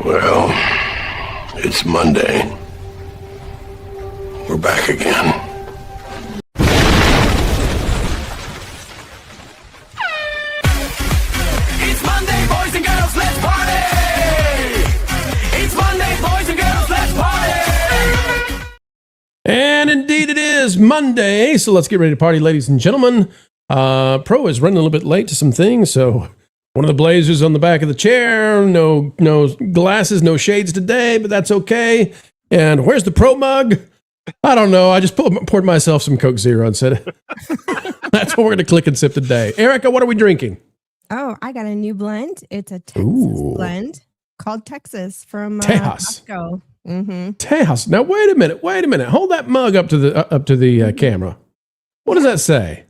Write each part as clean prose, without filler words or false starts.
Well, it's Monday. We're back again. It's Monday, boys and girls, let's party! It's Monday, boys and girls, let's party! And indeed it is Monday, so let's get ready to party, ladies and gentlemen. Pro is running a little bit late to some things, so one of the blazers on the back of the chair, no glasses, no shades today, but that's okay. And where's the Pro mug? I don't know. I just poured myself some Coke Zero and said, that's what we're going to click and sip today. Erica, what are we drinking? Oh, I got a new blend. It's a Texas blend called Texas from Tejas. Costco. Mm-hmm. Tejas. Now, wait a minute. Hold that mug up to the camera. What does that say?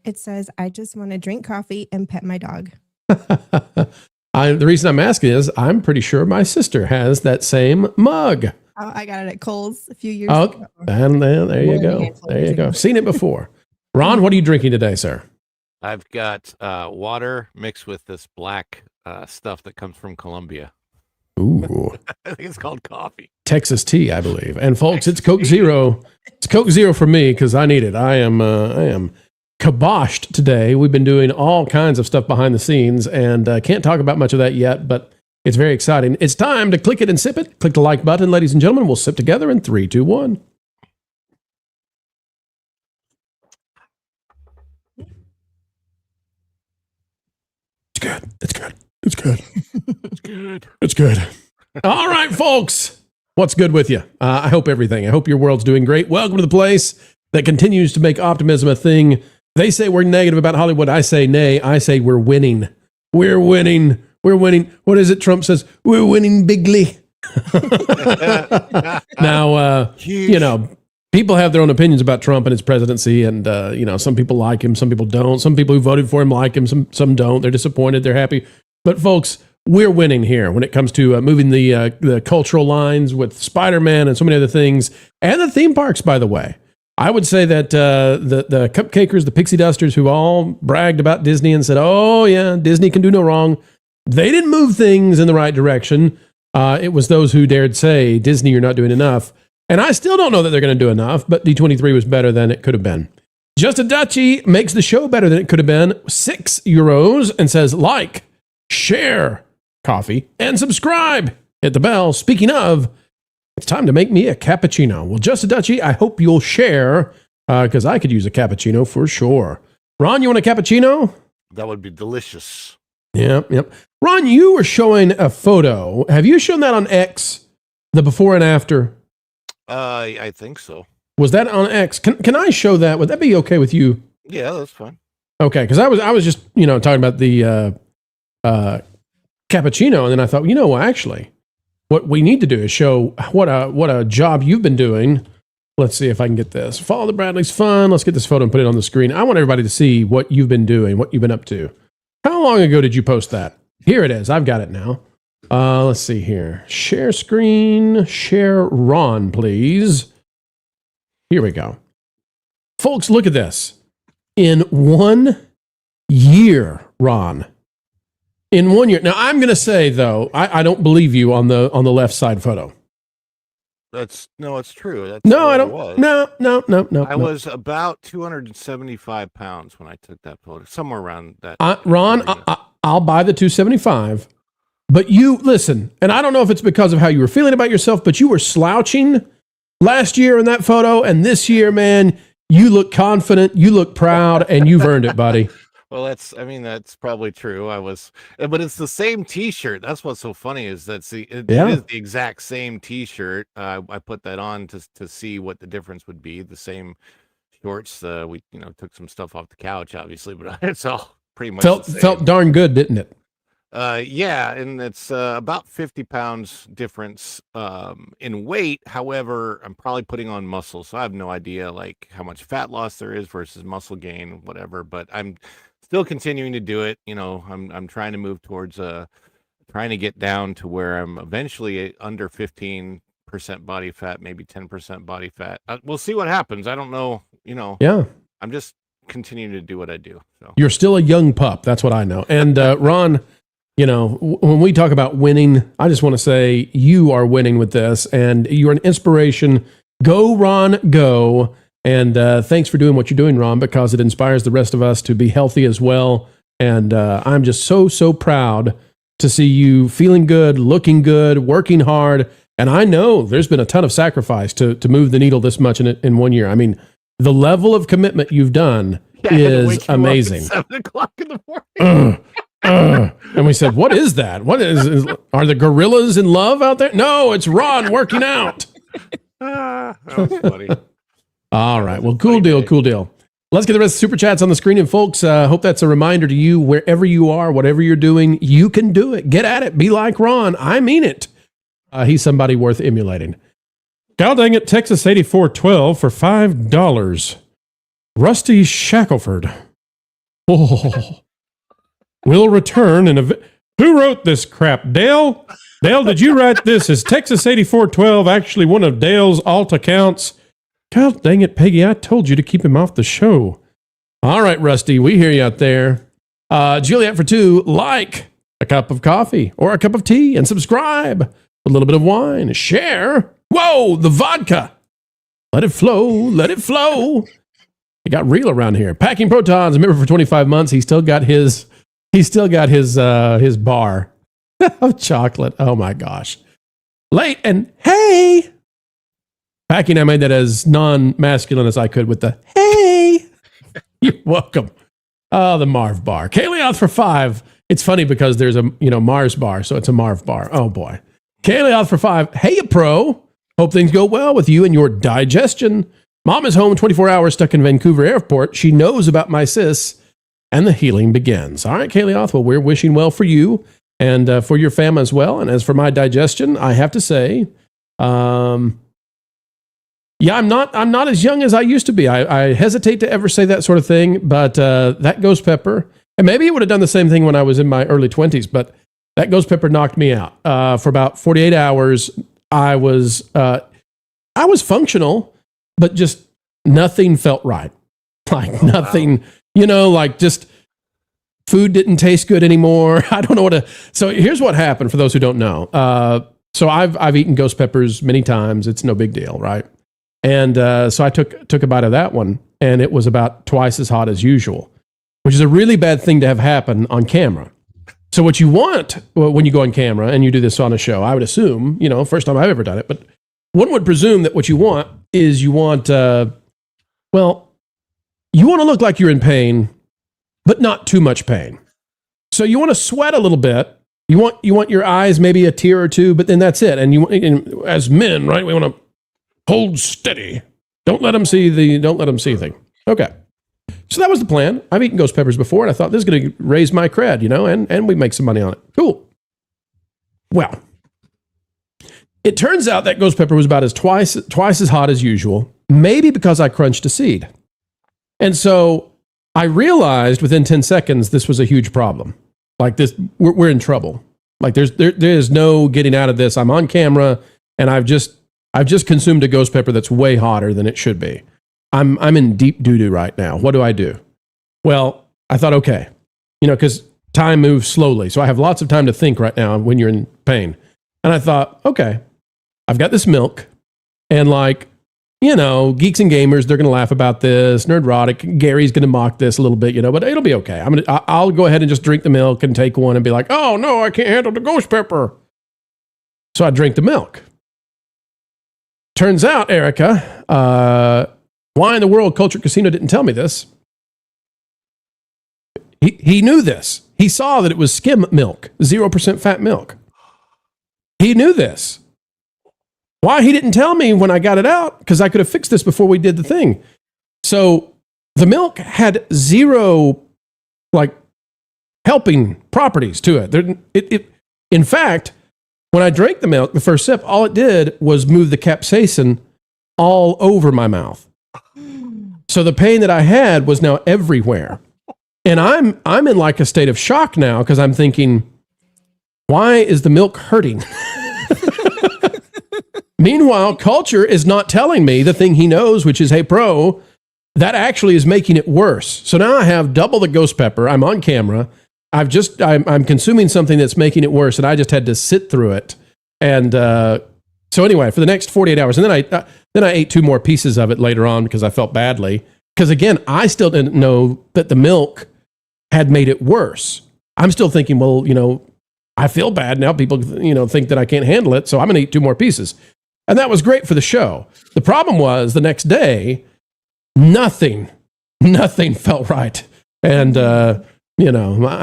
It says, I just want to drink coffee and pet my dog. The reason I'm asking is I'm pretty sure my sister has that same mug. Oh, I got it at Kohl's a few years ago. And there you go. There you go. Seen it before. Ron, what are you drinking today, sir? I've got water mixed with this black stuff that comes from Colombia. Ooh. I think it's called coffee. Texas tea, I believe. And folks, it's Coke Zero. It's Coke Zero for me because I need it. I am kiboshed today. We've been doing all kinds of stuff behind the scenes and can't talk about much of that yet, but it's very exciting. It's time to click it and sip it. Click the like button, ladies and gentlemen. We'll sip together in 3, 2, 1. It's good. It's good. It's good. It's good. It's good. All right, folks. What's good with you? I hope everything. I hope your world's doing great. Welcome to the place that continues to make optimism a thing. They say we're negative about Hollywood. I say nay. I say we're winning. We're winning. We're winning. What is it? Trump says we're winning bigly. Now, people have their own opinions about Trump and his presidency. And, some people like him. Some people don't. Some people who voted for him like him. Some don't. They're disappointed. They're happy. But folks, we're winning here when it comes to moving the cultural lines with Spider-Man and so many other things. And the theme parks, by the way. I would say that the cupcakers, the pixie dusters who all bragged about Disney and said, oh, yeah, Disney can do no wrong. They didn't move things in the right direction. It was those who dared say, Disney, you're not doing enough. And I still don't know that they're going to do enough, but D23 was better than it could have been. Just a Dutchie makes the show better than it could have been. €6 and says, like, share, coffee, and subscribe. Hit the bell. Speaking of, it's time to make me a cappuccino. Well, just a Dutchie, I hope you'll share, because I could use a cappuccino for sure. Ron, you want a cappuccino? That would be delicious. Yep. Ron, you were showing a photo. Have you shown that on X, the before and after? I think so. Was that on X? Can I show that? Would that be okay with you? Yeah, that's fine. Okay, because I was just talking about the cappuccino, and then I thought, actually, what we need to do is show what a job you've been doing. Let's see if I can get this. Follow the Bradley's Fun. Let's get this photo and put it on the screen. I want everybody to see what you've been doing, what you've been up to. How long ago did you post that? Here it is. I've got it now. Let's see here. Share screen. Share Ron, please. Here we go. Folks, look at this. In 1 year, Ron. In 1 year. Now, I'm going to say, though, I don't believe you on the left side photo. It's true. That's No, I what don't. was. No. I was about 275 pounds when I took that photo, somewhere around that. Ron, I'll buy the 275. But you, listen, and I don't know if it's because of how you were feeling about yourself, but you were slouching last year in that photo. And this year, man, you look confident, you look proud, and you've earned it, buddy. Well, that's probably true. But it's the same T-shirt. That's what's so funny is it is the exact same T-shirt. I put that on to see what the difference would be. The same shorts. We took some stuff off the couch, obviously, but it's all pretty much felt darn good, didn't it? Yeah, and it's about 50 pounds difference in weight. However, I'm probably putting on muscle, so I have no idea like how much fat loss there is versus muscle gain, whatever. But I'm still continuing to do it. I'm trying to move towards trying to get down to where I'm eventually under 15% body fat, maybe 10% body fat. We'll see what happens. I don't know. Yeah. I'm just continuing to do what I do. So you're still a young pup. That's what I know. And Ron. when we talk about winning, I just want to say you are winning with this, and you're an inspiration. Go, Ron, go. And thanks for doing what you're doing, Ron, because it inspires the rest of us to be healthy as well. And I'm just so proud to see you feeling good, looking good, working hard. And I know there's been a ton of sacrifice to move the needle this much in 1 year. I mean, the level of commitment you've done is amazing. 7:00 in the morning. And we said, what is that? Are the gorillas in love out there? No, it's Ron working out. That was funny. All right. Well, cool deal. Let's get the rest of the super chats on the screen. And folks, hope that's a reminder to you, wherever you are, whatever you're doing, you can do it. Get at it. Be like Ron. I mean it. He's somebody worth emulating. God dang it, Texas 8412 for $5. Rusty Shackelford. Oh. Will return in a... Who wrote this crap? Dale? Dale, did you write this? Is Texas 8412 actually one of Dale's alt accounts? God dang it, Peggy, I told you to keep him off the show. All right, Rusty, we hear you out there. Juliet for 2, like a cup of coffee or a cup of tea and subscribe. A little bit of wine, share. Whoa, the vodka. Let it flow, let it flow. It got real around here. Packing Protons, remember for 25 months, he's still got his bar of chocolate. Oh my gosh. Late and hey. Packing, I made that as non-masculine as I could with the hey. You're welcome. Oh, the Marv bar. Kaylee for 5. It's funny because there's a Mars bar, so it's a Marv bar. Oh boy. Kaylee for 5. Hey, pro. Hope things go well with you and your digestion. Mom is home 24 hours stuck in Vancouver Airport. She knows about my sis, and the healing begins. All right, Kaylee well, we're wishing well for you and for your family as well. And as for my digestion, I have to say, yeah, I'm not as young as I used to be. I hesitate to ever say that sort of thing, but that ghost pepper, and maybe it would have done the same thing when I was in my early 20s, but that ghost pepper knocked me out. For about 48 hours, I was functional, but just nothing felt right. Like nothing, like just food didn't taste good anymore. I don't know what to. So here's what happened for those who don't know. So I've eaten ghost peppers many times. It's no big deal, right? And so I took a bite of that one, and it was about twice as hot as usual, which is a really bad thing to have happen on camera. So what you want when you go on camera and you do this on a show, I would assume, first time I've ever done it, but one would presume that what you want is you want to look like you're in pain, but not too much pain. So you want to sweat a little bit. You want your eyes maybe a tear or two, but then that's it. And as men, right, we want to hold steady. Don't let them see thing. Okay. So that was the plan. I've eaten ghost peppers before, and I thought this is going to raise my cred, and we make some money on it. Cool. Well, it turns out that ghost pepper was about twice as hot as usual, maybe because I crunched a seed. And so I realized within 10 seconds this was a huge problem. Like this, we're in trouble. Like there's no getting out of this. I'm on camera, and I've just consumed a ghost pepper that's way hotter than it should be. I'm in deep doo-doo right now. What do I do? Well, I thought, okay, because time moves slowly. So I have lots of time to think right now when you're in pain. And I thought, okay, I've got this milk, and geeks and gamers, they're going to laugh about this. Nerdrotic, Gary's going to mock this a little bit, but it'll be okay. I'll go ahead and just drink the milk and take one and be like, oh no, I can't handle the ghost pepper. So I drink the milk. Turns out, Erica, why in the world Culture Casino didn't tell me this? He knew this. He saw that it was skim milk, 0% fat milk. He knew this. Why he didn't tell me when I got it out? Because I could have fixed this before we did the thing. So the milk had zero helping properties to it. In fact, when I drank the milk, the first sip, all it did was move the capsaicin all over my mouth. So the pain that I had was now everywhere. And I'm in a state of shock now because I'm thinking, why is the milk hurting? Meanwhile, Culture is not telling me the thing he knows, which is, hey, pro, that actually is making it worse. So now I have double the ghost pepper. I'm on camera. I'm consuming something that's making it worse, and I just had to sit through it. And so anyway, for the next 48 hours, and then I ate 2 more pieces of it later on because I felt badly. Because again, I still didn't know that the milk had made it worse. I'm still thinking, well, I feel bad now. People, think that I can't handle it, so I'm going to eat 2 more pieces. And that was great for the show. The problem was the next day, nothing felt right. And, I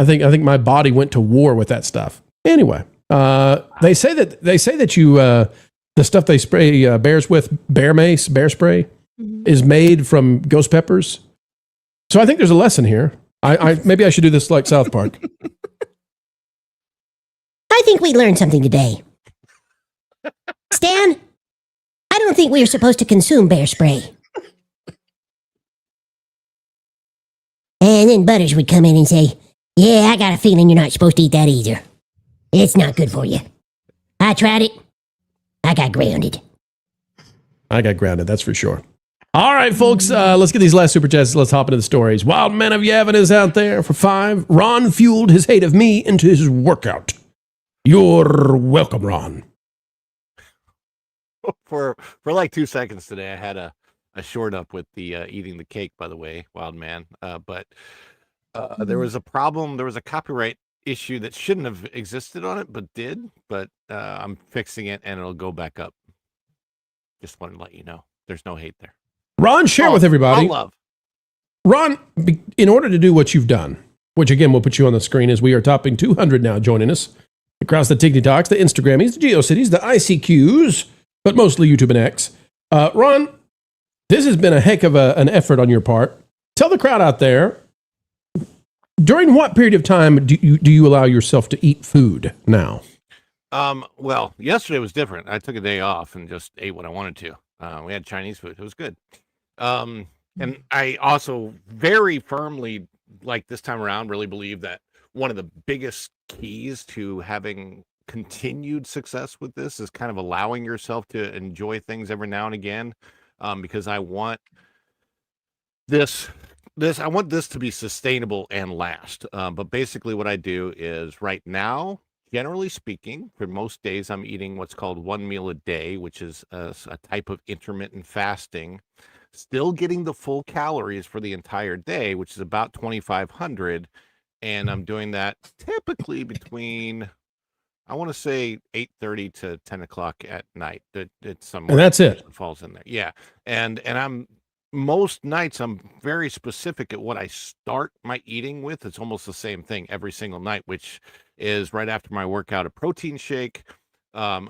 think my body went to war with that stuff. Anyway, they say that you, the stuff they spray bears with, bear mace, bear spray, is made from ghost peppers. So I think there's a lesson here. Maybe I should do this like South Park. I think we learned something today. Stan, I don't think we are supposed to consume bear spray. And then Butters would come in and say, yeah, I got a feeling you're not supposed to eat that either. It's not good for you. I tried it. I got grounded. That's for sure. All right, folks, let's get these last super chats. Let's hop into the stories. Wild Man of Yavin is out there for 5. Ron fueled his hate of me into his workout. You're welcome, Ron. For like 2 seconds today, I had a short up with the eating the cake, by the way, Wild Man. But there was a problem. There was a copyright issue that shouldn't have existed on it, but did. But I'm fixing it, and it'll go back up. Just wanted to let you know. There's no hate there. Ron, share with everybody. All love. Ron, in order to do what you've done, which again, we'll put you on the screen as we are topping 200 now joining us across the TikToks, the Instagrammies, the GeoCities, the ICQs, but mostly YouTube and X. Ron, this has been a heck of an effort on your part. Tell the crowd out there, during what period of time do you allow yourself to eat food now? Well, yesterday was different. I took a day off and just ate what I wanted to. We had Chinese food. It was good. And I also very firmly, like this time around, really believe that one of the biggest keys to having continued success with this is kind of allowing yourself to enjoy things every now and again. Because I want this to be sustainable and last. But basically what I do is right now, generally speaking, for most days, I'm eating what's called 1 meal a day, which is a type of intermittent fasting, still getting the full calories for the entire day, which is about 2,500. And I'm doing that typically between, I want to say 8:30 to 10 o'clock at night. It's somewhere. And that's it. Falls in there. Yeah. And I'm most nights I'm very specific at what I start my eating with. It's almost the same thing every single night, which is right after my workout, a protein shake. And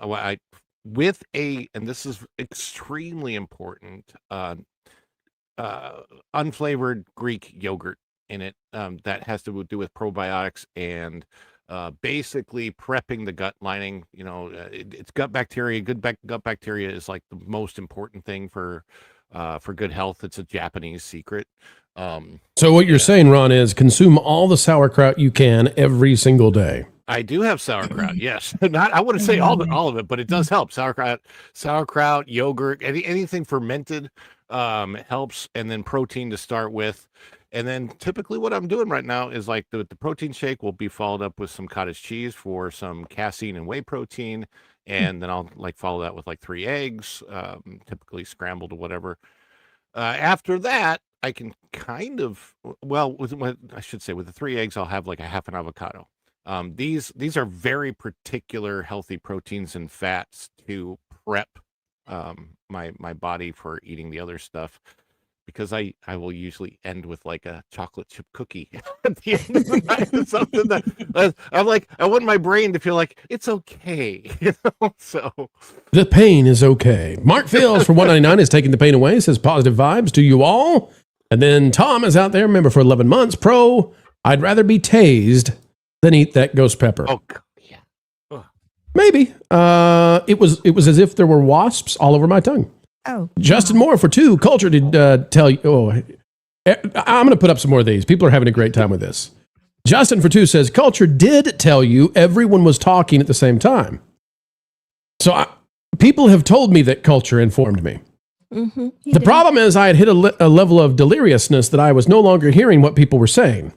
this is extremely important, unflavored Greek yogurt in it. That has to do with probiotics and basically prepping the gut lining. It's gut bacteria. Good gut bacteria is like the most important thing for good health. It's a Japanese secret. So what you're saying, Ron, is consume all the sauerkraut you can every single day. I do have sauerkraut. Yes, I wouldn't say all of it, but it does help. Sauerkraut, yogurt, anything fermented helps, and then protein to start with. And then typically what I'm doing right now is like the protein shake will be followed up with some cottage cheese for some casein and whey protein. And then I'll follow that with 3 eggs, typically scrambled or whatever. After that, I can with the 3 eggs, I'll have a half an avocado. These are very particular healthy proteins and fats to prep my body for eating the other stuff, because I will usually end with a chocolate chip cookie at the end of the night or something that I want my brain to feel like it's okay, so the pain is okay. Mark Fields for $1.99 is taking the pain away, says positive vibes to you all. And then Tom is out there, member for 11 months, pro, I'd rather be tased than eat that ghost pepper. Oh, yeah. Ugh. Maybe. It was as if there were wasps all over my tongue. Oh. Justin Moore for 2. Culture did tell you. Oh, I'm going to put up some more of these. People are having a great time with this. Justin for 2 says, Culture did tell you everyone was talking at the same time. So people have told me that Culture informed me. Mm-hmm. The problem is I had hit a level of deliriousness that I was no longer hearing what people were saying.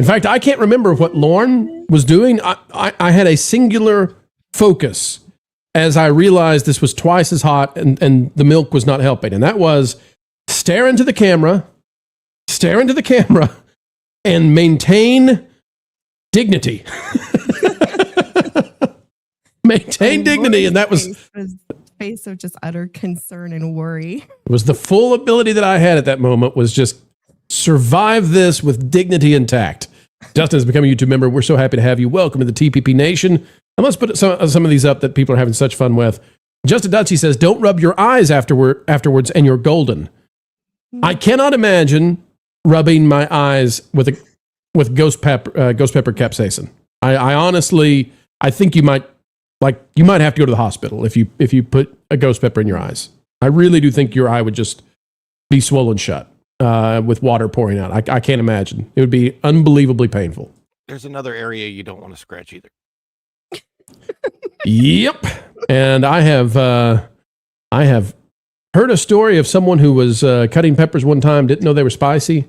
In fact, I can't remember what Lauren was doing. I had a singular focus as I realized this was twice as hot and the milk was not helping. And that was stare into the camera, and maintain dignity. Maintain dignity. And that was face of just utter concern and worry. It was the full ability that I had at that moment was just survive this with dignity intact. Justin has become a YouTube member. We're so happy to have you. Welcome to the TPP Nation. And let's put some of these up that people are having such fun with. Justin Dutchy says, don't rub your eyes afterwards and you're golden. I cannot imagine rubbing my eyes with ghost pepper capsaicin. I honestly, I think you might have to go to the hospital if you put a ghost pepper in your eyes. I really do think your eye would just be swollen shut with water pouring out. I can't imagine. It would be unbelievably painful. There's another area you don't want to scratch either. Yep. And I have heard a story of someone who was cutting peppers one time, didn't know they were spicy,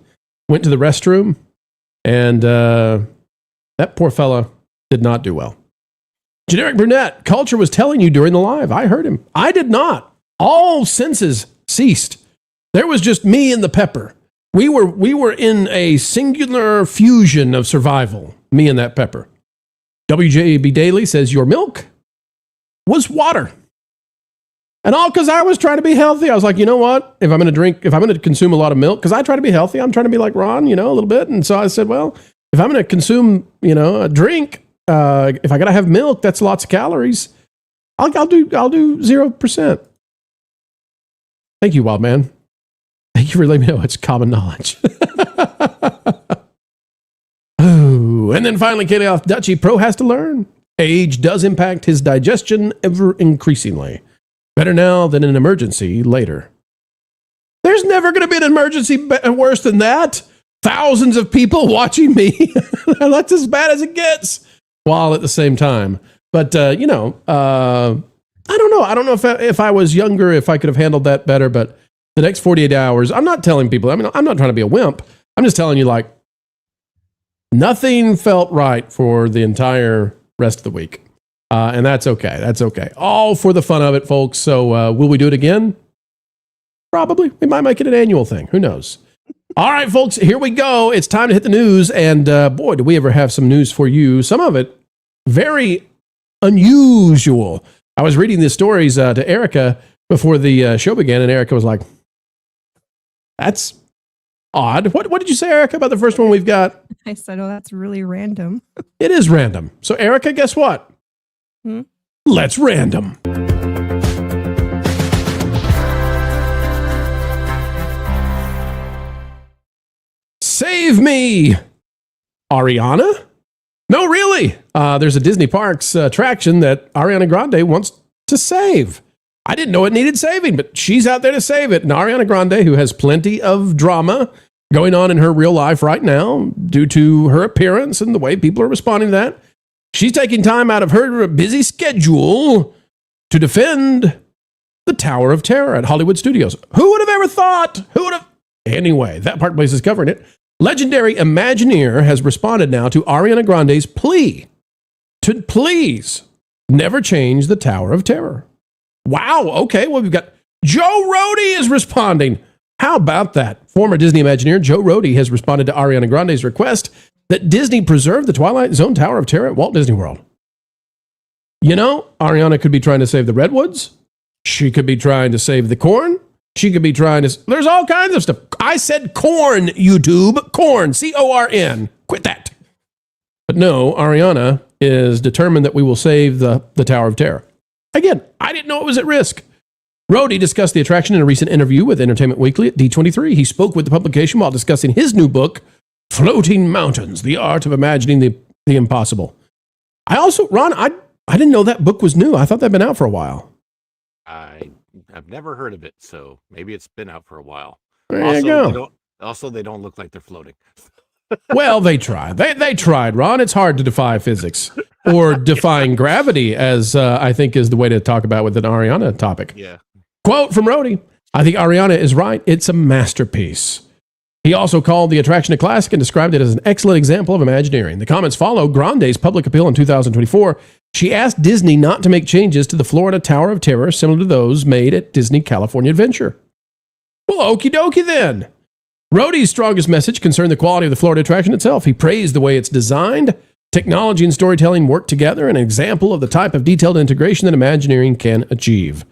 went to the restroom, and that poor fella did not do well. Generic Brunette, Culture was telling you during the live. I heard him. I did not. All senses ceased. There was just me and the pepper. We were in a singular fusion of survival, me and that pepper. WJB Daily says, your milk was water. And all because I was trying to be healthy. I was like, you know what? If I'm going to consume a lot of milk, because I try to be healthy, I'm trying to be like Ron, a little bit. And so I said, well, if I'm going to consume, a drink, if I got to have milk, that's lots of calories. I'll do 0%. Thank you, Wild Man. Thank you for letting me know it's common knowledge. Oh, and then finally, Kaylee off Dutchy Pro has to learn. Age does impact his digestion ever increasingly. Better now than an emergency later. There's never going to be an emergency worse than that. Thousands of people watching me. That's as bad as it gets. While at the same time. But, I don't know. I don't know if I was younger, if I could have handled that better. But the next 48 hours, I'm not telling people. I'm not trying to be a wimp. I'm just telling you, nothing felt right for the entire rest of the week. And that's okay. That's okay. All for the fun of it, folks. So will we do it again? Probably. We might make it an annual thing. Who knows? All right, folks, here we go. It's time to hit the news. And boy, do we ever have some news for you. Some of it very unusual. I was reading these stories to Erica before the show began, and Erica was like, that's odd. What did you say, Erica, about the first one we've got? I said, oh, that's really random. It is random. So, Erica, guess what? Let's random. Save me, Ariana? No, really. There's a Disney Parks attraction that Ariana Grande wants to save. I didn't know it needed saving, but she's out there to save it. And Ariana Grande, who has plenty of drama going on in her real life right now due to her appearance and the way people are responding to that, she's taking time out of her busy schedule to defend the Tower of Terror at Hollywood Studios. Who would have ever thought? Anyway, that Park Place is covering it. Legendary Imagineer has responded now to Ariana Grande's plea to please never change the Tower of Terror. Wow, okay, well, we've got Joe Rohde is responding. How about that? Former Disney Imagineer Joe Rohde has responded to Ariana Grande's request that Disney preserve the Twilight Zone Tower of Terror at Walt Disney World. Ariana could be trying to save the Redwoods. She could be trying to save the corn. She could be trying to... There's all kinds of stuff. I said corn, YouTube. Corn. C-O-R-N. Quit that. But no, Ariana is determined that we will save the Tower of Terror. Again, I didn't know it was at risk. Rohde discussed the attraction in a recent interview with Entertainment Weekly at D23. He spoke with the publication while discussing his new book, Floating Mountains, The Art of Imagining the Impossible. Ron, I didn't know that book was new. I thought that'd been out for a while. I've never heard of it, so maybe it's been out for a while. There you go. They don't look like they're floating. Well, they tried. They tried, Ron. It's hard to defy physics or defying gravity, as I think is the way to talk about with an Ariana topic. Yeah. Quote from Rohde, I think Ariana is right. It's a masterpiece. He also called the attraction a classic and described it as an excellent example of Imagineering. The comments follow Grande's public appeal in 2024. She asked Disney not to make changes to the Florida Tower of Terror similar to those made at Disney California Adventure. Well, okie dokie then. Rhodey's strongest message concerned the quality of the Florida attraction itself. He praised the way it's designed. Technology and storytelling work together, an example of the type of detailed integration that Imagineering can achieve.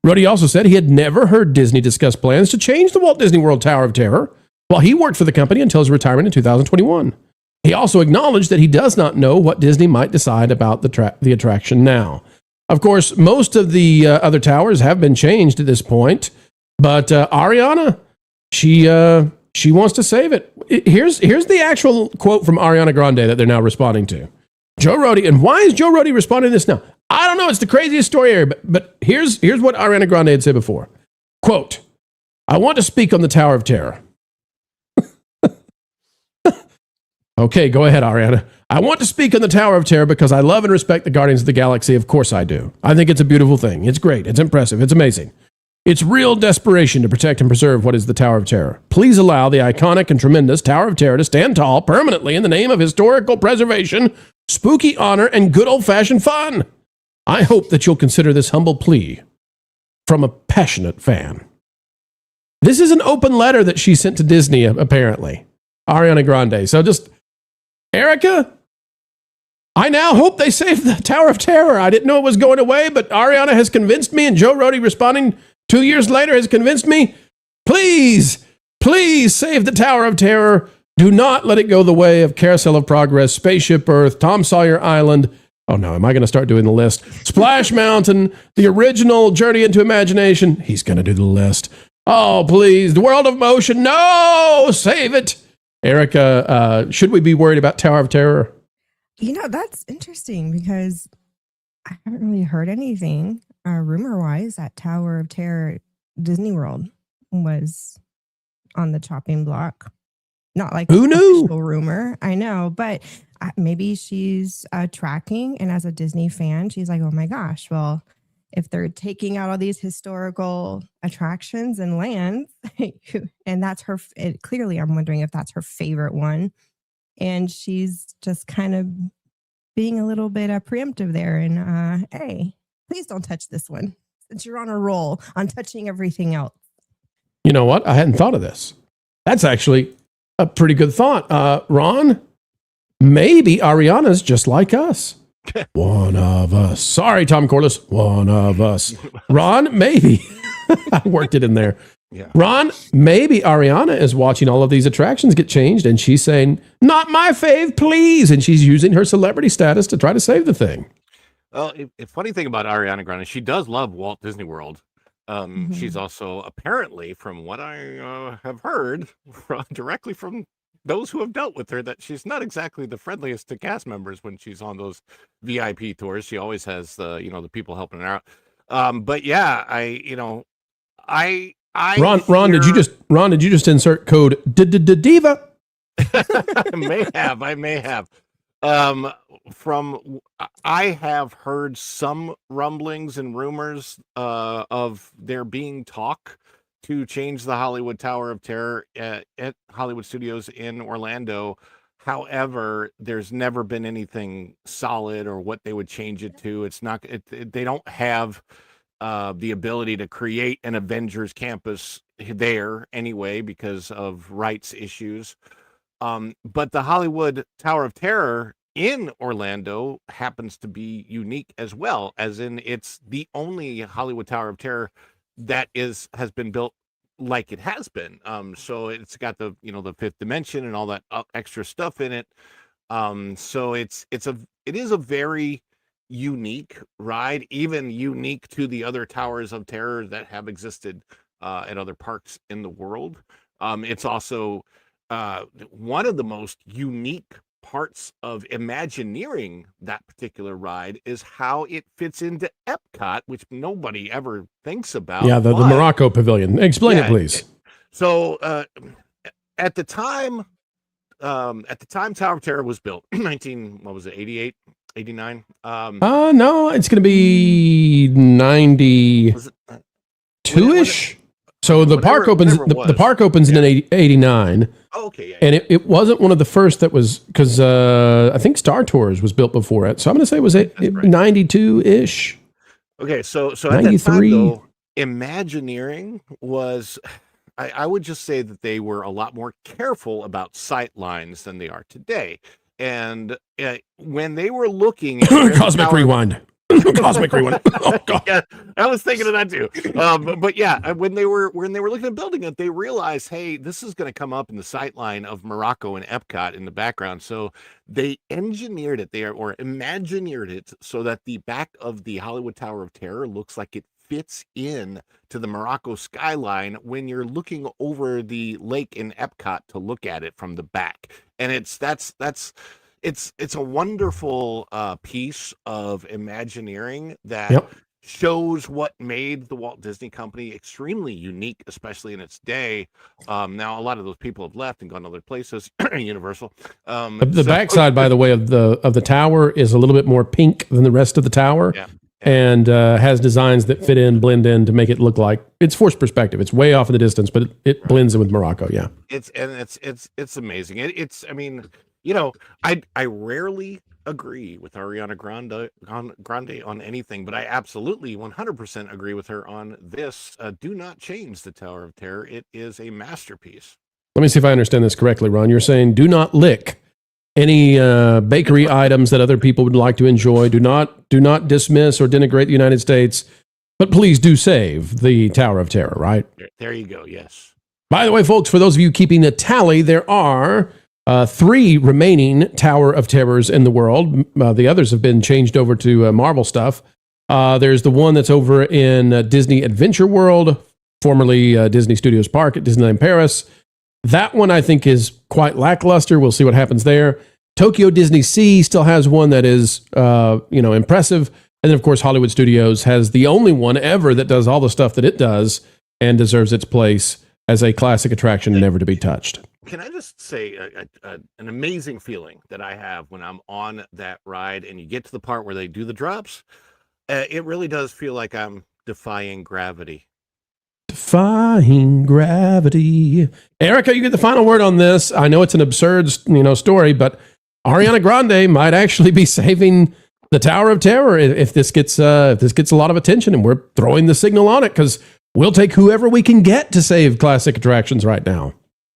Rhodey also said he had never heard Disney discuss plans to change the Walt Disney World Tower of Terror while he worked for the company until his retirement in 2021. He also acknowledged that he does not know what Disney might decide about the attraction now. Of course, most of the other towers have been changed at this point, but Ariana, she wants to save it. Here's the actual quote from Ariana Grande that they're now responding to. Joe Rhodey, and why is Joe Rhodey responding to this now? I don't know. It's the craziest story ever, but here's what Ariana Grande had said before. Quote, I want to speak on the Tower of Terror. Okay, go ahead, Ariana. I want to speak on the Tower of Terror because I love and respect the Guardians of the Galaxy. Of course I do. I think it's a beautiful thing. It's great. It's impressive. It's amazing. It's real desperation to protect and preserve what is the Tower of Terror. Please allow the iconic and tremendous Tower of Terror to stand tall permanently in the name of historical preservation, spooky honor, and good old-fashioned fun. I hope that you'll consider this humble plea from a passionate fan. This is an open letter that she sent to Disney, apparently. Ariana Grande. So just, Erica, I now hope they save the Tower of Terror. I didn't know it was going away, but Ariana has convinced me, and Joe Rhodey responding 2 years later has convinced me. Please, please save the Tower of Terror. Do not let it go the way of Carousel of Progress, Spaceship Earth, Tom Sawyer Island. Oh no, am I going to start doing the list? Splash Mountain, the original Journey into Imagination. He's going to do the list. Oh, please, the World of Motion. No, save it. Erica, should we be worried about Tower of Terror? You know, that's interesting because I haven't really heard anything rumor-wise that Tower of Terror Disney World was on the chopping block. Not like who knew? Official rumor, I know, but maybe she's tracking, and as a Disney fan, she's like, oh my gosh, well, if they're taking out all these historical attractions and lands, and that's her, clearly I'm wondering if that's her favorite one. And she's just kind of being a little bit preemptive there. And hey, please don't touch this one since you're on a roll on touching everything else. You know what? I hadn't thought of this. That's actually a pretty good thought. Ron, maybe Ariana's just like us. One of us. Sorry, Tom Corliss. One of us. Ron, maybe. I worked it in there. Yeah. Ron, maybe Ariana is watching all of these attractions get changed and she's saying, not my fave, please. And she's using her celebrity status to try to save the thing. Well, the funny thing about Ariana Grande, she does love Walt Disney World. She's also apparently, from what I have heard directly from those who have dealt with her, that she's not exactly the friendliest to cast members when she's on those VIP tours. She always has the people helping her out. But yeah, Ron, did you just insert code diva? I may have. I have heard some rumblings and rumors of there being talk to change the Hollywood Tower of Terror at Hollywood Studios in Orlando. However, there's never been anything solid or what they would change it to. It's not. They don't have the ability to create an Avengers campus there anyway because of rights issues. But the Hollywood Tower of Terror in Orlando happens to be unique as well, as in it's the only Hollywood Tower of Terror that has been built like it has been. So it's got the fifth dimension and all that extra stuff in it. So it is a very unique ride, even unique to the other towers of terror that have existed at other parks in the world. It's also one of the most unique parts of Imagineering that particular ride is how it fits into Epcot, which nobody ever thinks about. Yeah, the Morocco Pavilion. Explain it, please. So at the time Tower of Terror was built, 88, 89? No, it's going to be 92-ish. So the park opens. The park opens in 89. Oh, okay, yeah. And it wasn't one of the first that was, because I think Star Tours was built before it. So I'm going to say it was 92-ish. Okay, so at that 93. time, though, Imagineering was, I would just say that they were a lot more careful about sight lines than they are today. And when they were looking at Cosmic Rewind. Cosmic Rewind. Oh, God. Yeah, I was thinking of that too. But yeah, when they were looking at building it, they realized, hey, this is going to come up in the sight line of Morocco and Epcot in the background. So they engineered it there, or imagineered it, so that the back of the Hollywood Tower of Terror looks like it fits in to the Morocco skyline when you're looking over the lake in Epcot to look at it from the back. And it's a wonderful piece of Imagineering that shows what made the Walt Disney Company extremely unique, especially in its day. Now, a lot of those people have left and gone to other places, Universal. The backside, by the way, of the tower is a little bit more pink than the rest of the tower. Yeah. And has designs that fit in, blend in to make it look like it's forced perspective. It's way off in the distance, but it blends in with Morocco. Yeah, it's amazing. I mean, I rarely agree with Ariana Grande on anything, but I absolutely 100% agree with her on this. Do not change the Tower of Terror. It is a masterpiece. Let me see if I understand this correctly, Ron. You're saying do not lick any bakery items that other people would like to enjoy. Do not dismiss or denigrate the United States, but please do save the Tower of Terror, right? There you go. Yes. By the way, folks, for those of you keeping a tally, there are 3 remaining Tower of Terrors in the world. The others have been changed over to Marvel stuff. There's the one that's over in Disney Adventure World, formerly Disney Studios Park at Disneyland Paris. That one I think is quite lackluster. We'll see what happens there. Tokyo Disney Sea still has one that is, impressive. And then, of course, Hollywood Studios has the only one ever that does all the stuff that it does and deserves its place as a classic attraction never to be touched. Can I just say an amazing feeling that I have when I'm on that ride and you get to the part where they do the drops? It really does feel like I'm defying gravity. Defying gravity. Erica, you get the final word on this. I know it's an absurd, story, but Ariana Grande might actually be saving the Tower of Terror if this gets a lot of attention, and we're throwing the signal on it because we'll take whoever we can get to save classic attractions right now.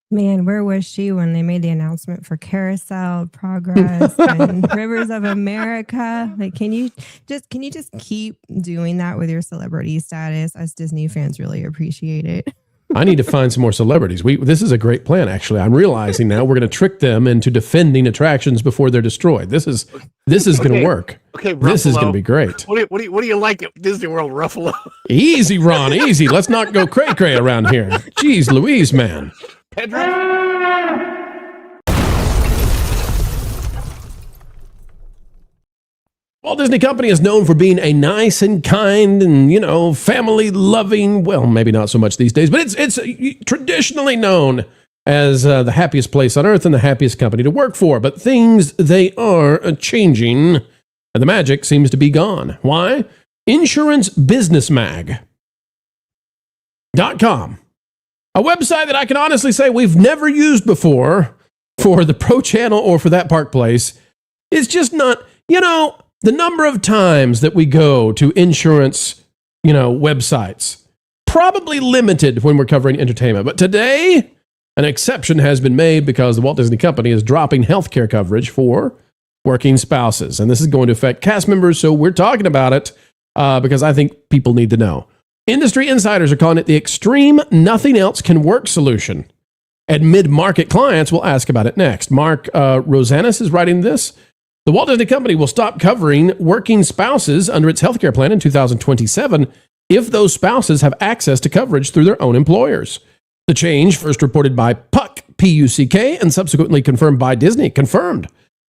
Man, where was she when they made the announcement for Carousel, Progress, and Rivers of America? Like, can you just keep doing that with your celebrity status? Us Disney fans really appreciate it. I need to find some more celebrities. This is a great plan, actually. I'm realizing now we're going to trick them into defending attractions before they're destroyed. This is going to work. Okay, Ruffalo. This is going to be great. What do you like at Disney World, Ruffalo? Easy, Ron, easy. Let's not go cray-cray around here. Jeez Louise, man. Pedro? Walt Disney Company is known for being a nice and kind and, family-loving, well, maybe not so much these days, but it's traditionally known as the happiest place on earth and the happiest company to work for. But things, they are changing, and the magic seems to be gone. Why? InsuranceBusinessMag.com. A website that I can honestly say we've never used before for the Pro Channel or for that park place. It's just not, the number of times that we go to insurance, websites, probably limited when we're covering entertainment. But today, an exception has been made because the Walt Disney Company is dropping healthcare coverage for working spouses. And this is going to affect cast members, so we're talking about it because I think people need to know. Industry insiders are calling it the extreme nothing else can work solution. And mid-market clients will ask about it next. Mark Rosanis is writing this. The Walt Disney Company will stop covering working spouses under its healthcare plan in 2027 if those spouses have access to coverage through their own employers. The change, first reported by Puck, P-U-C-K, and subsequently confirmed by Disney,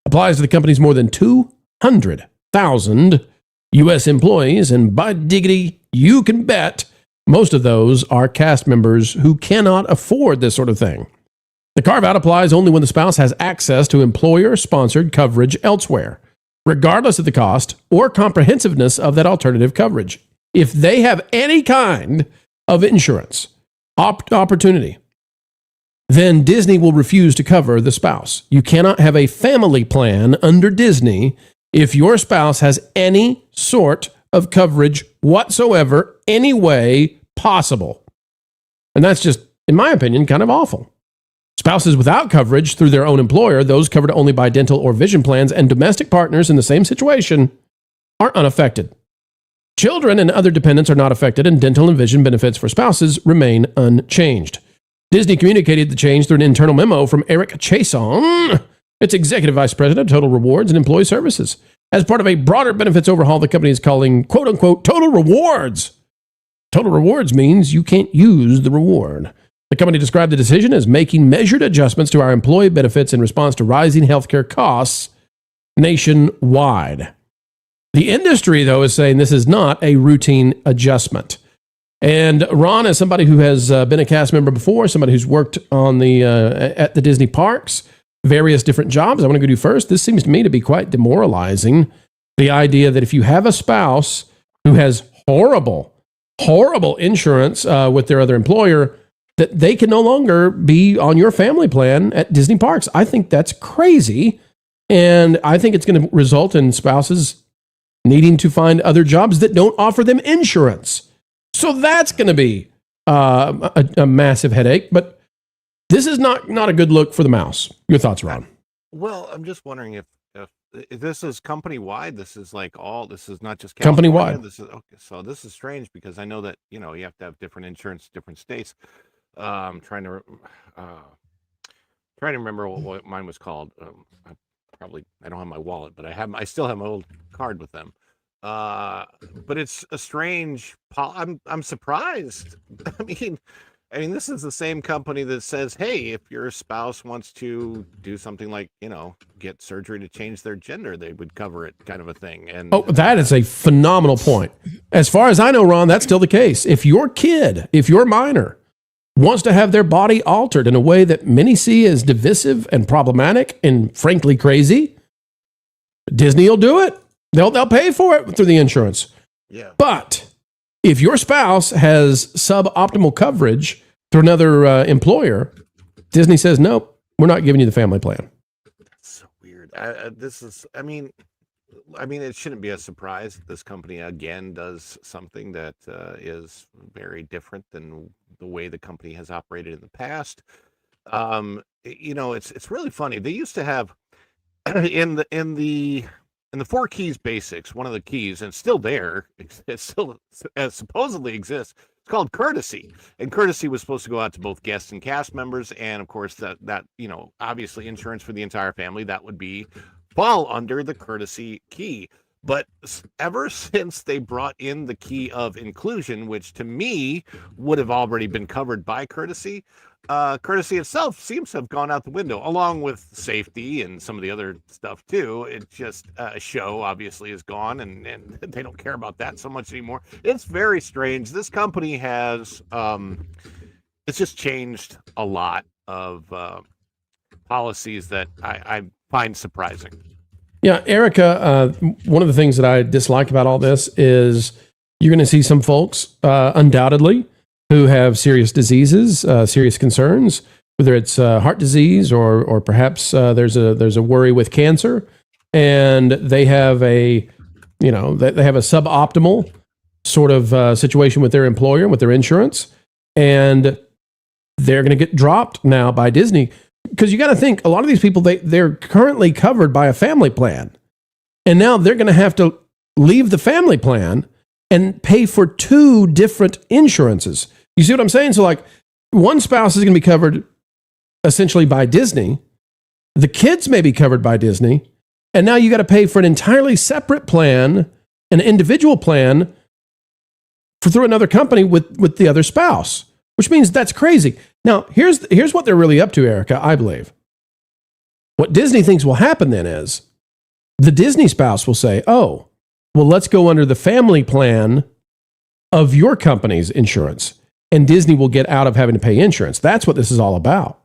applies to the company's more than 200,000 U.S. employees, and by diggity, you can bet most of those are cast members who cannot afford this sort of thing. The carve-out applies only when the spouse has access to employer-sponsored coverage elsewhere, regardless of the cost or comprehensiveness of that alternative coverage. If they have any kind of insurance, opportunity, then Disney will refuse to cover the spouse. You cannot have a family plan under Disney if your spouse has any sort of coverage whatsoever, any way possible. And that's just, in my opinion, kind of awful. Spouses without coverage through their own employer, those covered only by dental or vision plans, and domestic partners in the same situation are unaffected. Children and other dependents are not affected, and dental and vision benefits for spouses remain unchanged. Disney communicated the change through an internal memo from Eric Chason, its executive vice president of Total Rewards and Employee Services. As part of a broader benefits overhaul, the company is calling, quote unquote, Total Rewards. Total Rewards means you can't use the reward. The company described the decision as making measured adjustments to our employee benefits in response to rising healthcare costs nationwide. The industry, though, is saying this is not a routine adjustment. And Ron, as somebody who has been a cast member before, somebody who's worked on at the Disney parks, various different jobs, I want to go to first. This seems to me to be quite demoralizing. The idea that if you have a spouse who has horrible insurance with their other employer, that they can no longer be on your family plan at Disney parks. I think that's crazy. And I think it's going to result in spouses needing to find other jobs that don't offer them insurance. So that's going to be a massive headache. But this is not a good look for the mouse. Your thoughts, Ron? Well, I'm just wondering if this is company wide. This is this is not just company California. wide. This is okay. So this is strange because I know that you have to have different insurance, different states. I'm trying to remember what mine was called. I don't have my wallet, but I still have my old card with them. But it's a strange. I'm surprised. I mean, this is the same company that says, hey, if your spouse wants to do something like, get surgery to change their gender, they would cover it, kind of a thing. And that is a phenomenal point. As far as I know, Ron, that's still the case. If your minor wants to have their body altered in a way that many see as divisive and problematic and frankly crazy, Disney will do it. They'll pay for it through the insurance. Yeah. But if your spouse has suboptimal coverage through another employer, Disney says, nope, we're not giving you the family plan. That's so weird. It shouldn't be a surprise that this company again does something that is very different than the way the company has operated in the past. It's really funny. They used to have in the 4 keys basics, one of the keys, and it's still there, it still supposedly exists. It's called courtesy, and courtesy was supposed to go out to both guests and cast members, and of course that obviously insurance for the entire family that would fall under the courtesy key. But ever since they brought in the key of inclusion, which to me would have already been covered by courtesy, courtesy itself seems to have gone out the window, along with safety and some of the other stuff too. It just show obviously is gone, and they don't care about that so much anymore. It's very strange. This company has it's just changed a lot of policies that I find surprising. Yeah, Erica, one of the things that I dislike about all this is you're going to see some folks, undoubtedly, who have serious diseases, serious concerns, whether it's heart disease or perhaps there's a worry with cancer, and they have a suboptimal sort of situation with their employer, with their insurance, and they're going to get dropped now by Disney. Because you got to think, a lot of these people, they're currently covered by a family plan. And now they're going to have to leave the family plan and pay for 2 different insurances. You see what I'm saying? So like one spouse is going to be covered essentially by Disney. The kids may be covered by Disney. And now you got to pay for an entirely separate plan, an individual plan through another company with the other spouse, which means that's crazy. Now, here's what they're really up to, Erica, I believe. What Disney thinks will happen then is the Disney spouse will say, oh, well, let's go under the family plan of your company's insurance, and Disney will get out of having to pay insurance. That's what this is all about.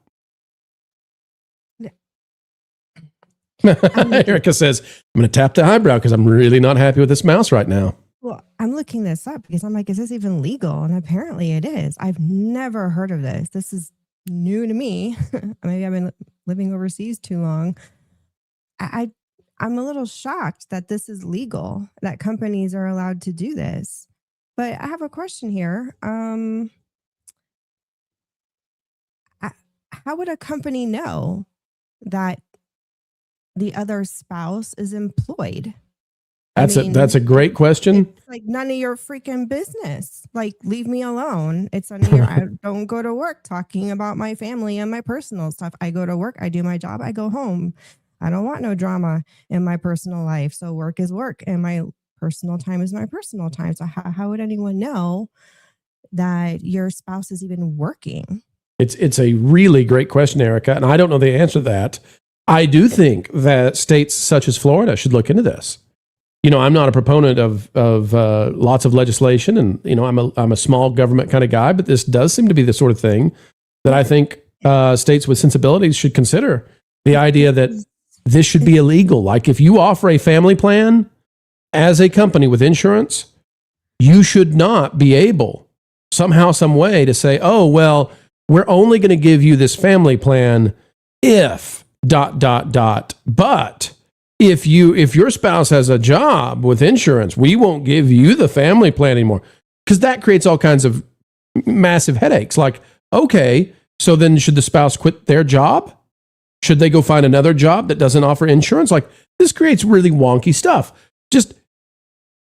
Erica says, I'm going to tap the eyebrow because I'm really not happy with this mouse right now. Well, I'm looking this up because I'm like, is this even legal? And apparently it is. I've never heard of this. This is new to me. Maybe I've been living overseas too long. I'm a little shocked that this is legal, that companies are allowed to do this. But I have a question here. How would a company know that the other spouse is employed? That's a great question. It's like none of your freaking business. Like, leave me alone. It's none of your. I don't go to work talking about my family and my personal stuff. I go to work. I do my job. I go home. I don't want no drama in my personal life. So work is work, and my personal time is my personal time. So how would anyone know that your spouse is even working? It's a really great question, Erica, and I don't know the answer to that. I do think that states such as Florida should look into this. You know, I'm not a proponent of lots of legislation, and you know, I'm a small government kind of guy, but this does seem to be the sort of thing that I think states with sensibilities should consider. The idea that this should be illegal. Like, if you offer a family plan as a company with insurance, you should not be able somehow, some way to say, oh, well, we're only going to give you this family plan if ... But if your spouse has a job with insurance, we won't give you the family plan anymore, because that creates all kinds of massive headaches. Like, okay, so then should the spouse quit their job? Should they go find another job that doesn't offer insurance? Like, this creates really wonky stuff. Just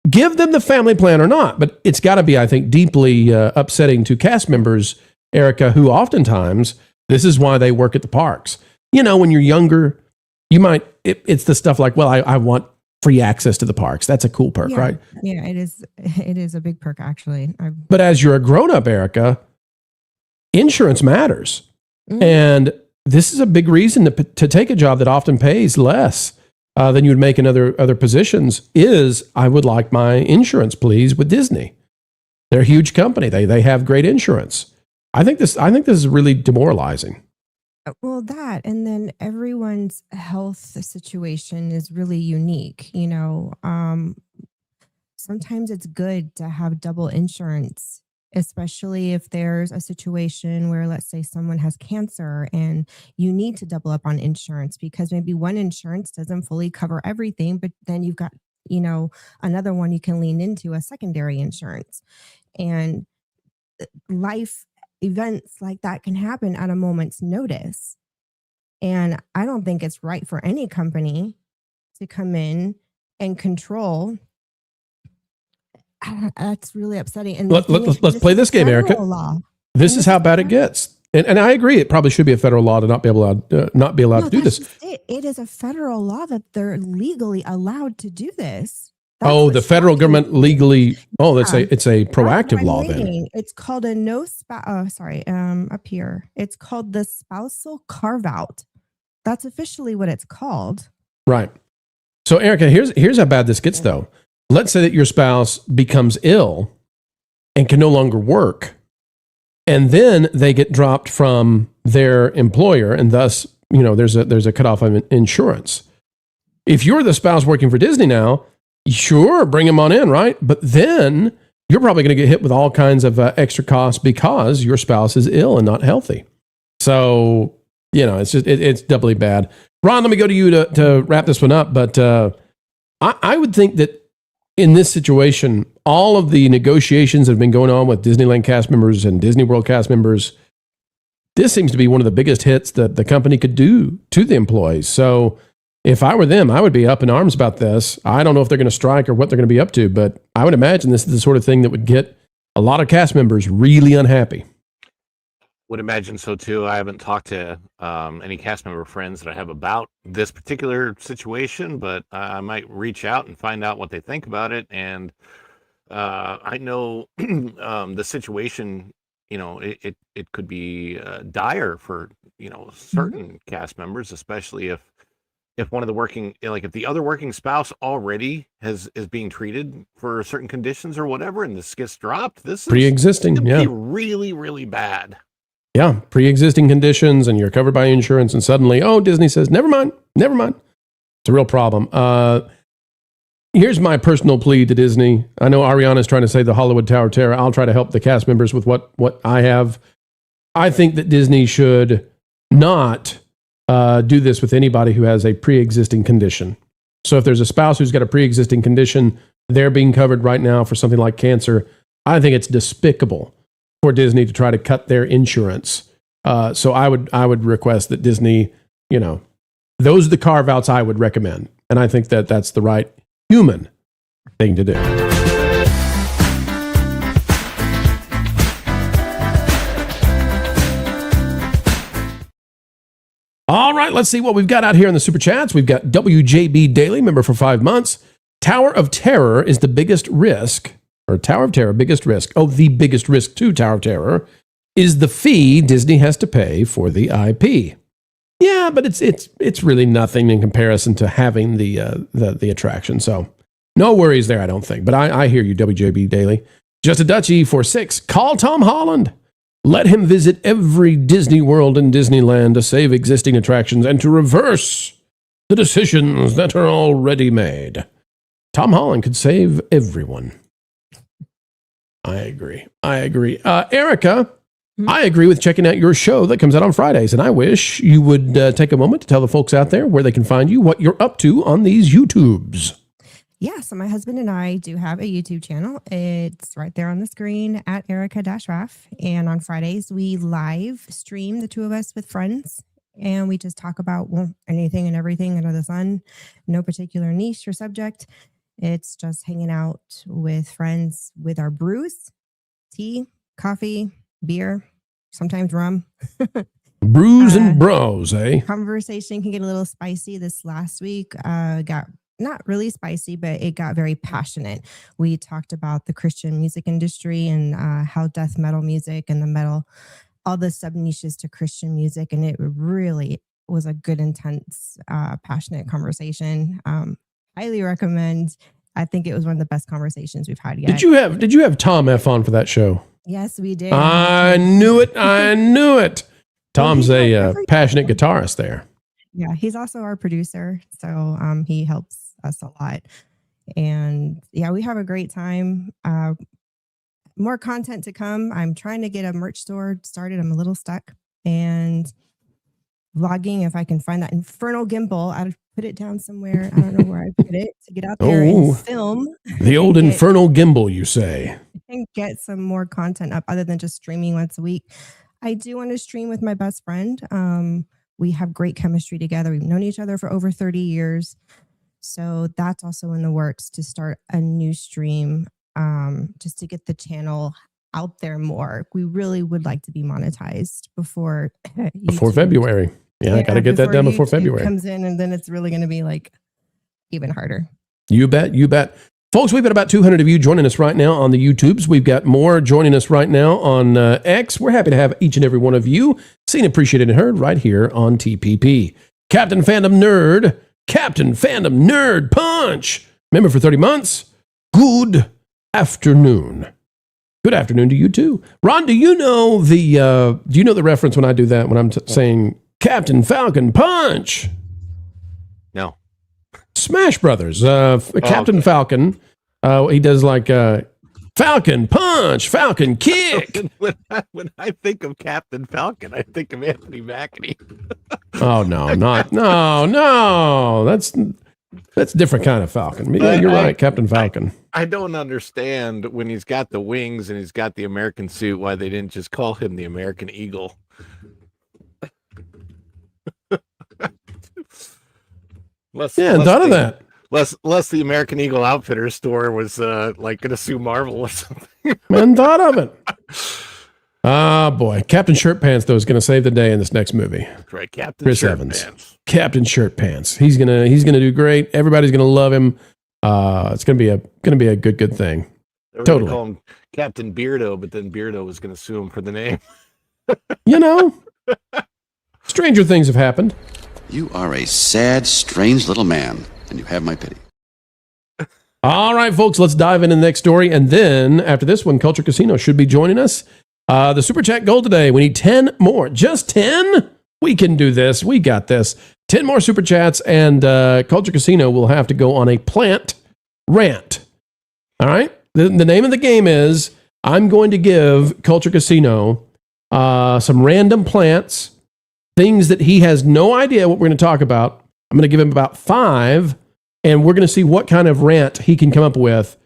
give them the family plan or not. But it's got to be, I think, deeply upsetting to cast members, Erica, who oftentimes, this is why they work at the parks. You know, when you're younger, you might, it's the stuff like, well, I want free access to the parks. That's a cool perk, right? Yeah, it is. It is a big perk, actually. But as you're a grown-up, Erica, insurance matters. And this is a big reason to take a job that often pays less than you would make in other positions. Is, I would like my insurance, please, with Disney. They're a huge company. They have great insurance. I think this is really demoralizing. Well, that, and then everyone's health situation is really unique. You know, sometimes it's good to have double insurance, especially if there's a situation where, let's say, someone has cancer and you need to double up on insurance because maybe one insurance doesn't fully cover everything, but then you've got, you know, another one you can lean into, a secondary insurance. And life events like that can happen at a moment's notice. And I don't think it's right for any company to come in and control. That's really upsetting. And let's play this game, Erica. Law. This is how bad it gets. And I agree, it probably should be a federal law to not be allowed to do this. It is a federal law that they're legally allowed to do this. The federal government legally. Oh, it's a proactive law then. It's called a up here. It's called the spousal carve out. That's officially what it's called. Right. So, Erica, here's how bad this gets though. Let's say that your spouse becomes ill and can no longer work, and then they get dropped from their employer, and thus, you know, there's a cutoff on insurance. If you're the spouse working for Disney now, sure, bring them on in, right? But then you're probably going to get hit with all kinds of extra costs because your spouse is ill and not healthy. So, you know, it's doubly bad. Ron, let me go to you to wrap this one up. But I would think that in this situation, all of the negotiations that have been going on with Disneyland cast members and Disney World cast members, this seems to be one of the biggest hits that the company could do to the employees. So if I were them, I would be up in arms about this. I don't know if they're going to strike or what they're going to be up to, but I would imagine this is the sort of thing that would get a lot of cast members really unhappy. Would imagine so too. I haven't talked to any cast member friends that I have about this particular situation, but I might reach out and find out what they think about it. And I know the situation, you know, it could be dire for, you know, certain cast members, especially if one of the working, like if the other working spouse already is being treated for certain conditions or whatever, and this gets dropped, this pre-existing, is be really, really bad. Yeah, pre-existing conditions, and you're covered by insurance, and suddenly, Disney says, never mind. It's a real problem. here's my personal plea to Disney. I know Ariana's trying to say the Hollywood Tower of Terror. I'll try to help the cast members with what I have. I think that Disney should not do this with anybody who has a pre-existing condition. So if there's a spouse who's got a pre-existing condition, they're being covered right now for something like cancer. I think it's despicable for Disney to try to cut their insurance. So I would request that Disney, those are the carve-outs I would recommend. And I think that that's the right human thing to do. All right, let's see what we've got out here in the Super Chats. We've got WJB Daily, member for 5 months. Tower of Terror is the biggest risk, or Tower of Terror, biggest risk. Oh, the biggest risk to Tower of Terror is the fee Disney has to pay for the IP. Yeah, but it's really nothing in comparison to having the attraction. So no worries there, I don't think. But I hear you, WJB Daily. Just a Dutchie for 6. Call Tom Holland. Let him visit every Disney World and Disneyland to save existing attractions and to reverse the decisions that are already made. Tom Holland could save everyone. I agree. Erica, I agree with checking out your show that comes out on Fridays, and I wish you would take a moment to tell the folks out there where they can find you, what you're up to on these YouTubes. Yeah, so my husband and I do have a YouTube channel. It's right there on the screen at Erica-Raff. And on Fridays, we live stream, the two of us with friends. And we just talk about anything and everything under the sun. No particular niche or subject. It's just hanging out with friends with our brews, tea, coffee, beer, sometimes rum. Brews and bros, eh? Conversation can get a little spicy. This last week got not really spicy, but it got very passionate. We talked about the Christian music industry and how death metal music and the metal, all the sub niches to Christian music. And it really was a good, intense, passionate conversation. Highly recommend. I think it was one of the best conversations we've had yet. Did you have Tom F on for that show? Yes, we did. I knew it. Tom's a passionate guitarist there. Yeah, he's also our producer, so he helps us a lot. And yeah, we have a great time. More content to come. I'm trying to get a merch store started. I'm a little stuck. And vlogging, if I can find that infernal gimbal, I'd put it down somewhere. I don't know where I put it to get out there and film. The old infernal gimbal, you say? And get some more content up other than just streaming once a week. I do want to stream with my best friend. We have great chemistry together. We've known each other for over 30 years. So that's also in the works to start a new stream, just to get the channel out there more. We really would like to be monetized before February. Yeah, I got to get that done before February comes in, and then it's really going to be like even harder. You bet. Folks, we've got about 200 of you joining us right now on the YouTubes. We've got more joining us right now on X. We're happy to have each and every one of you seen, appreciated, and heard right here on TPP. Captain Fandom Nerd Punch. Member for 30 months. Good afternoon. Good afternoon to you too. Ron, do you know the reference when I do that, when I'm saying Captain Falcon Punch? No. Smash Brothers. Captain Falcon. He does like Falcon Punch, Falcon Kick. When I think of Captain Falcon, I think of Anthony Mackie. Oh no. That's a different kind of Falcon. Yeah, you're right, Captain Falcon. I don't understand when he's got the wings and he's got the American suit, why they didn't just call him the American Eagle. Thought of that. Less the American Eagle Outfitters store was like going to sue Marvel or something. Man, thought of it. Boy, Captain Shirt Pants though is going to save the day in this next movie. That's right, Captain Chris Shirt Evans. Pants. Captain Shirt Pants. He's gonna do great. Everybody's gonna love him. It's gonna be a good thing. They were Totally. gonna call him Captain Beardo, but then Beardo was going to sue him for the name. Stranger things have happened. You are a sad, strange little man, and you have my pity. All right, folks, let's dive into the next story. And then after this one, Culture Casino should be joining us. The Super Chat goal today, we need 10 more. Just 10? We can do this. We got this. 10 more Super Chats, and Culture Casino will have to go on a plant rant. All right? The name of the game is I'm going to give Culture Casino some random plants, things that he has no idea what we're going to talk about. I'm going to give him about 5, and we're going to see what kind of rant he can come up with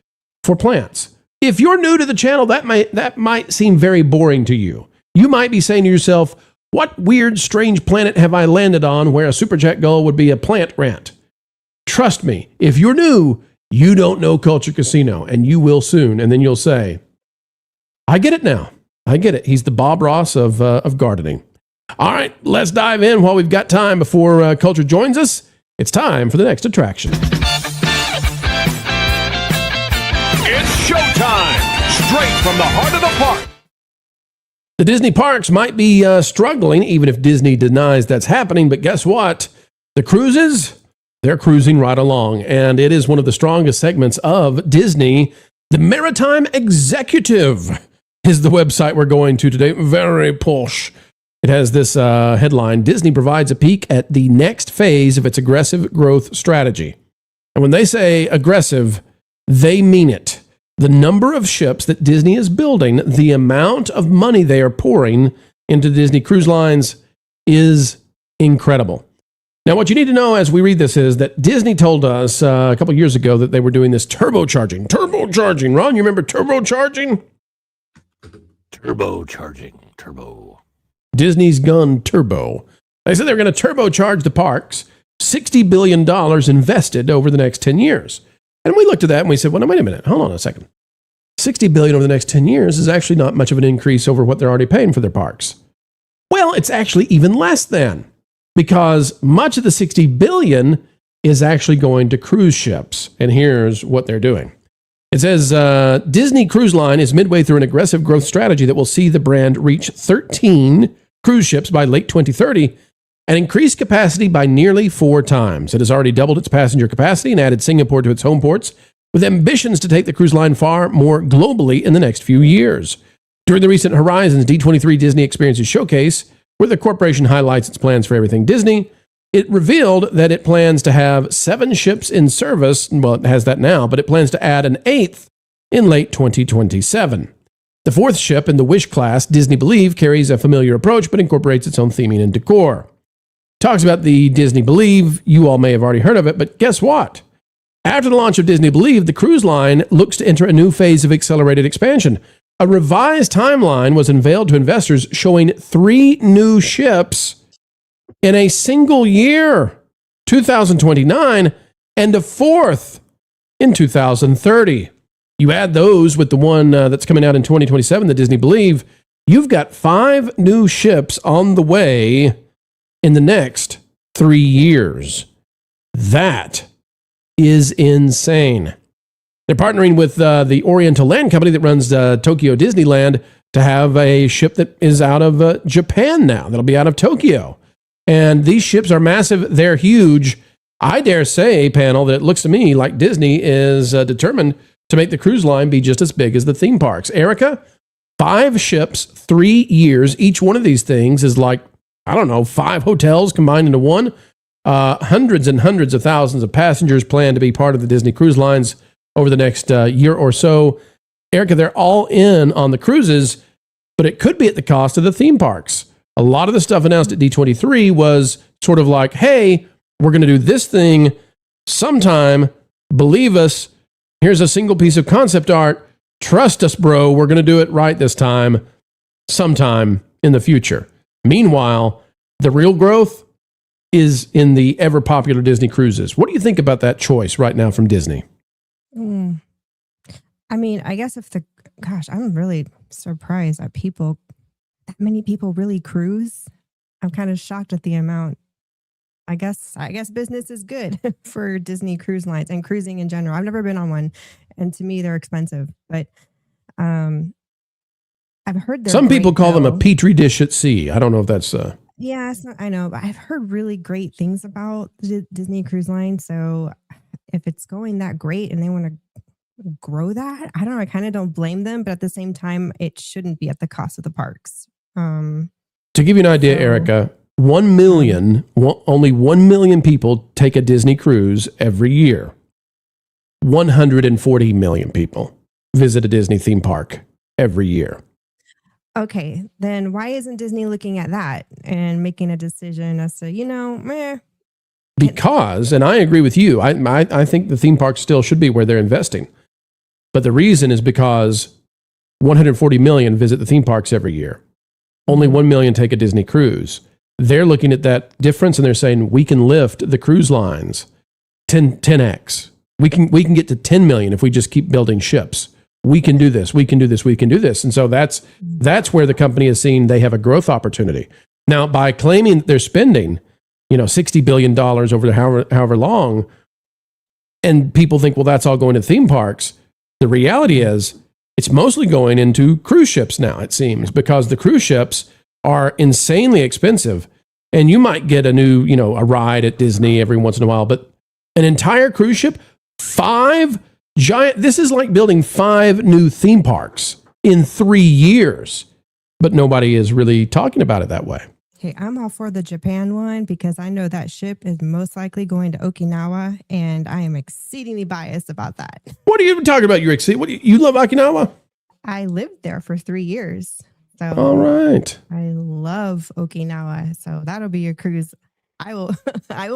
for plants. If you're new to the channel, that might seem very boring to you. You might be saying to yourself, what weird, strange planet have I landed on where a super chat goal would be a plant rant? Trust me, if you're new, you don't know Culture Casino, and you will soon. And then you'll say, I get it now. I get it. He's the Bob Ross of gardening. All right, let's dive in while we've got time before Culture joins us. It's time for the next attraction. It's showtime! Straight from the heart of the park. The Disney parks might be struggling, even if Disney denies that's happening. But guess what? The cruises, they're cruising right along. And it is one of the strongest segments of Disney. The Maritime Executive is the website we're going to today. Very posh. It has this headline, Disney provides a peek at the next phase of its aggressive growth strategy. And when they say aggressive, they mean it. The number of ships that Disney is building, the amount of money they are pouring into Disney Cruise Lines is incredible. Now, what you need to know as we read this is that Disney told us a couple years ago that they were doing this turbocharging. Turbocharging. Ron, you remember turbocharging? Turbo. Disney's gone turbo. They said they were going to turbocharge the parks, $60 billion invested over the next 10 years. And we looked at that and we said, well, no, wait a minute. Hold on a second. $60 billion over the next 10 years is actually not much of an increase over what they're already paying for their parks. Well, it's actually even less than, because much of the $60 billion is actually going to cruise ships. And here's what they're doing. It says, Disney Cruise Line is midway through an aggressive growth strategy that will see the brand reach 13 cruise ships by late 2030 and increase capacity by nearly 4 times. It has already doubled its passenger capacity and added Singapore to its home ports, with ambitions to take the cruise line far more globally in the next few years. During the recent Horizons D23 Disney Experiences Showcase, where the corporation highlights its plans for everything Disney, it revealed that it plans to have 7 ships in service. Well, it has that now, but it plans to add an 8th in late 2027. The 4th ship in the Wish class, Disney Believe, carries a familiar approach but incorporates its own theming and decor. Talks about the Disney Believe. You all may have already heard of it, but guess what? After the launch of Disney Believe, the cruise line looks to enter a new phase of accelerated expansion. A revised timeline was unveiled to investors showing 3 new ships in a single year, 2029, and a 4th in 2030. You add those with the one that's coming out in 2027, the Disney Believe, you've got 5 new ships on the way in the next 3 years. That is insane. They're partnering with the Oriental Land Company that runs Tokyo Disneyland to have a ship that is out of Japan now. That'll be out of Tokyo. And these ships are massive. They're huge. I dare say, panel, that it looks to me like Disney is determined to make the cruise line be just as big as the theme parks. Erica, 5 ships, 3 years. Each one of these things is like, I don't know, 5 hotels combined into one. Hundreds and hundreds of thousands of passengers plan to be part of the Disney Cruise Lines over the next year or so. Erica, they're all in on the cruises, but it could be at the cost of the theme parks. A lot of the stuff announced at D23 was sort of like, hey, we're going to do this thing sometime. Believe us. Here's a single piece of concept art. Trust us, bro. We're going to do it right this time, sometime in the future. Meanwhile, the real growth is in the ever popular Disney cruises. What do you think about that choice right now from Disney? I mean, I guess I'm really surprised that many people really cruise. I'm kind of shocked at the amount. I guess business is good for Disney Cruise Lines and cruising in general. I've never been on one, and to me, they're expensive. But I've heard some people call them a petri dish at sea. I don't know if that's. Yeah, I know, but I've heard really great things about the Disney Cruise Line. So if it's going that great and they want to grow that, I don't know. I kind of don't blame them, but at the same time, it shouldn't be at the cost of the parks. To give you an idea, Erica, only 1 million people take a Disney cruise every year. 140 million people visit a Disney theme park every year. Okay, then why isn't Disney looking at that and making a decision as to, meh? Because, and I agree with you, I think the theme parks still should be where they're investing. But the reason is because 140 million visit the theme parks every year. Only 1 million take a Disney cruise. They're looking at that difference and they're saying we can lift the cruise lines 10x. We can get to 10 million if we just keep building ships. We can do this. We can do this. We can do this. And so that's where the company is seeing they have a growth opportunity. Now, by claiming that they're spending, $60 billion over however long, and people think, well, that's all going to theme parks. The reality is it's mostly going into cruise ships now, it seems, because the cruise ships are insanely expensive. And you might get a new, a ride at Disney every once in a while, but an entire cruise ship, 5 giant, this is like building 5 new theme parks in 3 years, but nobody is really talking about it that way. Hey, I'm all for the Japan one because I know that ship is most likely going to Okinawa, and I am exceedingly biased about that. What are you talking about? You love Okinawa? I lived there for 3 years. So all right. I love Okinawa. So that'll be a cruise I will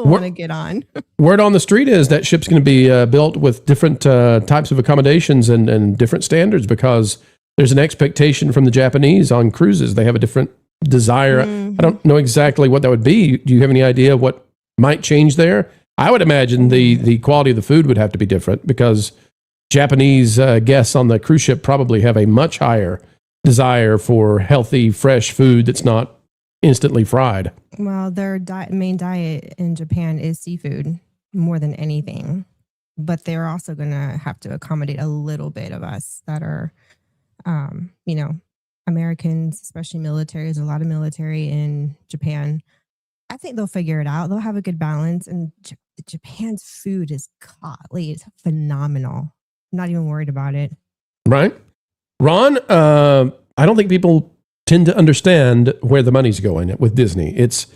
want to get on. Word on the street is that ship's going to be built with different types of accommodations and different standards because there's an expectation from the Japanese on cruises. They have a different desire. I don't know exactly what that would be. Do you have any idea what might change there? I would imagine the quality of the food would have to be different because Japanese guests on the cruise ship probably have a much higher desire for healthy, fresh food that's not instantly fried. Well, their main diet in Japan is seafood more than anything, but they're also going to have to accommodate a little bit of us that are, Americans, especially military. There's a lot of military in Japan. I think they'll figure it out. They'll have a good balance. And Japan's food is godly. It's phenomenal. I'm not even worried about it. Right. Ron, I don't think people tend to understand where the money's going with Disney. It's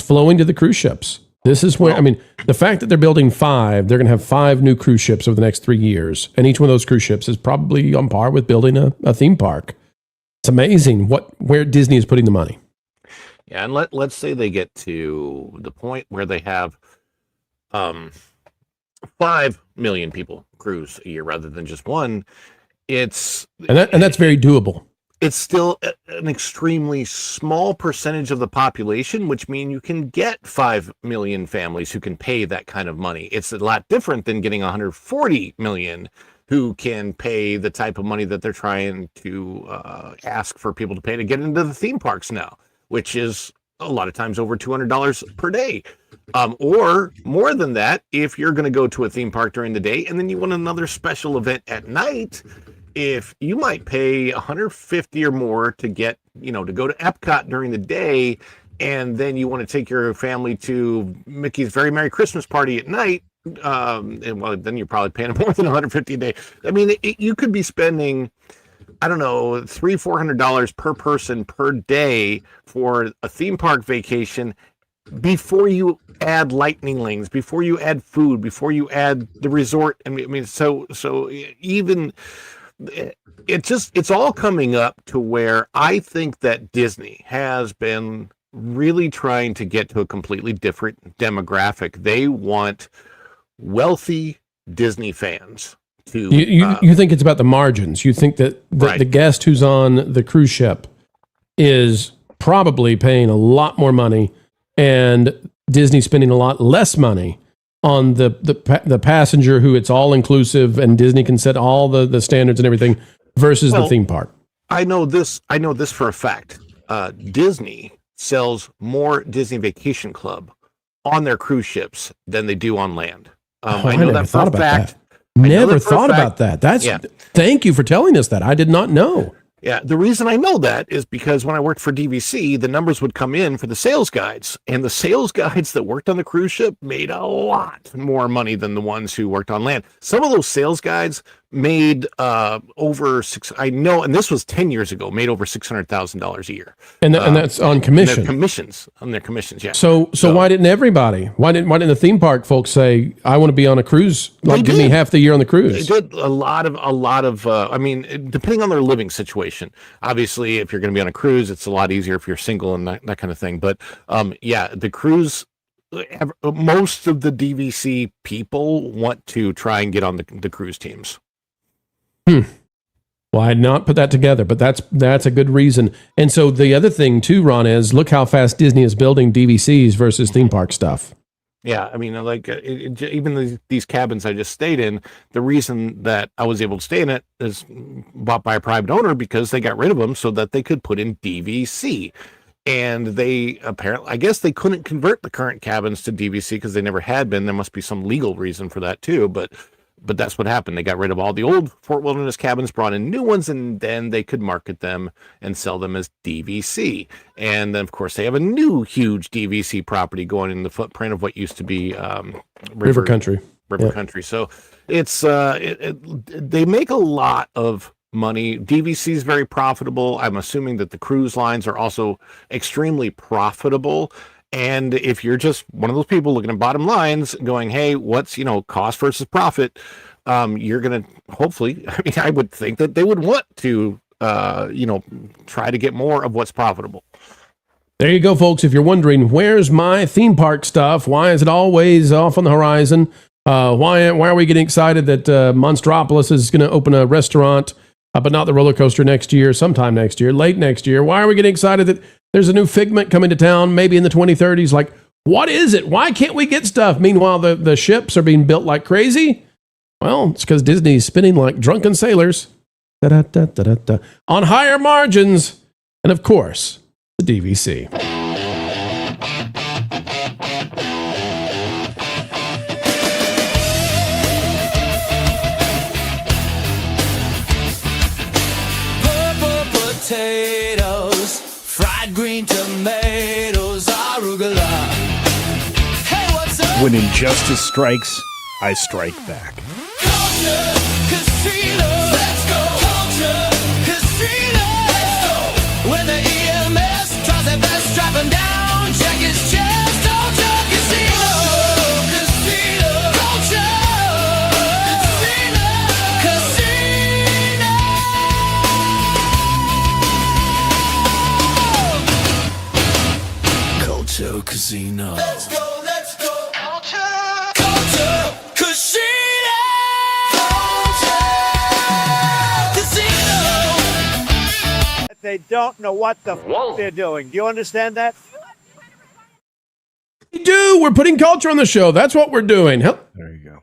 flowing to the cruise ships. This is where, the fact that they're building 5, they're going to have 5 new cruise ships over the next 3 years. And each one of those cruise ships is probably on par with building a theme park. It's amazing where Disney is putting the money. Yeah, and let's say they get to the point where they have 5 million people cruise a year rather than just 1. And that's very doable. It's still an extremely small percentage of the population, which means you can get 5 million families who can pay that kind of money. It's a lot different than getting 140 million who can pay the type of money that they're trying to ask for people to pay to get into the theme parks now, which is a lot of times over $200 per day. Or more than that, if you're going to go to a theme park during the day and then you want another special event at night, if you might pay $150 or more to get, to go to Epcot during the day, and then you want to take your family to Mickey's Very Merry Christmas Party at night, then you're probably paying more than $150 a day. You could be spending, I don't know, $300-$400 per person per day for a theme park vacation before you add lightning lanes, before you add food, before you add the resort. So even it's all coming up to where I think that Disney has been really trying to get to a completely different demographic. They want wealthy Disney fans to. You think it's about the margins. You think that right. The guest who's on the cruise ship is probably paying a lot more money, and Disney spending a lot less money on the passenger who it's all inclusive and Disney can set all the standards and everything versus the theme park. I know this for a fact. Disney sells more Disney Vacation Club on their cruise ships than they do on land. I know that for a fact. Never thought about that. Thank you for telling us that. I did not know. Yeah, the reason I know that is because when I worked for DVC, the numbers would come in for the sales guides, and the sales guides that worked on the cruise ship made a lot more money than the ones who worked on land. Some of those sales guides made over six. I know, and this was 10 years ago. Made over $600,000 a year, and that's on and commission. their commissions on their commissions. Yeah. So why didn't everybody? Why didn't the theme park folks say, I want to be on a cruise? Like, give me half the year on the cruise. They did a lot of. I mean, depending on their living situation. Obviously, if you're going to be on a cruise, it's a lot easier if you're single and that kind of thing. But yeah, the cruise. Most of the DVC people want to try and get on the cruise teams. Well, I had not put that together, but that's a good reason. And so the other thing too, Ron, is look how fast Disney is building DVCs versus theme park stuff. Yeah, I mean, like even these cabins I just stayed in, the reason that I was able to stay in it is bought by a private owner because they got rid of them so that they could put in DVC. And they apparently, I guess they couldn't convert the current cabins to DVC because they never had been. There must be some legal reason for that too. But that's what happened. They got rid of all the old Fort Wilderness cabins, brought in new ones, and then they could market them and sell them as DVC. And then, of course, they have a new huge DVC property going in the footprint of what used to be River Country. Country. So it's they make a lot of money. DVC is very profitable. I'm assuming that the cruise lines are also extremely profitable. And if you're just one of those people looking at bottom lines going, hey, what's, cost versus profit? You're going to hopefully, I mean, I would think that they would want to, try to get more of what's profitable. There you go, folks. If you're wondering, where's my theme park stuff? Why is it always off on the horizon? Why are we getting excited that Monstropolis is going to open a restaurant, but not the roller coaster next year, sometime next year, late next year? Why are we getting excited that there's a new Figment coming to town, maybe in the 2030s? Like, what is it? Why can't we get stuff? Meanwhile, the ships are being built like crazy. Well, it's because Disney's spinning like drunken sailors on higher margins. And of course, the DVC. Potatoes, fried green tomatoes, arugula. Hey, what's up? When injustice strikes, I strike back. Culture, casino, let's go. Culture, casino, let's go. When the EMS tries their best, strap him down, check his chest. Culture, casino, casino, culture, casino, casino. Culture Casino. Let's go, let's go. Culture Casino. Casino. They don't know what the they're doing. Do you understand that? We do. We're putting culture on the show. That's what we're doing. There you go.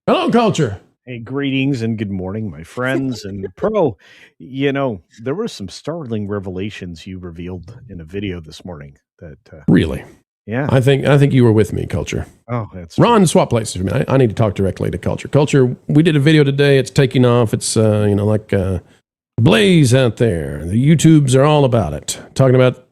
Hello, culture. Hey, greetings and good morning, my friends. And Pro, there were some startling revelations you revealed in a video this morning. That Really? yeah. I think you were with me, culture. Oh, that's Ron, swap places for me. I need to talk directly to culture. Culture, we did a video today. It's taking off. It's, like a blaze out there. The YouTubes are all about it. Talking about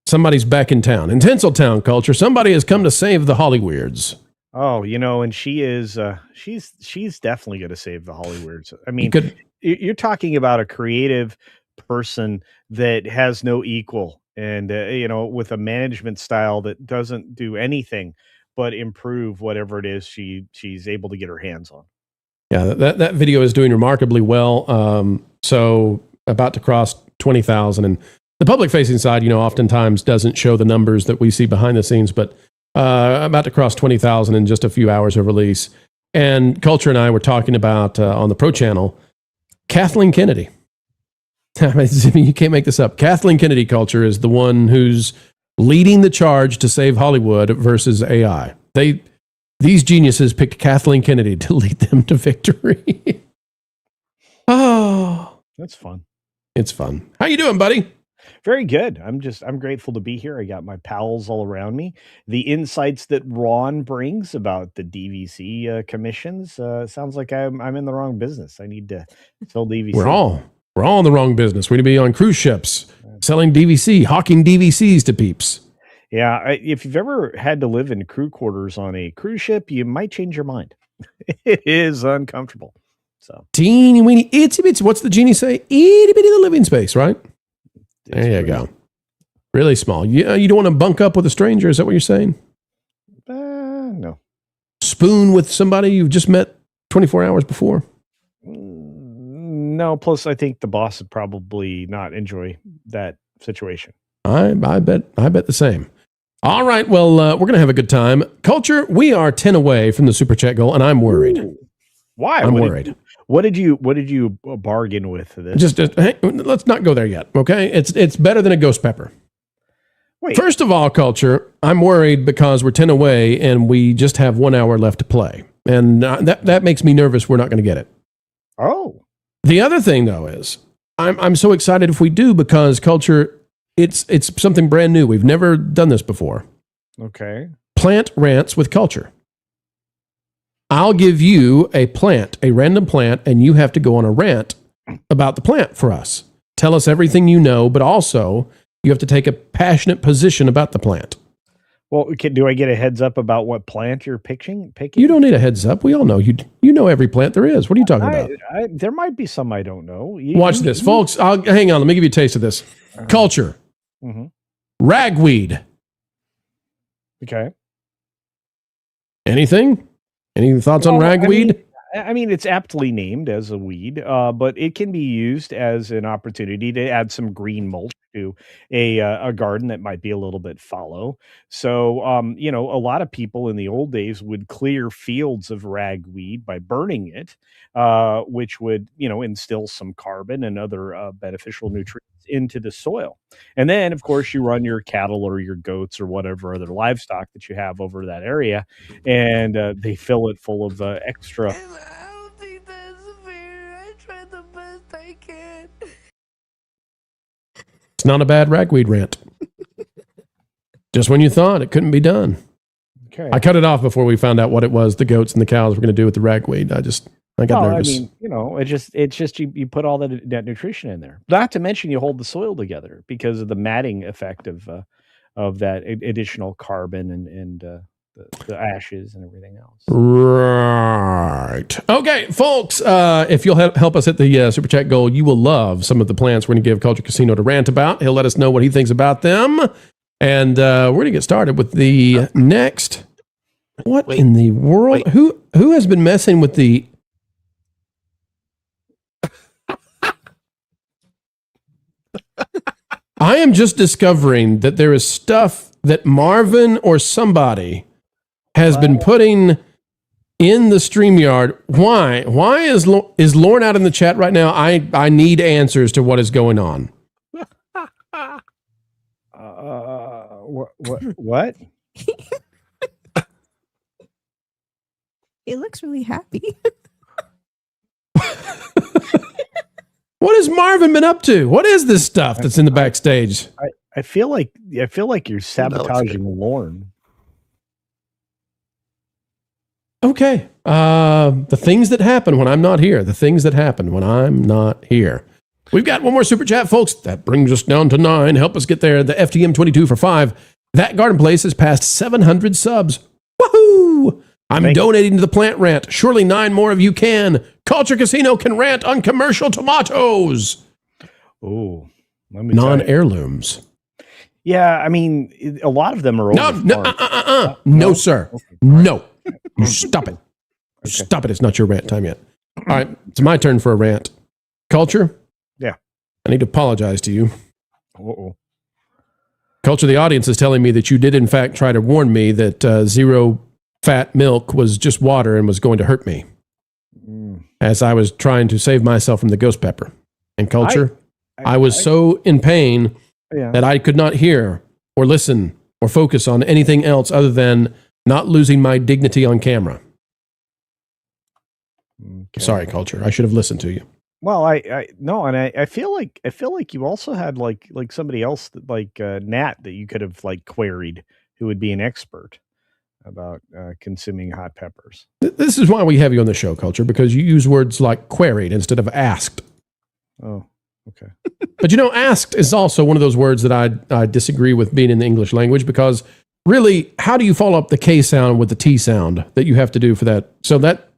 somebody's back in town. In Tinseltown, culture, somebody has come to save the Hollyweirds. Oh, and she is. She's definitely going to save the Hollyweirds. I mean, you're talking about a creative person that has no equal, and with a management style that doesn't do anything but improve whatever it is she's able to get her hands on. Yeah, that video is doing remarkably well. So about to cross 20,000, and the public-facing side, oftentimes doesn't show the numbers that we see behind the scenes, but about to cross 20,000 in just a few hours of release. And Culture and I were talking about on the Pro Channel, Kathleen Kennedy. I mean, you can't make this up. Kathleen Kennedy, Culture, is the one who's leading the charge to save Hollywood versus AI. These geniuses picked Kathleen Kennedy to lead them to victory. Oh, That's fun. It's fun. How you doing, buddy? Very good. I'm grateful to be here. I got my pals all around me. The insights that Ron brings about the DVC commissions sounds like I'm in the wrong business. I need to sell DVC. We're all in the wrong business. We need to be on cruise ships, selling DVC, hawking DVCs to peeps. Yeah, if you've ever had to live in crew quarters on a cruise ship, you might change your mind. It is uncomfortable. So teeny weeny, itsy bitsy. What's the genie say? Itty bitty the living space, right? There you go. Really small. You don't want to bunk up with a stranger. Is that what you're saying? No. Spoon with somebody you've just met 24 hours before? No. Plus, I think the boss would probably not enjoy that situation. I bet the same. All right. Well, we're going to have a good time. Culture, we are 10 away from the super chat goal, and I'm worried. Ooh. Why? I'm worried. What did you bargain with this? Just hey, let's not go there yet. Okay. It's better than a ghost pepper. Wait. First of all, culture, I'm worried because we're 10 away and we just have 1 hour left to play. And that makes me nervous we're not going to get it. Oh. The other thing, though, is I'm so excited if we do because culture, it's something brand new. We've never done this before. Okay. Plant rants with culture. I'll give you a random plant, and you have to go on a rant about the plant for us. Tell us everything you know, but also you have to take a passionate position about the plant. Well, do I get a heads up about what plant you're picking? You don't need a heads up. We all know you know every plant there is. What are you talking about? There might be some I don't know. Watch this, folks. Hang on. Let me give you a taste of this. Culture. Mm-hmm. Ragweed. Okay. Anything? Any thoughts on ragweed? I mean, it's aptly named as a weed, but it can be used as an opportunity to add some green mulch to a garden that might be a little bit fallow. So, a lot of people in the old days would clear fields of ragweed by burning it, which would, instill some carbon and other beneficial nutrients into the soil. And then, of course, you run your cattle or your goats or whatever other livestock that you have over that area, and they fill it full of extra. I don't think that's fair. I tried the best I can. It's not a bad ragweed rant. Just when you thought it couldn't be done. Okay. I cut it off before we found out what it was the goats and the cows were going to do with the ragweed. I got nervous. I mean, it's just you put all that nutrition in there. Not to mention you hold the soil together because of the matting effect of that additional carbon and the ashes and everything else. Right. Okay, folks, if you'll help us hit the Super Chat goal, you will love some of the plants we're going to give Culture Casino to rant about. He'll let us know what he thinks about them. And we're going to get started with the next. What in the world? Who has been messing with the... I am just discovering that there is stuff that Marvin or somebody has been putting in the StreamYard. Why? Why is Lauren out in the chat right now? I need answers to what is going on. What? He looks really happy. What has Marvin been up to? What is this stuff that's in the backstage? I feel like you're sabotaging Lauren. Okay. The things that happen when I'm not here. The things that happen when I'm not here. We've got one more super chat, folks. That brings us down to 9. Help us get there. The FTM 22 for 5. That garden place has passed 700 subs. Woohoo! I'm donating to the plant rant. Surely 9 more of you can. Culture Casino can rant on commercial tomatoes. Oh, non-heirlooms. Yeah, I mean, a lot of them are No, sir. Okay. No. You stop it. Okay. Stop it. It's not your rant time yet. All right. It's my turn for a rant. Culture? Yeah. I need to apologize to you. Uh-oh. Culture, the audience is telling me that you did, in fact, try to warn me that zero fat milk was just water and was going to hurt me as I was trying to save myself from the ghost pepper. And Culture, I was so in pain that I could not hear or listen or focus on anything else other than not losing my dignity on camera. Okay. Sorry, Culture. I should have listened to you. Well, I feel like you also had like somebody else that, like Nat, that you could have like queried, who would be an expert about consuming hot peppers. This is why we have you on the show, Culture, because you use words like queried instead of asked. Oh, okay. But asked is also one of those words that I disagree with being in the English language, because really, how do you follow up the K sound with the T sound that you have to do for that? So that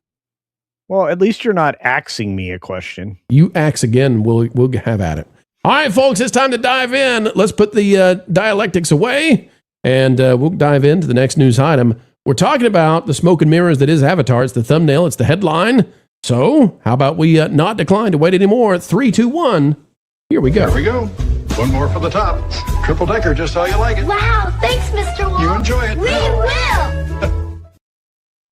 Well, at least you're not axing me a question. You axe again, we'll have at it. All right, folks, it's time to dive in. Let's put the dialectics away, and we'll dive into the next news item. We're talking about the smoke and mirrors that is Avatar. It's the thumbnail. It's the headline. So how about we not decline to wait anymore? 3, 2, 1. Here we go. Here we go. One more for the top. Triple decker, just how you like it. Wow, thanks, Mr. Wong. You enjoy it. We will.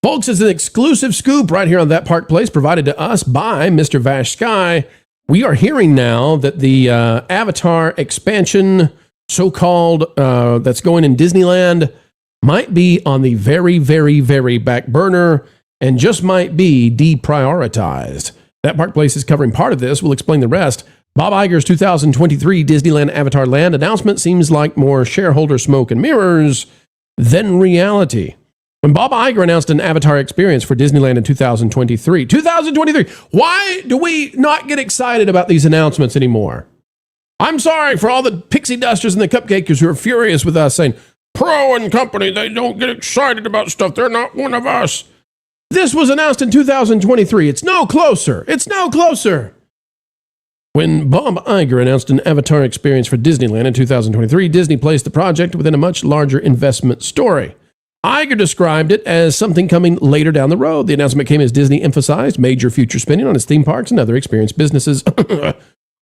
Folks, it's an exclusive scoop right here on That Park Place provided to us by Mr. Vash Sky. We are hearing now that the Avatar expansion, so-called, that's going in Disneyland, might be on the very, very, very back burner and just might be deprioritized. That Park Place is covering part of this. We'll explain the rest. Bob Iger's 2023 Disneyland Avatar Land announcement seems like more shareholder smoke and mirrors than reality. When Bob Iger announced an Avatar experience for Disneyland in 2023, why do we not get excited about these announcements anymore? I'm sorry for all the pixie dusters and the cupcakers who are furious with us saying, Pro and company, they don't get excited about stuff. They're not one of us. This was announced in 2023. It's no closer. It's no closer. When Bob Iger announced an Avatar experience for Disneyland in 2023, Disney placed the project within a much larger investment story. Iger described it as something coming later down the road. The announcement came as Disney emphasized major future spending on its theme parks and other experience businesses, the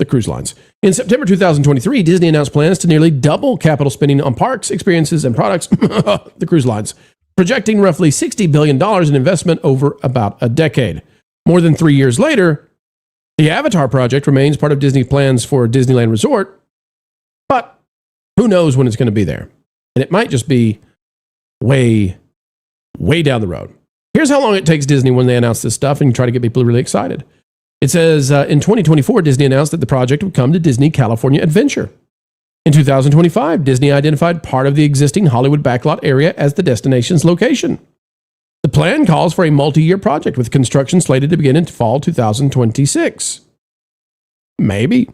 cruise lines. In September 2023, Disney announced plans to nearly double capital spending on parks, experiences, and products, the cruise lines, projecting roughly $60 billion in investment over about a decade. More than 3 years later, the Avatar project remains part of Disney's plans for Disneyland Resort, but who knows when it's going to be there. And it might just be way down the road. Here's how long it takes Disney when they announce this stuff and try to get people really excited. It says in 2024, Disney announced that the project would come to Disney California Adventure. In 2025, Disney identified part of the existing Hollywood backlot area as the destination's location. The plan calls for a multi-year project with construction slated to begin in fall 2026. Maybe.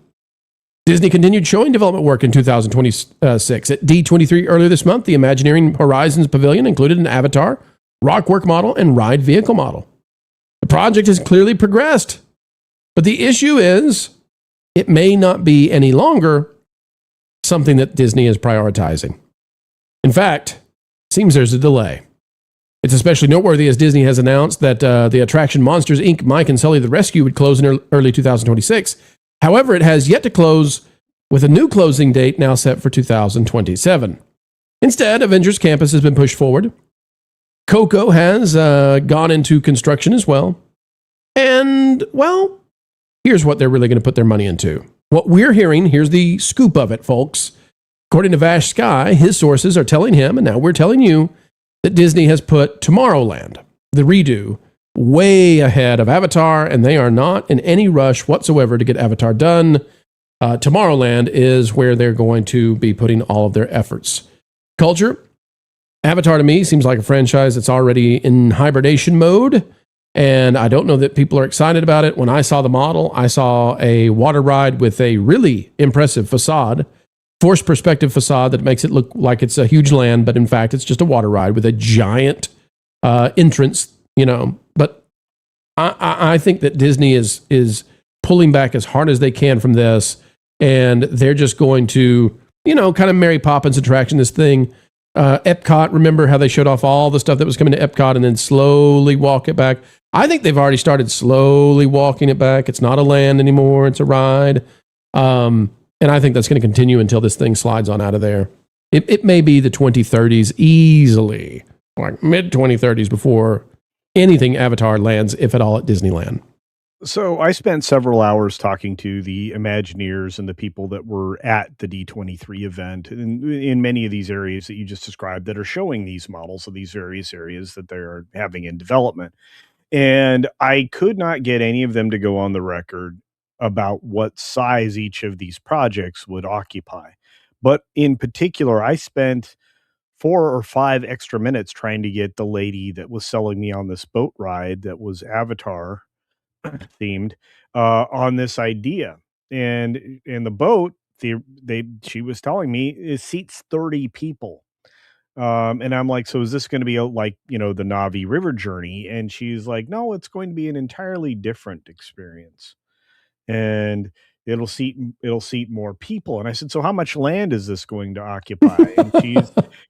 Disney continued showing development work in 2026. At D23 earlier this month, the Imagineering Horizons Pavilion included an Avatar, rockwork model, and ride vehicle model. The project has clearly progressed, but the issue is it may not be any longer something that Disney is prioritizing. In fact, it seems there's a delay. It's especially noteworthy as Disney has announced that the attraction Monsters, Inc. Mike and Sully the Rescue would close in early 2026. However, it has yet to close, with a new closing date now set for 2027. Instead, Avengers Campus has been pushed forward. Coco has gone into construction as well. And, well, here's what they're really going to put their money into. What we're hearing, here's the scoop of it, folks. According to Vash Sky, his sources are telling him, and now we're telling you, that Disney has put Tomorrowland, the redo, way ahead of Avatar, and they are not in any rush whatsoever to get Avatar done. Tomorrowland is where they're going to be putting all of their efforts. Culture, Avatar to me seems like a franchise that's already in hibernation mode, and I don't know that people are excited about it. When I saw the model, I saw a water ride with a really impressive facade, forced perspective facade that makes it look like it's a huge land, but in fact, it's just a water ride with a giant entrance, But I think that Disney is pulling back as hard as they can from this, and they're just going to, kind of Mary Poppins attraction, this thing. Epcot, remember how they showed off all the stuff that was coming to Epcot and then slowly walk it back? I think they've already started slowly walking it back. It's not a land anymore. It's a ride. And I think that's going to continue until this thing slides on out of there. It may be the 2030s easily, like mid-2030s before anything Avatar lands, if at all, at Disneyland. So I spent several hours talking to the Imagineers and the people that were at the D23 event in many of these areas that you just described that are showing these models of these various areas that they're having in development. And I could not get any of them to go on the record about what size each of these projects would occupy. But in particular, I spent 4 or 5 extra minutes trying to get the lady that was selling me on this boat ride that was Avatar themed on this idea. And in the boat, she was telling me it seats 30 people. And I'm like, so is this going to be like, the Navi River journey? And she's like, no, it's going to be an entirely different experience. And it'll seat more people. And I said, so how much land is this going to occupy? And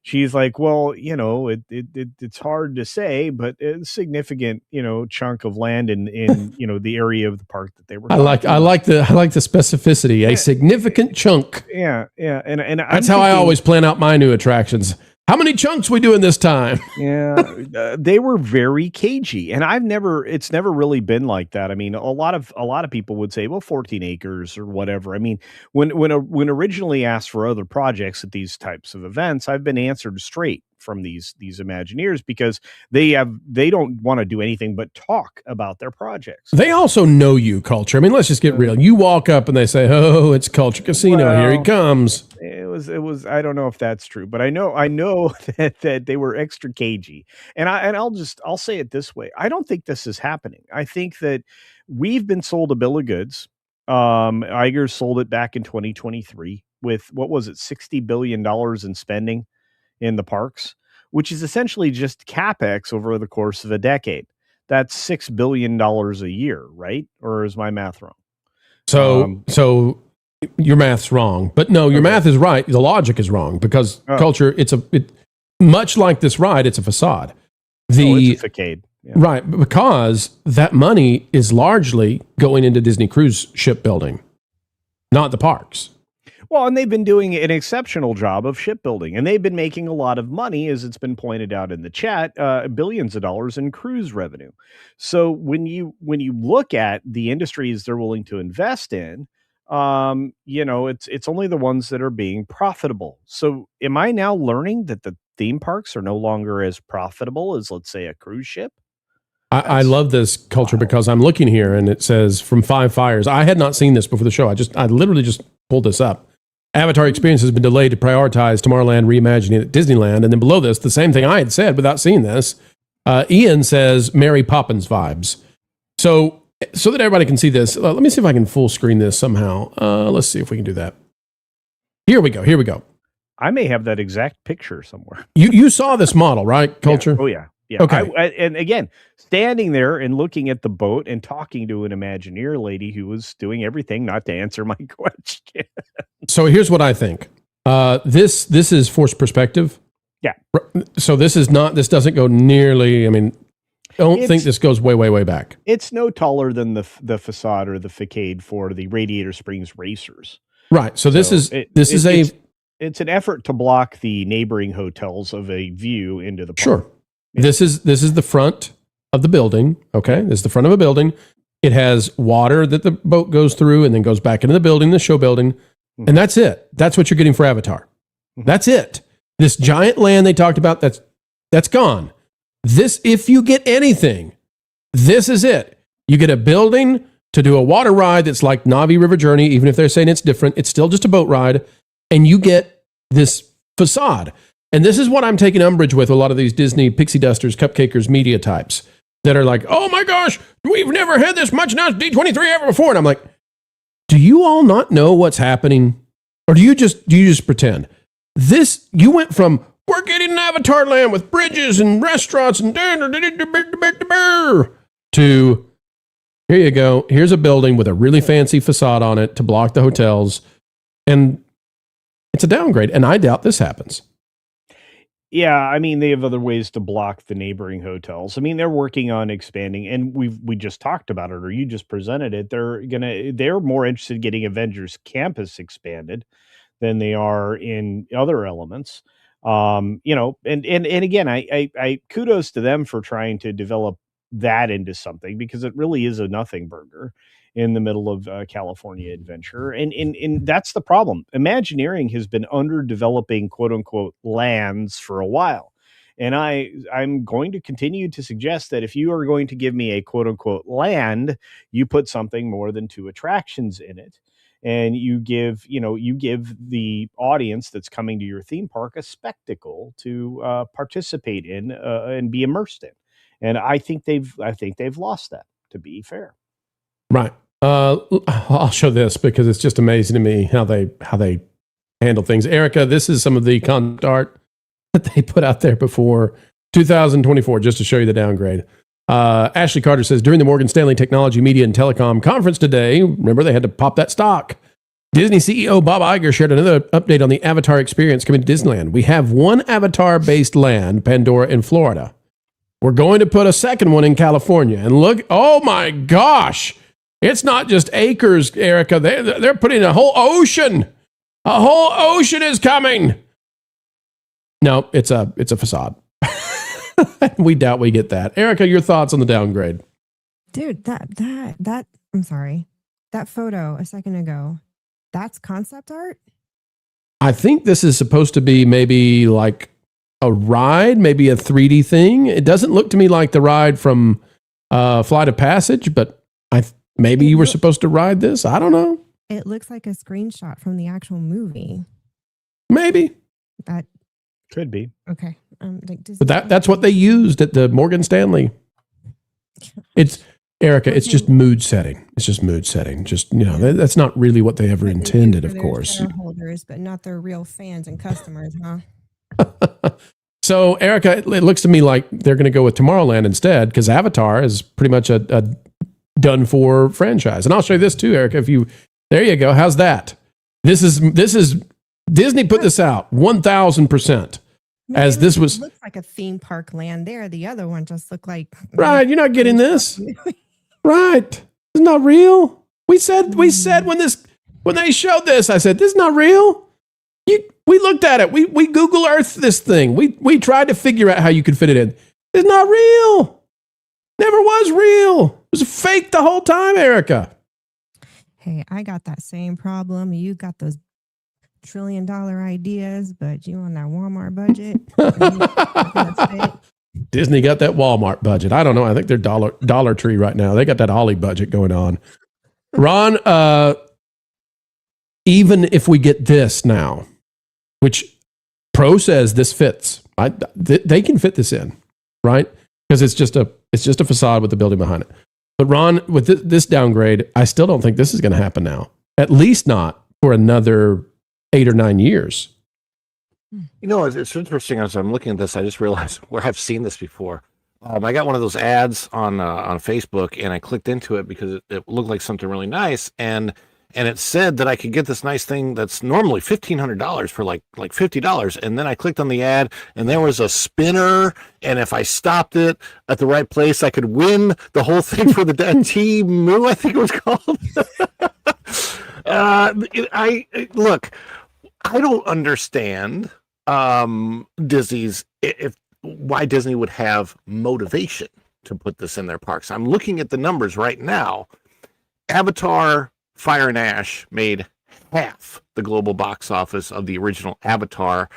she's like, well, it's hard to say, but it's a significant, chunk of land in the area of the park that they were. I like the specificity, a significant chunk. Yeah. And that's how I always plan out my new attractions. How many chunks we doing this time? Yeah, they were very cagey, and it's never really been like that. I mean, a lot of people would say, well, 14 acres or whatever. I mean, when originally asked for other projects at these types of events, I've been answered straight from these Imagineers because they don't want to do anything but talk about their projects. They also know you, Culture. I mean, let's just get real. You walk up and they say, "Oh, it's Culture Casino. Here he comes." It was. I don't know if that's true, but I know that they were extra cagey. And I'll say it this way. I don't think this is happening. I think that we've been sold a bill of goods. Iger sold it back in 2023 with, what was it, $60 billion in spending in the parks, which is essentially just CapEx over the course of a decade. That's $6 billion a year, right? Or is my math wrong? So your math's wrong, but no, your math is right. The logic is wrong because Culture, much like this ride, it's a facade. It's a facade. Yeah. Right, because that money is largely going into Disney cruise ship building, not the parks. Well, and they've been doing an exceptional job of shipbuilding, and they've been making a lot of money, as it's been pointed out in the chat, billions of dollars in cruise revenue. So when you look at the industries they're willing to invest in, it's only the ones that are being profitable. So am I now learning that the theme parks are no longer as profitable as, let's say, a cruise ship? I love this, Culture, because I'm looking here and it says from Five Fires. I had not seen this before the show. I literally just pulled this up. Avatar experience has been delayed to prioritize Tomorrowland reimagining at Disneyland. And then below this, the same thing I had said without seeing this. Ian says Mary Poppins vibes. So that everybody can see this, let me see if I can full screen this somehow. Let's see if we can do that. Here we go. I may have that exact picture somewhere. You saw this model, right, Culture? Yeah. Oh, yeah. Yeah. Okay. And again, standing there and looking at the boat and talking to an Imagineer lady who was doing everything not to answer my question. So here's what I think. This is forced perspective. Yeah. So this doesn't go nearly, I mean, think this goes way, way, way back. It's no taller than the facade or the facade for the Radiator Springs Racers. Right. So it's an effort to block the neighboring hotels of a view into the park. Sure. Yeah. This is the front of the building. Okay. This is the front of a building. It has water that the boat goes through and then goes back into the building, the show building. Mm-hmm. And that's it. That's what you're getting for Avatar. Mm-hmm. That's it. This giant land they talked about, that's gone. This, if you get anything, this is it. You get a building to do a water ride that's like Navi River Journey, even if they're saying it's different, it's still just a boat ride. And you get this facade. And this is what I'm taking umbrage with a lot of these Disney pixie dusters, cupcakers, media types that are like, oh my gosh, we've never had this much announced D23 ever before. And I'm like, do you all not know what's happening? Or do you just pretend? You went from, we're getting an Avatar land with bridges and restaurants and to, here you go. Here's a building with a really fancy facade on it to block the hotels. And it's a downgrade. And I doubt this happens. Yeah, I mean, they have other ways to block the neighboring hotels. I mean, they're working on expanding, and we just talked about it, or you just presented it. They're more interested in getting Avengers Campus expanded than they are in other elements. And again, I kudos to them for trying to develop that into something, because it really is a nothing burger in the middle of California Adventure. And that's the problem. Imagineering has been underdeveloping quote unquote lands for a while. And I'm going to continue to suggest that if you are going to give me a quote unquote land, you put something more than 2 attractions in it. And you give the audience that's coming to your theme park a spectacle to participate in and be immersed in. And I think they've lost that, to be fair. Right. I'll show this because it's just amazing to me how they handle things. Erica, this is some of the concept art that they put out there before 2024, just to show you the downgrade. Ashley Carter says, during the Morgan Stanley Technology, Media, and Telecom Conference today, remember they had to pop that stock, Disney CEO Bob Iger shared another update on the Avatar experience coming to Disneyland. We have one Avatar-based land, Pandora, in Florida. We're going to put a second one in California. And look, oh my gosh, it's not just acres, Erica. They're putting a whole ocean. A whole ocean is coming. No, it's a facade. We doubt we get that. Erica, your thoughts on the downgrade? Dude, that I'm sorry. That photo a second ago, that's concept art? I think this is supposed to be maybe like a ride, maybe a 3D thing. It doesn't look to me like the ride from Flight of Passage, but maybe you were supposed to ride this. I don't know. It looks like a screenshot from the actual movie. Maybe. That could be. Okay. But that's what they used at the Morgan Stanley. It's Erica, it's just mood setting. It's just mood setting. Just, that's not really what they ever intended, of course. Shareholders, but not their real fans and customers, huh? So, Erica, it looks to me like they're going to go with Tomorrowland instead, because Avatar is pretty much a done-for franchise. And I'll show you this too, Erica. There you go. How's that? This is Disney put this out 1,000%. As this was, it looks like a theme park land there. The other one just looked like right. You're not getting this, right? It's not real. We said when they showed this, I said this is not real. We looked at it. We Google Earth this thing. We tried to figure out how you could fit it in. It's not real. Never was real. It was fake the whole time, Erica. Hey, I got that same problem. You got those $1 trillion ideas, but you on that Walmart budget. Disney got that Walmart budget. I don't know. I think they're Dollar Tree right now. They got that Ollie budget going on. Ron, even if we get this now, which Pro says this fits, they can fit this in, right? Because it's just a facade with the building behind it. But Ron, with this downgrade, I still don't think this is going to happen now. At least not for another 8 or 9 years. It's interesting as I'm looking at this. I just realized where I've seen this before. I got one of those ads on Facebook, and I clicked into it because it looked like something really nice, and it said that I could get this nice thing that's normally $1,500 for like $50. And then I clicked on the ad, and there was a spinner, and if I stopped it at the right place, I could win the whole thing for the T-Moo, I think it was called. I don't understand Disney's why Disney would have motivation to put this in their parks. I'm looking at the numbers right now. Avatar, Fire and Ash made half the global box office of the original Avatar,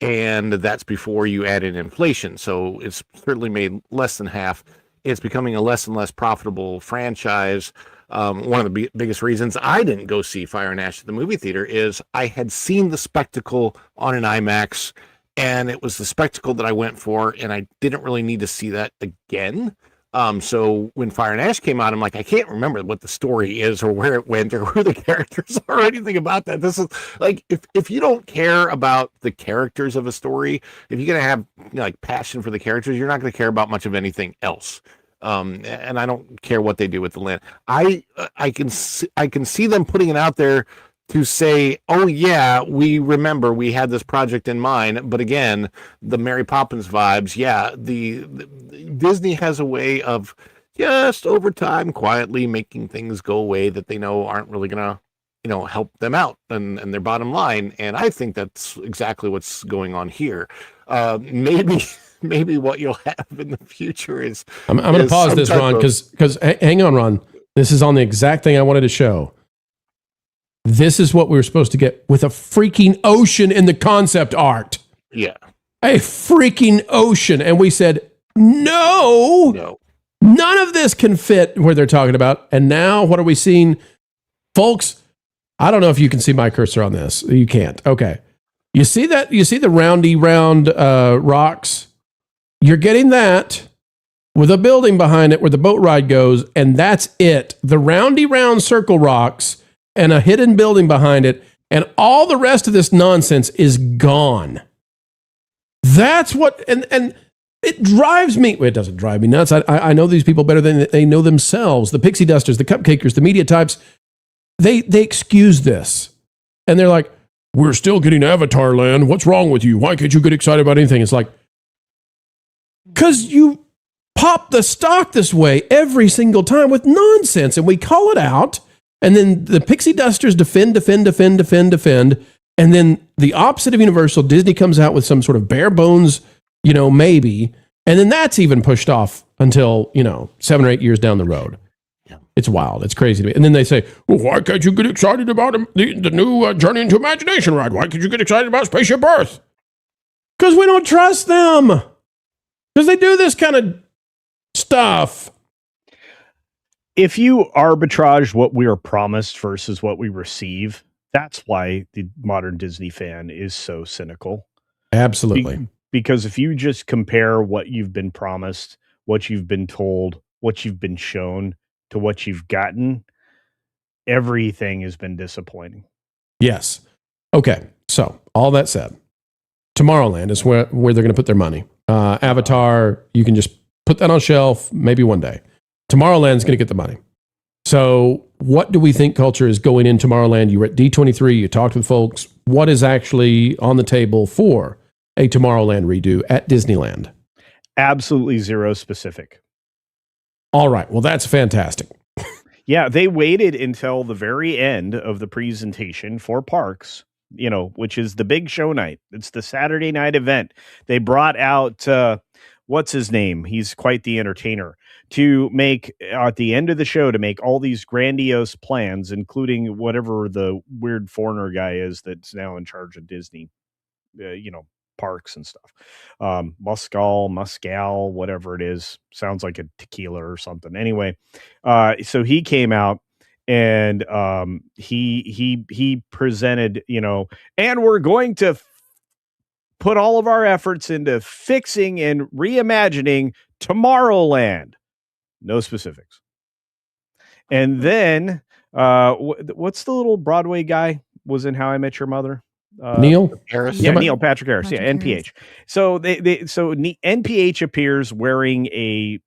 and that's before you add in inflation. So it's certainly made less than half. It's becoming a less and less profitable franchise. One of the biggest reasons I didn't go see Fire and Ash at the movie theater is I had seen the spectacle on an IMAX, and it was the spectacle that I went for, and I didn't really need to see that again. So when Fire and Ash came out, I'm like, I can't remember what the story is or where it went or who the characters are or anything about that. This is like, if you don't care about the characters of a story, if you're going to have passion for the characters, you're not going to care about much of anything else. And I don't care what they do with the land. I can see them putting it out there to say, oh yeah, we remember we had this project in mind. But again, the Mary Poppins vibes. Yeah, the Disney has a way of just over time quietly making things go away that they know aren't really gonna, help them out and their bottom line. And I think that's exactly what's going on here. Maybe what you'll have in the future is. I'm going to pause this, Ron, because hang on, Ron. This is on the exact thing I wanted to show. This is what we were supposed to get with a freaking ocean in the concept art. Yeah. A freaking ocean. And we said, no, none of this can fit where they're talking about. And now what are we seeing? Folks, I don't know if you can see my cursor on this. You can't. Okay. You see that? You see the roundy round rocks? You're getting that with a building behind it where the boat ride goes, and that's it. The roundy round circle rocks and a hidden building behind it, and all the rest of this nonsense is gone. That's what, and it drives me. Well, it doesn't drive me nuts. I know these people better than they know themselves. The pixie dusters, the cupcakers, the media types, they excuse this. And they're like, we're still getting Avatar Land. What's wrong with you? Why can't you get excited about anything? It's like, because you pop the stock this way every single time with nonsense, and we call it out. And then the pixie dusters defend. And then the opposite of Universal, Disney comes out with some sort of bare bones, maybe. And then that's even pushed off until, 7 or 8 years down the road. Yeah. It's wild. It's crazy to me. And then they say, well, why can't you get excited about the new Journey into Imagination ride? Why can't you get excited about Spaceship Earth? Because we don't trust them. Because they do this kind of stuff. If you arbitrage what we are promised versus what we receive, that's why the modern Disney fan is so cynical. Absolutely. Because if you just compare what you've been promised, what you've been told, what you've been shown to what you've gotten, everything has been disappointing. Yes. Okay. So all that said, Tomorrowland is where they're going to put their money. Avatar, you can just put that on shelf, maybe one day. Tomorrowland's going to get the money. So what do we think, culture, is going in Tomorrowland? You were at D23, you talked with folks. What is actually on the table for a Tomorrowland redo at Disneyland? Absolutely zero specific. All right. Well, that's fantastic. Yeah, they waited until the very end of the presentation for parks, which is the big show night. It's the Saturday night event. They brought out, what's his name? He's quite the entertainer. To make, at the end of the show, to make all these grandiose plans, including whatever the weird foreigner guy is that's now in charge of Disney, parks and stuff. Muscal, whatever it is. Sounds like a tequila or something. Anyway, so he came out and he presented, and we're going to put all of our efforts into fixing and reimagining Tomorrowland. No specifics. And then, what's the little Broadway guy was in How I Met Your Mother? Neil Harris. Yeah, Neil Patrick Harris. NPH. So NPH appears wearing a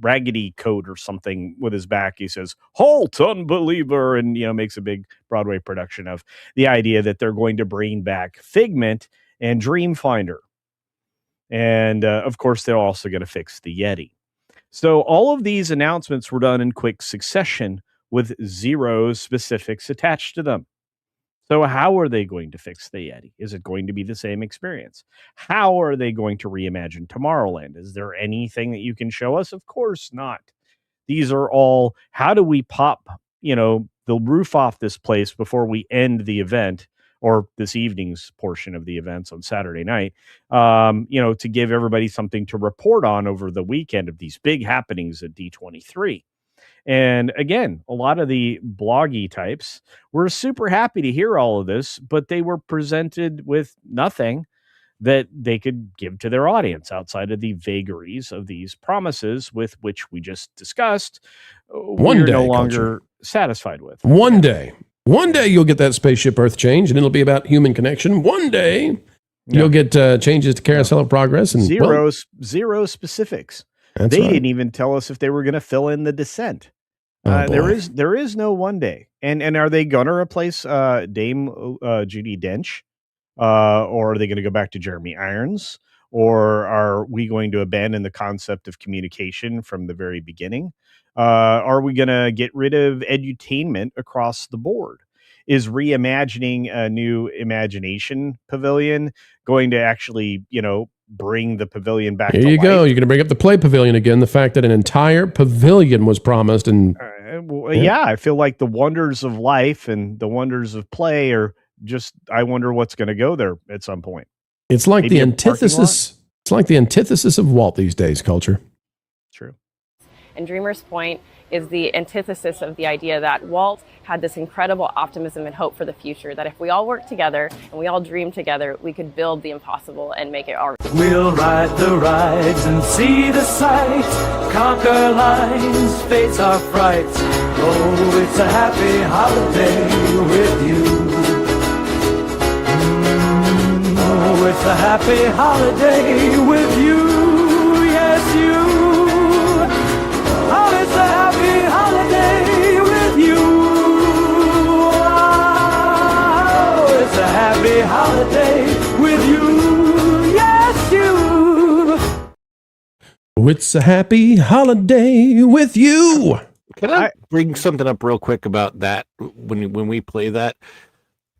raggedy coat or something with his back. He says, "Halt, unbeliever," and makes a big Broadway production of the idea that they're going to bring back Figment and Dreamfinder, and of course they're also going to fix the Yeti. So all of these announcements were done in quick succession with zero specifics attached to them. So how are they going to fix the Yeti? Is it going to be the same experience? How are they going to reimagine Tomorrowland? Is there anything that you can show us? Of course not. These are all, how do we pop, the roof off this place before we end the event, or this evening's portion of the events on Saturday night, to give everybody something to report on over the weekend of these big happenings at D23. And again, a lot of the bloggy types were super happy to hear all of this, but they were presented with nothing that they could give to their audience outside of the vagaries of these promises with which we just discussed. We're no longer satisfied with. One day you'll get that Spaceship Earth change, and it'll be about human connection. One day you'll get changes to Carousel of Progress. And zero specifics. They didn't even tell us if they were going to fill in the Descent. There is no one day. And are they going to replace Dame Judi Dench? Or are they going to go back to Jeremy Irons? Or are we going to abandon the concept of communication from the very beginning? Are we going to get rid of edutainment across the board? Is reimagining a new imagination pavilion going to actually, bring the pavilion back to life? Here you go. You're going to bring up the Play Pavilion again. The fact that an entire pavilion was promised. And I feel like the wonders of life and the wonders of play are just, I wonder what's going to go there at some point. It's like the antithesis. It's like the antithesis of Walt these days, culture. True. And Dreamer's Point is the antithesis of the idea that Walt had this incredible optimism and hope for the future, that if we all work together and we all dream together, we could build the impossible and make it our. We'll ride the rides and see the sights, conquer lines, face our frights. Oh, it's a happy holiday with you. Oh, it's a a happy holiday with you. Yes, you. Oh, it's a happy holiday with you. Oh, it's a happy holiday with you. Yes, you. It's a happy holiday with you. Can I bring something up real quick about that when we play that?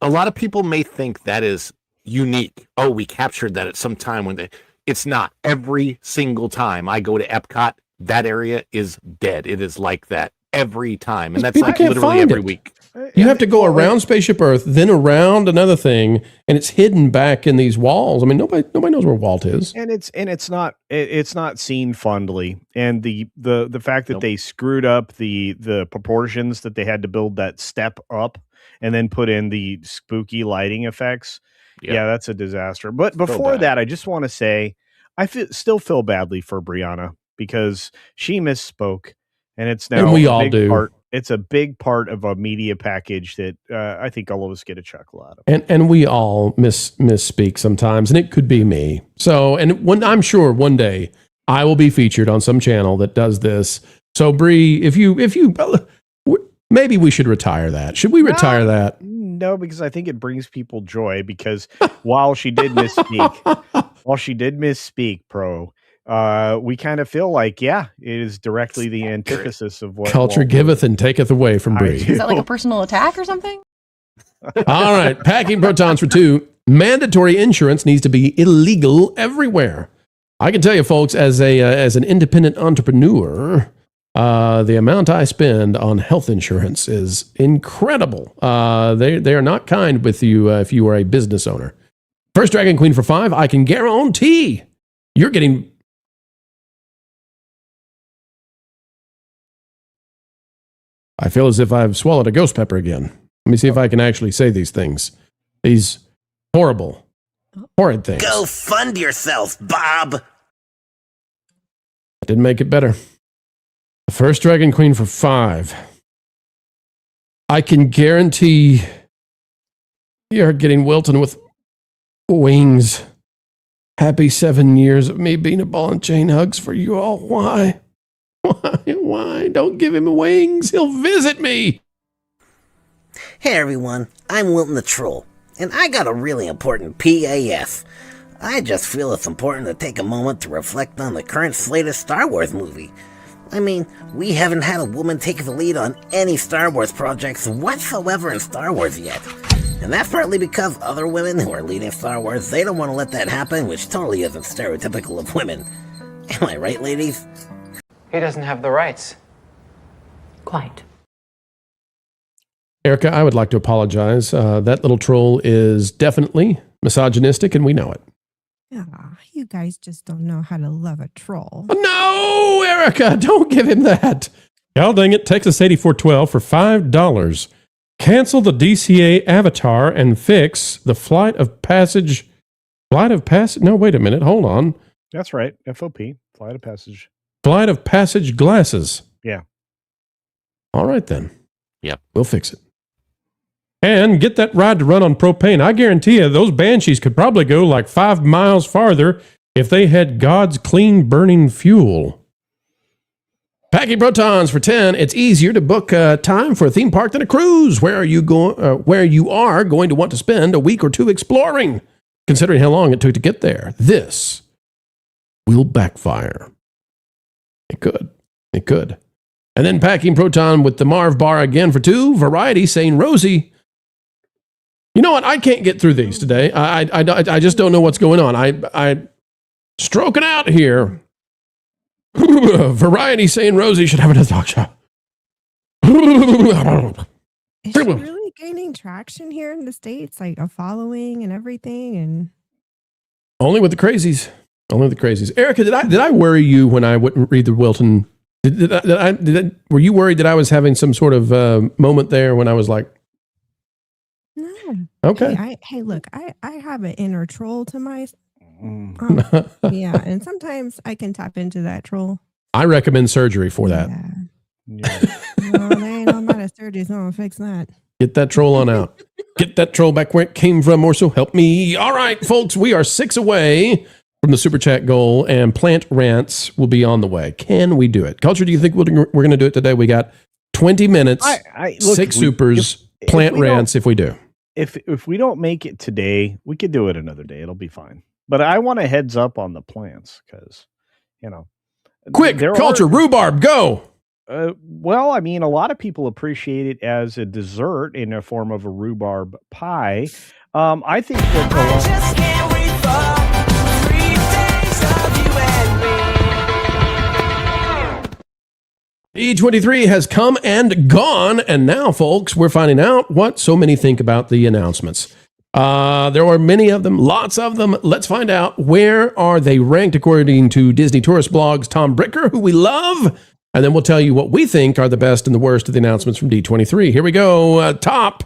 A lot of people may think that is unique. Oh, we captured that at some time when it's not. Every single time I go to Epcot, that area is dead. It is like that every time. And that's like literally every week. You have to go around Spaceship Earth, then around another thing, and it's hidden back in these walls. I mean, nobody knows where Walt is. And it's not seen fondly. And the fact that they screwed up the proportions, that they had to build that step up and then put in the spooky lighting effects. Yeah, that's a disaster. But before that, I just want to say I still feel badly for Brianna because she misspoke, and it's now and we all do. It's a big part of a media package that I think all of us get a chuckle out of. And we all misspeak sometimes, and it could be me. So, and I'm sure one day I will be featured on some channel that does this. So, Bree, if you, maybe we should retire that. Should we retire that? No, because I think it brings people joy. Because while she did misspeak, Pro. We kind of feel like, it is directly the antithesis of what culture giveth and taketh away from Bree. Is that like a personal attack or something? All right, packing protons for 2. Mandatory insurance needs to be illegal everywhere. I can tell you, folks, as an independent entrepreneur, the amount I spend on health insurance is incredible. They are not kind with you if you are a business owner. First Dragon Queen for 5. I can guarantee you're getting. I feel as if I've swallowed a ghost pepper again. Let me see if I can actually say these things. These horrid things. Go fund yourself, Bob. I didn't make it better. The First Dragon Queen for 5. I can guarantee you're getting Wilton with wings. Happy 7 years of me being a ball and chain hugs for you all. Why? Why? Don't give him wings. He'll visit me. Hey everyone, I'm Wilton the Troll, and I got a really important PAF. I just feel it's important to take a moment to reflect on the current slate of Star Wars movie. I mean, we haven't had a woman take the lead on any Star Wars projects whatsoever in Star Wars yet. And that's partly because other women who are leading Star Wars, they don't want to let that happen, which totally isn't stereotypical of women. Am I right, ladies? He doesn't have the rights. Quite. Erica, I would like to apologize. That little troll is definitely misogynistic, and we know it. You guys just don't know how to love a troll. No, Erica, don't give him that. God dang it, Texas 8412 for $5. Cancel the DCA avatar and fix the Flight of Passage. No, wait a minute. Hold on. That's right. FOP. Flight of Passage. Flight of Passage glasses. Yeah. All right, then. Yep. We'll fix it. And get that ride to run on propane. I guarantee you those Banshees could probably go like 5 miles farther if they had God's clean burning fuel. Packing protons for 10. It's easier to book time for a theme park than a cruise. Where you are going to want to spend a week or 2 exploring, considering how long it took to get there. This will backfire. It could. And then packing proton with the Marv bar again for 2. Variety saying Rosie. You know what? I can't get through these today. I just don't know what's going on. I stroking out here. Variety saying Rosie should have another talk show. Is she really gaining traction here in the States? Like a following and everything? And only with the crazies. Erica, did I worry you when I wouldn't read the Wilton? Were you worried that I was having some sort of moment there when I was like, no. Okay. Hey, look, I have an inner troll to my. Yeah, and sometimes I can tap into that troll. I recommend surgery for that. Yeah. No, there ain't no amount of surgery, so I'm gonna fix that. Get that troll on out. Get that troll back where it came from, or so help me. All right, folks, we are 6 away from the super chat goal, and plant rants will be on the way. Can we do it? Culture, do you think we're going to do it today? We got 20 minutes, look, 6 supers, plant rants if we do. If we don't make it today, we could do it another day. It'll be fine. But I want a heads up on the plants because, quick culture rhubarb, go. Well, I mean, a lot of people appreciate it as a dessert in a form of a rhubarb pie. I think that E23 has come and gone, and now, folks, we're finding out what so many think about the announcements. There are many of them, lots of them. Let's find out, where are they ranked according to Disney Tourist Blog's Tom Bricker, who we love, and then we'll tell you what we think are the best and the worst of the announcements from D23. Here we go. Top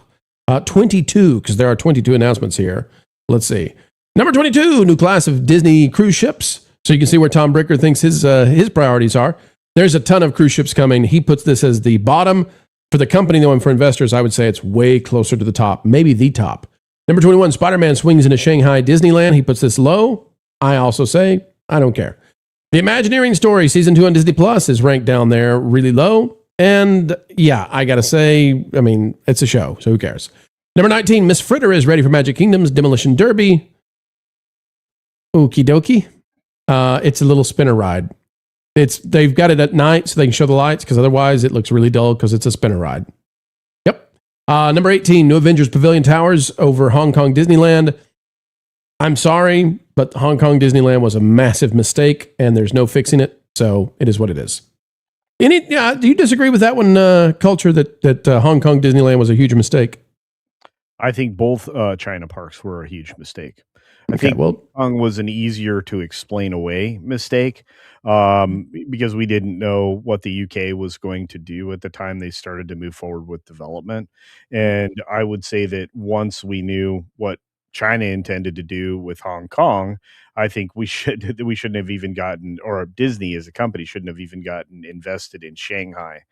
22, because there are 22 announcements here. Let's see. Number 22, new class of Disney cruise ships. So you can see where Tom Bricker thinks his priorities are. There's a ton of cruise ships coming. He puts this as the bottom. For the company, though, and for investors, I would say it's way closer to the top, maybe the top. Number 21, Spider-Man swings into Shanghai Disneyland. He puts this low. I also say, I don't care. The Imagineering Story, Season 2 on Disney Plus, is ranked down there really low. And yeah, I got to say, I mean, it's a show, so who cares? Number 19, Miss Fritter is ready for Magic Kingdom's Demolition Derby. Okie dokie. It's a little spinner ride. They've got it at night so they can show the lights, because otherwise it looks really dull because it's a spinner ride. Yep. Number 18, New Avengers Pavilion Towers over Hong Kong Disneyland. I'm sorry, but Hong Kong Disneyland was a massive mistake, and there's no fixing it, so it is what it is. Do you disagree with that one, Culture, that Hong Kong Disneyland was a huge mistake? I think both China parks were a huge mistake. I think Hong Kong was an easier to explain away mistake because we didn't know what the UK was going to do at the time they started to move forward with development. And I would say that once we knew what China intended to do with Hong Kong, I think we shouldn't have even gotten, or Disney as a company shouldn't have even gotten invested in Shanghai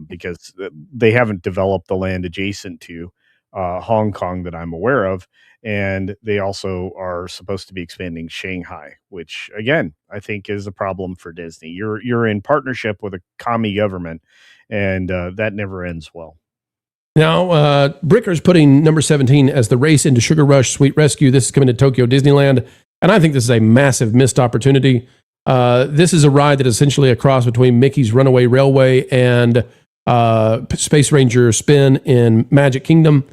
because they haven't developed the land adjacent to Hong Kong that I'm aware of. And they also are supposed to be expanding Shanghai, which again, I think is a problem for Disney. You're in partnership with a commie government, and that never ends well. Now, Bricker's putting number 17 as the race into Sugar Rush Sweet Rescue. This is coming to Tokyo Disneyland, and I think this is a massive missed opportunity. This is a ride that is essentially a cross between Mickey's Runaway Railway and Space Ranger Spin in Magic Kingdom.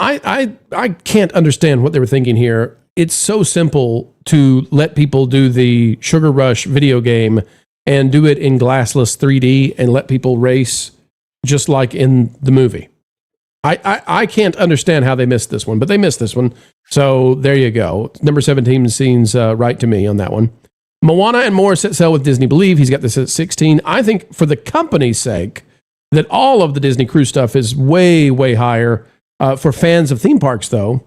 I can't understand what they were thinking here. It's so simple to let people do the Sugar Rush video game and do it in glassless 3D and let people race just like in the movie. I can't understand how they missed this one, but they missed this one. So there you go. Number 17 seems right to me on that one. Moana and more set sail with Disney Believe. He's got this at 16. I think for the company's sake that all of the Disney cruise stuff is way, way higher. For fans of theme parks, though,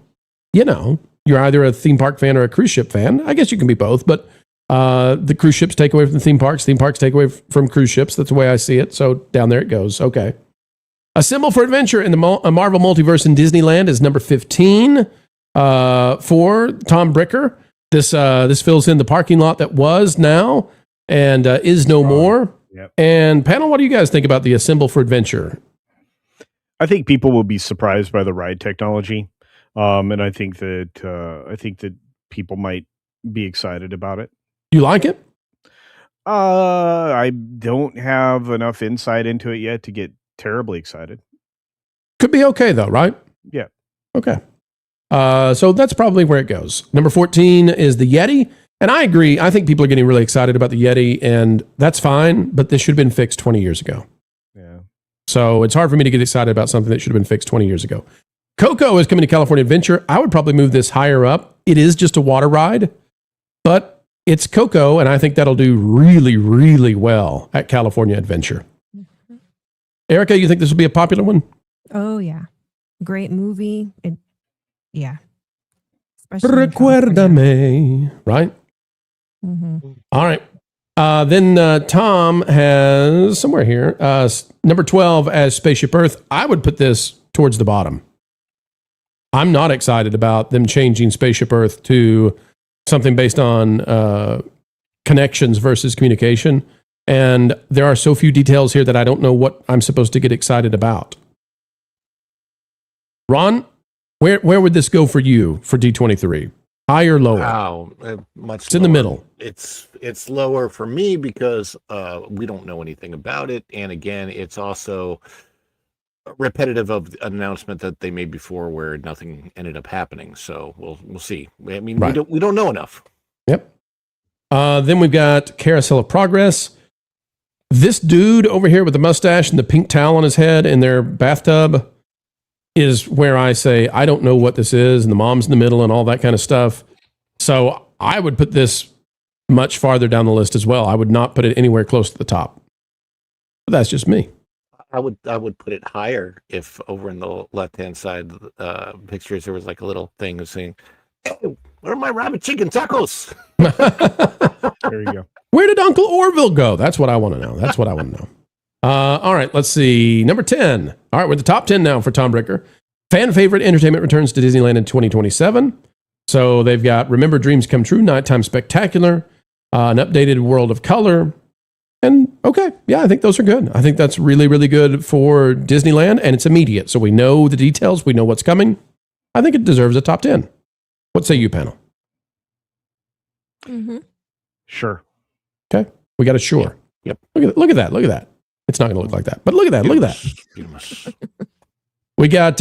you're either a theme park fan or a cruise ship fan. I guess you can be both, but the cruise ships take away from the theme parks take away from cruise ships. That's the way I see it. So down there it goes. Okay. A Symbol for Adventure in the Marvel Multiverse in Disneyland is number 15 for Tom Bricker. This fills in the parking lot that was now and is no more. Yep. And panel, what do you guys think about the A Symbol for Adventure? I think people will be surprised by the ride technology, and I think that people might be excited about it. You like it? I don't have enough insight into it yet to get terribly excited. Could be okay though, right? Yeah. Okay. So that's probably where it goes. Number 14 is the Yeti, and I agree. I think people are getting really excited about the Yeti, and that's fine. But this should have been fixed 20 years ago. Yeah. So it's hard for me to get excited about something that should have been fixed 20 years ago. Coco is coming to California Adventure. I would probably move this higher up. It is just a water ride, but it's Coco, and I think that'll do really, really well at California Adventure. Mm-hmm. Erica, you think this will be a popular one? Oh, yeah. Great movie. Yeah. Recuérdame, right? Mm-hmm. All right. Then Tom has somewhere here, number 12 as Spaceship Earth. I would put this towards the bottom. I'm not excited about them changing Spaceship Earth to something based on connections versus communication. And there are so few details here that I don't know what I'm supposed to get excited about. Ron, where would this go for you for D23? High or lower? Wow, much. It's in the middle. It's lower for me because we don't know anything about it, and again, it's also repetitive of an announcement that they made before where nothing ended up happening. So we'll see. I mean, Right. we don't know enough. Yep. Then we've got Carousel of Progress. This dude over here with the mustache and the pink towel on his head in their bathtub is where I say, I don't know what this is, and the mom's in the middle and all that kind of stuff. So I would put this much farther down the list as well. I would not put it anywhere close to the top. But that's just me. I would put it higher if over in the left-hand side pictures there was like a little thing of saying, "Oh, where are my rabbit chicken tacos?" There you go. Where did Uncle Orville go? That's what I want to know. All right, let's see. Number 10. All right, we're at the top 10 now for Tom Ricker. Fan favorite entertainment returns to Disneyland in 2027. So they've got Remember Dreams Come True, Nighttime Spectacular, an updated World of Color. And okay, yeah, I think those are good. I think that's really, really good for Disneyland, and it's immediate. So we know the details. We know what's coming. I think it deserves a top 10. What say you, panel? Mm-hmm. Sure. Okay, we got a sure. Yep. Look at that. It's not going to look like that, but look at that. We got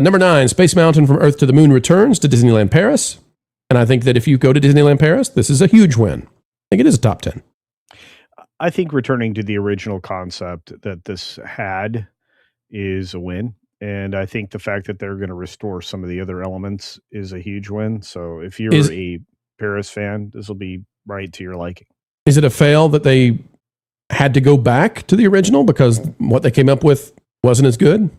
number 9, Space Mountain from Earth to the Moon returns to Disneyland Paris. And I think that if you go to Disneyland Paris, this is a huge win. I think it is a top 10. I think returning to the original concept that this had is a win. And I think the fact that they're going to restore some of the other elements is a huge win. So if you're a Paris fan, this will be right to your liking. Is it a fail that they had to go back to the original because what they came up with wasn't as good?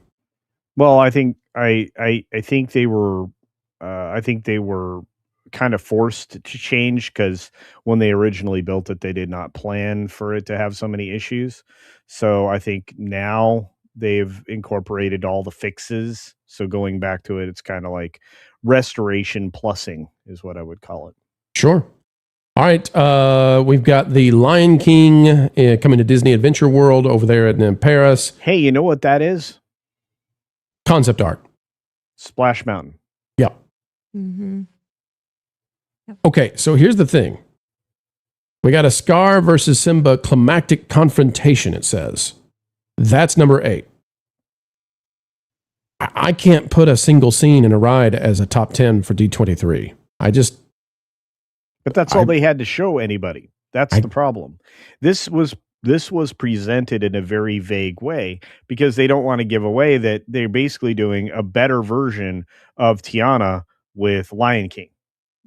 Well, I think I think they were kind of forced to change because when they originally built it, they did not plan for it to have so many issues. So I think now they've incorporated all the fixes. So going back to it, it's kind of like restoration plussing is what I would call it. Sure. All right. We've got the Lion King coming to Disney Adventure World over there in Paris. Hey, you know what that is? Concept art. Splash Mountain. Yeah. Mm-hmm. Okay, so here's the thing. We got a Scar versus Simba climactic confrontation, it says. That's number 8. I can't put a single scene in a ride as a top 10 for D23. But that's all they had to show anybody. That's the problem. This was presented in a very vague way because they don't want to give away that they're basically doing a better version of Tiana with Lion King.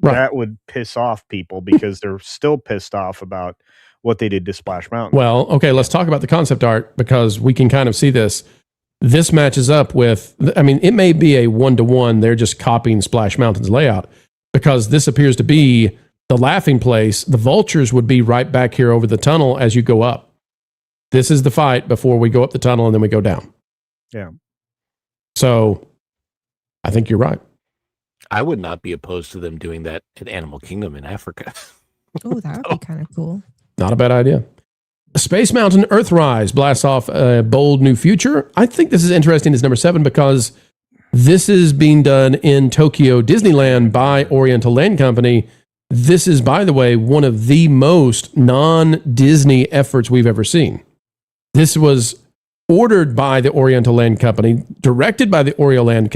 Right. That would piss off people because they're still pissed off about what they did to Splash Mountain. Well, okay, let's talk about the concept art because we can kind of see this. This matches up with, I mean, it may be a 1-to-1. They're just copying Splash Mountain's layout because this appears to be the laughing place. The vultures would be right back here over the tunnel as you go up. This is the fight before we go up the tunnel and then we go down. Yeah. So I think you're right. I would not be opposed to them doing that at Animal Kingdom in Africa. Oh, that would be kind of cool. Not a bad idea. Space Mountain Earthrise blasts off a bold new future. I think this is interesting as number 7 because this is being done in Tokyo Disneyland by Oriental Land Company. This is, by the way, one of the most non-Disney efforts we've ever seen. This was ordered by the Oriental Land Company, directed by the Oriental Land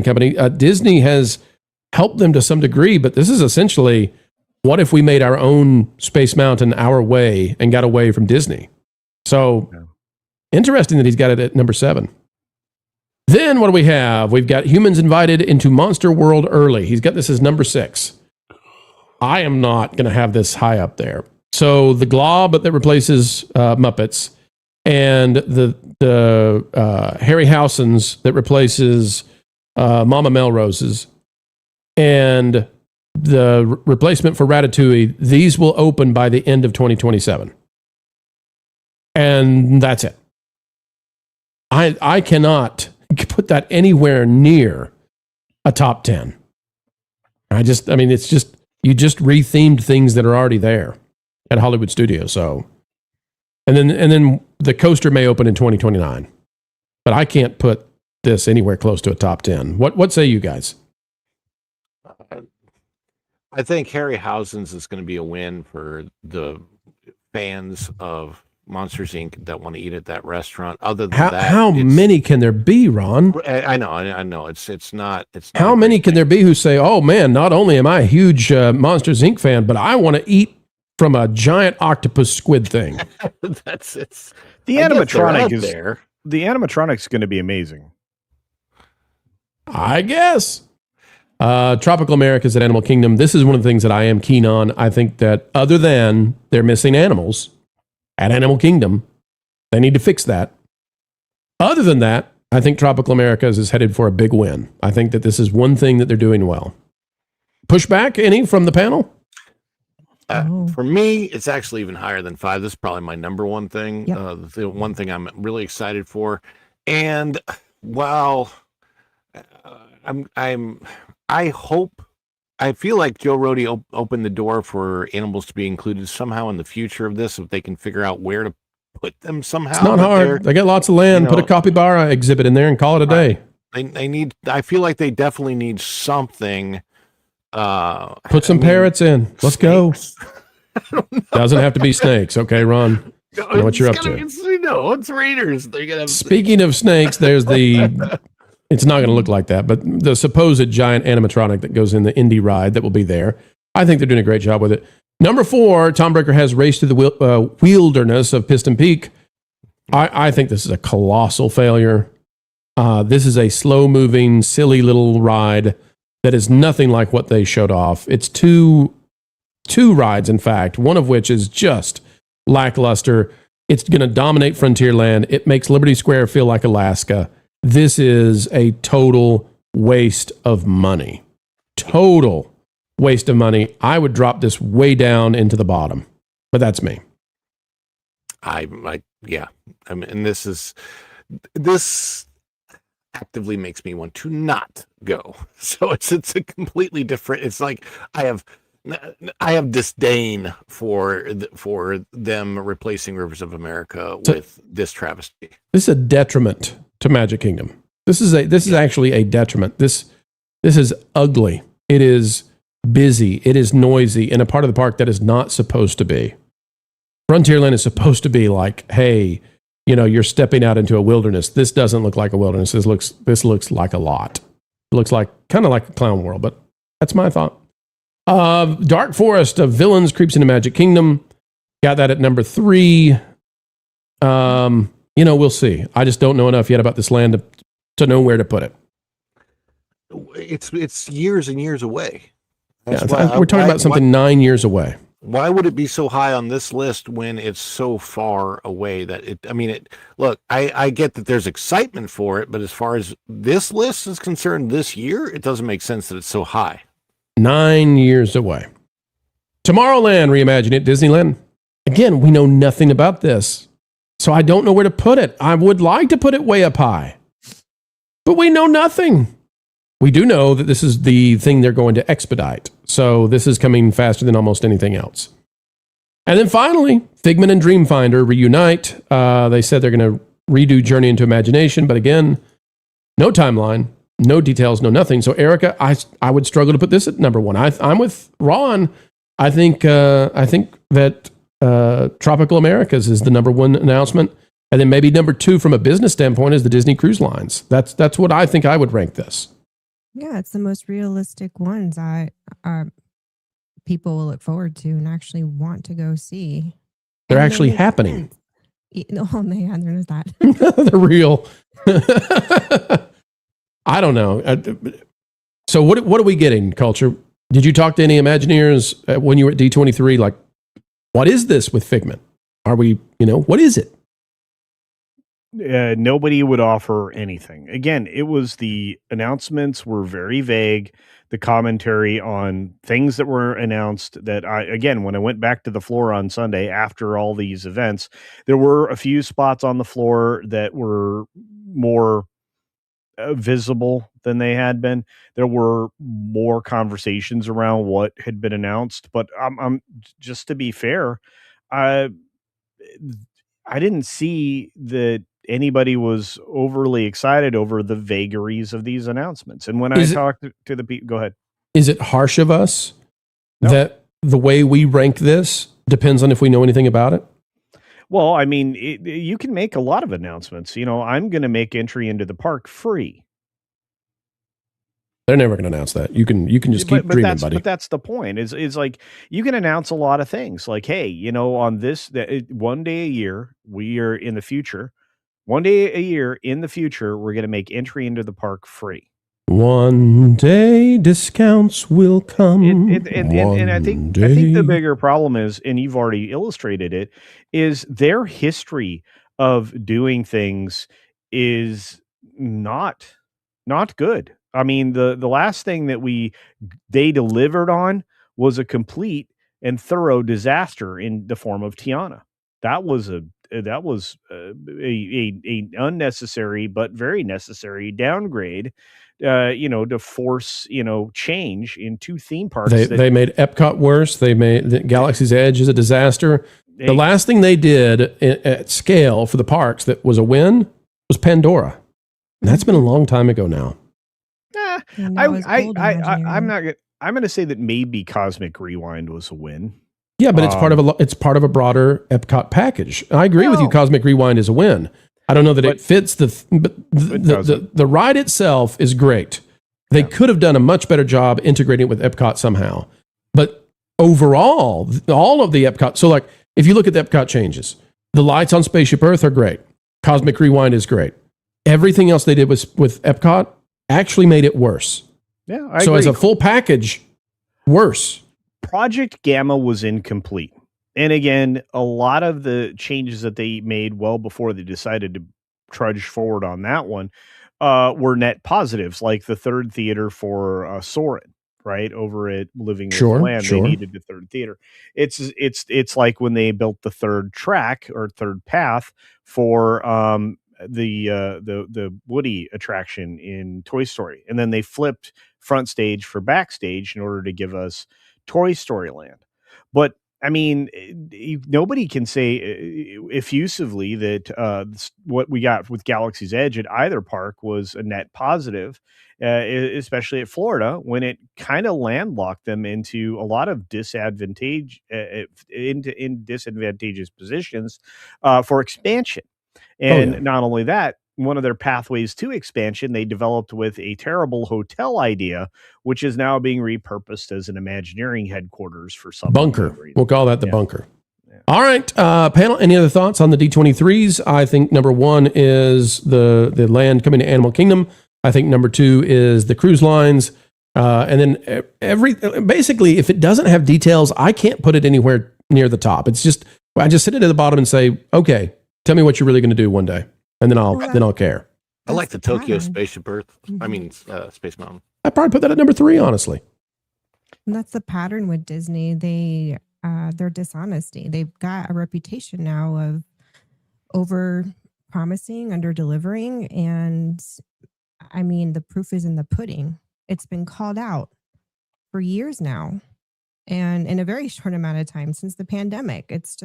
Company. Disney has helped them to some degree, but this is essentially, what if we made our own Space Mountain our way and got away from Disney? So interesting that he's got it at number 7. Then what do we have? We've got Humans Invited into Monster World early. He's got this as number 6. I am not going to have this high up there. So the glob that replaces Muppets and the Harryhausen's that replaces Mama Melrose's and replacement for Ratatouille, these will open by the end of 2027. And that's it. I cannot put that anywhere near a top 10. It's just, you just rethemed things that are already there at Hollywood Studios. So, and then the coaster may open in 2029, but I can't put this anywhere close to a top 10. What say you guys? I think Harryhausen's is going to be a win for the fans of Monsters Inc. that want to eat at that restaurant. Other than how many can there be, Ron? I know. It's not. How many can there be who say, "Oh man, not only am I a huge Monsters Inc. fan, but I want to eat from a giant octopus squid thing." It's the animatronic is there. The animatronic's going to be amazing. I guess. Tropical America's at Animal Kingdom. This is one of the things that I am keen on. I think that other than they're missing animals at Animal Kingdom, they need to fix that. Other than that, I think Tropical America's is headed for a big win. I think that this is one thing that they're doing well. Pushback any from the panel? For me, it's actually even higher than 5. This is probably my number one thing. Yep. The one thing I'm really excited for. And while I feel like Joe Rohde opened the door for animals to be included somehow in the future of this, if they can figure out where to put them somehow. It's not hard. They got lots of land. Put a capybara exhibit in there and call it a day. They need. I feel like they definitely need something. Put some parrots in. Let's go. Doesn't have to be snakes. Okay, Ron. I know what you're up to. It's raiders. They're gonna have. Speaking of snakes, there's the. It's not going to look like that, but the supposed giant animatronic that goes in the Indy ride that will be there. I think they're doing a great job with it. Number 4, Tom Breaker has Race to the Wilderness of Piston Peak. I think this is a colossal failure. This is a slow-moving, silly little ride that is nothing like what they showed off. It's two rides, in fact, one of which is just lackluster. It's going to dominate Frontierland. It makes Liberty Square feel like Alaska. This is a total waste of money. Total waste of money. I would drop this way down into the bottom, but that's me. Yeah. I mean, this actively makes me want to not go. So it's a completely different. It's like I have disdain for them replacing Rivers of America with this travesty. This is a detriment to Magic Kingdom. This is actually a detriment. This is ugly. It is busy. It is noisy in a part of the park that is not supposed to be. Frontierland is supposed to be like, hey, you're stepping out into a wilderness. This doesn't look like a wilderness. This looks like a lot. It looks like kind of like a clown world, but that's my thought. Dark Forest of Villains creeps into Magic Kingdom. Got that at number 3. We'll see. I just don't know enough yet about this land to know where to put it. It's years and years away. We're talking about something 9 years away. Why would it be so high on this list when it's so far away look, I get that there's excitement for it, but as far as this list is concerned this year, it doesn't make sense that it's so high. 9 years away. Tomorrowland reimagining at Disneyland. Again, we know nothing about this. So I don't know where to put it. I would like to put it way up high, but we know nothing. We do know that this is the thing they're going to expedite. So this is coming faster than almost anything else. And then finally, Figment and Dreamfinder reunite. They said they're going to redo Journey into Imagination, but again, no timeline, no details, no nothing. So Erica, I would struggle to put this at number 1. I'm with Ron. I think that Tropical Americas is the number 1 announcement, and then maybe number 2 from a business standpoint is the Disney Cruise Lines. That's what I think I would rank this. Yeah, it's the most realistic ones people will look forward to and actually want to go see. They're actually happening. No, there's that. They're real. I don't know. So what are we getting, Culture? Did you talk to any Imagineers when you were at D23? Like, what is this with Figment? Are we, what is it? nobody would offer anything. Again, the announcements were very vague. The commentary on things that were announced when I went back to the floor on Sunday after all these events, there were a few spots on the floor that were more visible than they had been. There were more conversations around what had been announced, but I'm just to be fair, I didn't see that anybody was overly excited over the vagaries of these announcements. And when I talked to the people, go ahead. Is it harsh of us that the way we rank this depends on if we know anything about it? Well, I mean, you can make a lot of announcements. I'm going to make entry into the park free. They're never going to announce that. You can just keep dreaming, buddy. But that's the point. Is like you can announce a lot of things. Like, hey, on this one day a year, we are in the future. One day a year in the future, we're going to make entry into the park free. One day discounts will come. And I think the bigger problem is, and you've already illustrated it, is their history of doing things is not good. I mean, the last thing that they delivered on was a complete and thorough disaster in the form of Tiana. That was a unnecessary but very necessary downgrade. To force change in two theme parks. They made Epcot worse. They made the Galaxy's Edge is a disaster. The last thing they did at scale for the parks that was a win was Pandora. And that's been a long time ago now. I'm going to say that maybe Cosmic Rewind was a win. Yeah, but it's part of a broader Epcot package. I agree with you. Cosmic Rewind is a win. I don't know that it fits the ride itself is great. They could have done a much better job integrating it with Epcot somehow. But overall, all of the Epcot. So like, if you look at the Epcot changes, the lights on Spaceship Earth are great. Cosmic Rewind is great. Everything else they did with Epcot actually made it worse. Yeah, I agree. As a full package, worse. Project Gamma was incomplete. And again, a lot of the changes that they made well before they decided to trudge forward on that one were net positives, like the third theater for Soarin', right? Over at Living With Land, they needed the third theater. It's like when they built the third track or third path for the Woody attraction in Toy Story, and then they flipped front stage for backstage in order to give us Toy Story Land. But I mean, nobody can say effusively that what we got with Galaxy's Edge at either park was a net positive, especially at Florida, when it kind of landlocked them into a lot of disadvantageous positions for expansion. And not only that, one of their pathways to expansion they developed with a terrible hotel idea, which is now being repurposed as an Imagineering headquarters for some bunker. We'll call that the bunker. Yeah. All right, panel. Any other thoughts on the D23s? I think number one is the land coming to Animal Kingdom. I think number two is the cruise lines. And then basically, if it doesn't have details, I can't put it anywhere near the top. It's just, I just sit it at the bottom and say, okay, tell me what you're really going to do one day. And then I'll care. I like the Tokyo Spaceship Earth. I mean, Space Mountain. I'd probably put that at number 3, honestly. And that's the pattern with Disney. Their dishonesty. They've got a reputation now of over promising, under delivering. And I mean, the proof is in the pudding. It's been called out for years now. And in a very short amount of time since the pandemic, it's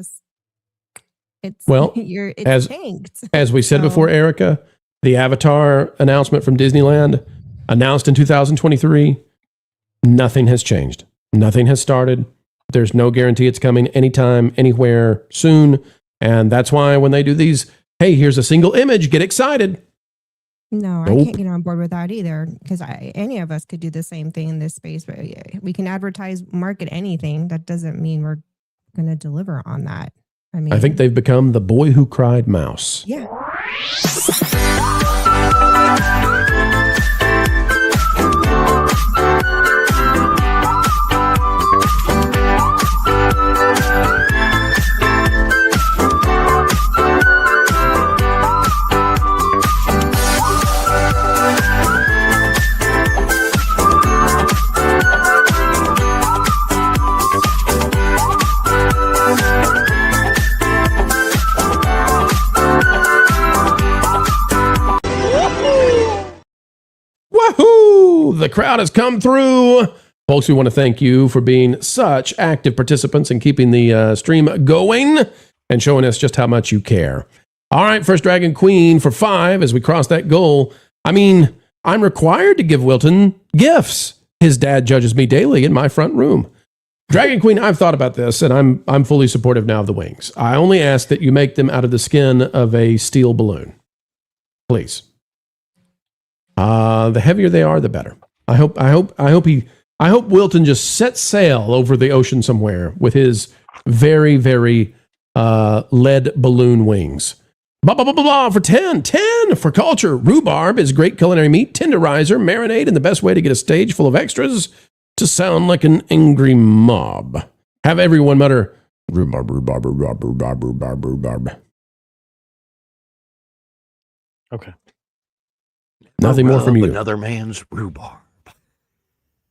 tanked. As we said before, Erica, the Avatar announcement from Disneyland announced in 2023, nothing has changed. Nothing has started. There's no guarantee it's coming anytime, anywhere soon. And that's why when they do these, hey, here's a single image, get excited. No, I can't get on board with that either, because any of us could do the same thing in this space. But we can advertise, market anything. That doesn't mean we're going to deliver on that. I think they've become the boy who cried mouse. Yeah. The crowd has come through. Folks, we want to thank you for being such active participants and keeping the stream going and showing us just how much you care. All right, First Dragon Queen for 5 as we cross that goal. I mean, I'm required to give Wilton gifts. His dad judges me daily in my front room. Dragon Queen, I've thought about this, and I'm fully supportive now of the wings. I only ask that you make them out of the skin of a steel balloon. Please. The heavier they are, the better. I hope Wilton just sets sail over the ocean somewhere with his very, very lead balloon wings. Blah, blah, blah, blah, blah for 10. 10 for culture. Rhubarb is great culinary meat. Tenderizer, marinade, and the best way to get a stage full of extras to sound like an angry mob. Have everyone mutter, rhubarb, rhubarb, rhubarb, rhubarb, rhubarb, rhubarb. Okay. Nothing more from you. Another man's rhubarb.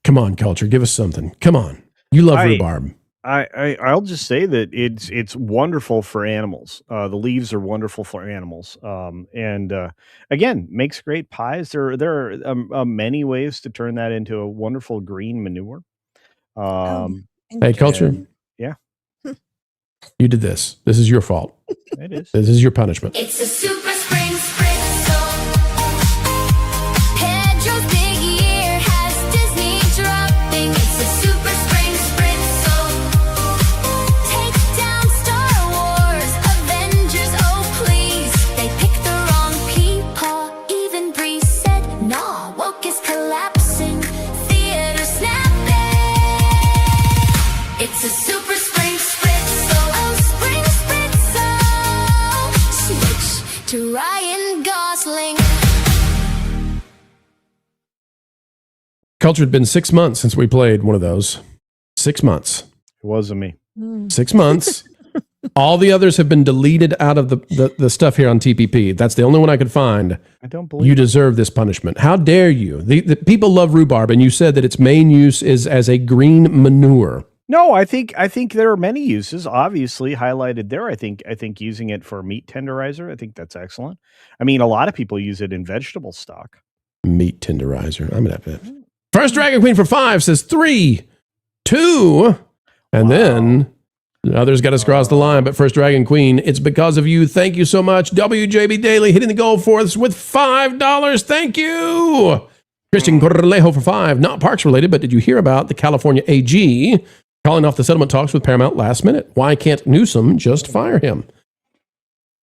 Come on, culture. Give us something. Come on. You love rhubarb. I'll just say that it's wonderful for animals. The leaves are wonderful for animals, and again, makes great pies. There are many ways to turn that into a wonderful green manure. Hey, culture. Yeah, you did this. This is your fault. It is. This is your punishment. It's a super spring spritzel. Pedro's big year has Disney dropping. It's a super spring spritzel. Take down Star Wars, Avengers, oh please. They picked the wrong people. Even Bree said, nah, woke is collapsing. Theater snapping. It's a super spring spritzel. Oh, spring spritzel. Switch to Ryan Gosling. Culture had been 6 months since we played one of those. 6 months. It wasn't me. 6 months. All the others have been deleted out of the stuff here on TPP. That's the only one I could find. I don't believe you deserve this punishment. How dare you? The people love rhubarb, and you said that its main use is as a green manure. No, I think there are many uses. Obviously highlighted there. I think using it for meat tenderizer. I think that's excellent. I mean, a lot of people use it in vegetable stock. Meat tenderizer. I'm gonna have it. First Dragon Queen for 5 says 3, 2, and then the others got us across the line. But First Dragon Queen, it's because of you. Thank you so much. WJB Daily hitting the goal for us with $5. Thank you. Christian Corralejo for 5. Not parks related, but did you hear about the California AG calling off the settlement talks with Paramount last minute? Why can't Newsom just fire him?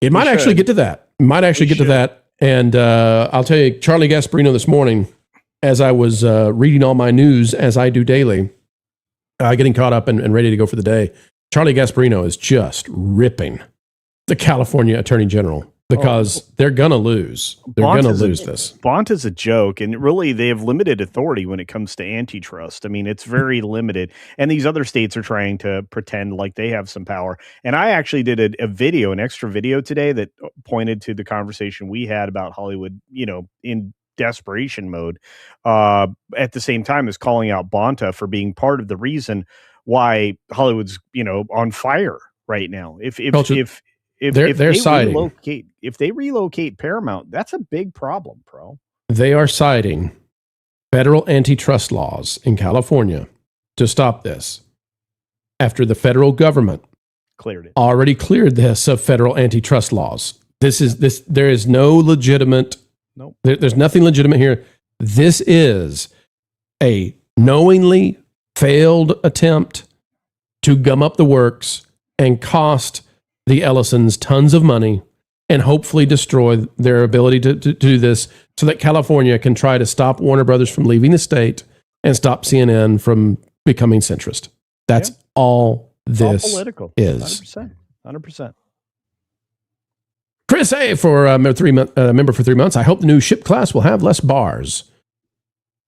It might actually get to that. And I'll tell you, Charlie Gasparino this morning, as I was reading all my news, as I do daily, getting caught up and ready to go for the day, Charlie Gasparino is just ripping the California Attorney General because they're going to lose. They're going to lose this. Bont is a joke, and really they have limited authority when it comes to antitrust. I mean, it's very limited, and these other states are trying to pretend like they have some power. And I actually did an extra video today that pointed to the conversation we had about Hollywood, in desperation mode, at the same time as calling out Bonta for being part of the reason why Hollywood's on fire right now. If they relocate Paramount, that's a big problem, bro. They are citing federal antitrust laws in California to stop this after the federal government already cleared this of federal antitrust laws. There is no legitimate. Nope. There's nothing legitimate here. This is a knowingly failed attempt to gum up the works and cost the Ellisons tons of money and hopefully destroy their ability to do this so that California can try to stop Warner Brothers from leaving the state and stop CNN from becoming centrist. That's all this all political. Is. 100%. Chris A. for member for 3 months. I hope the new ship class will have less bars.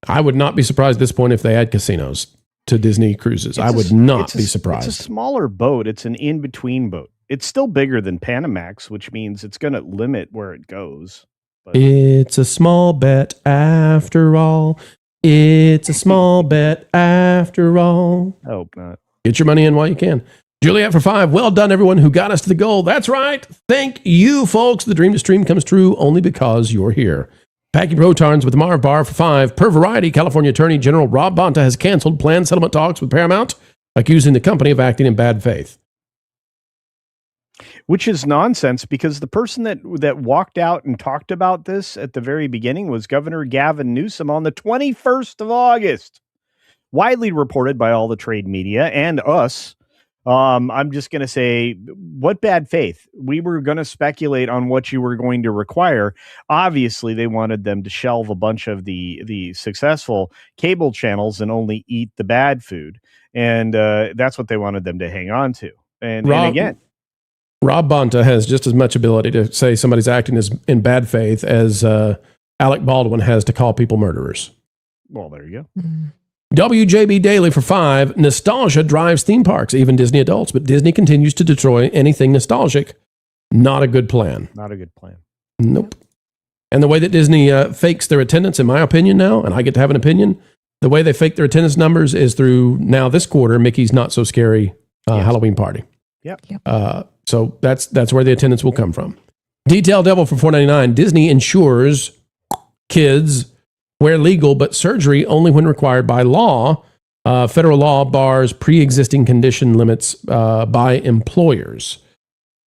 I would not be surprised at this point if they add casinos to Disney cruises. I would not be surprised. It's a smaller boat. It's an in-between boat. It's still bigger than Panamax, which means it's going to limit where it goes. But it's a small bet after all. It's a small bet after all. I hope not. Get your money in while you can. Juliet for 5. Well done, everyone who got us to the goal. That's right. Thank you, folks. The dream to stream comes true only because you're here. Packing protons with the Marv Bar for $5. Per Variety, California Attorney General Rob Bonta has canceled planned settlement talks with Paramount, accusing the company of acting in bad faith. Which is nonsense, because the person that walked out and talked about this at the very beginning was Governor Gavin Newsom on the 21st of August. Widely reported by all the trade media and us. I'm just going to say, what bad faith? We were going to speculate on what you were going to require. Obviously, they wanted them to shelve a bunch of the successful cable channels and only eat the bad food. And that's what they wanted them to hang on to. And again, Rob Bonta has just as much ability to say somebody's acting in bad faith as Alec Baldwin has to call people murderers. Well, there you go. WJB Daily for $5. Nostalgia drives theme parks, even Disney adults, but Disney continues to destroy anything nostalgic. Not a good plan. Not a good plan. Nope. And the way that Disney fakes their attendance, in my opinion now, and I get to have an opinion, the way they fake their attendance numbers is through, now this quarter, Mickey's Not So Scary Halloween Party. Yep. So that's where the attendance will come from. Detail Devil for $4.99. Disney insures kids where legal, but surgery only when required by law. Federal law bars pre-existing condition limits by employers.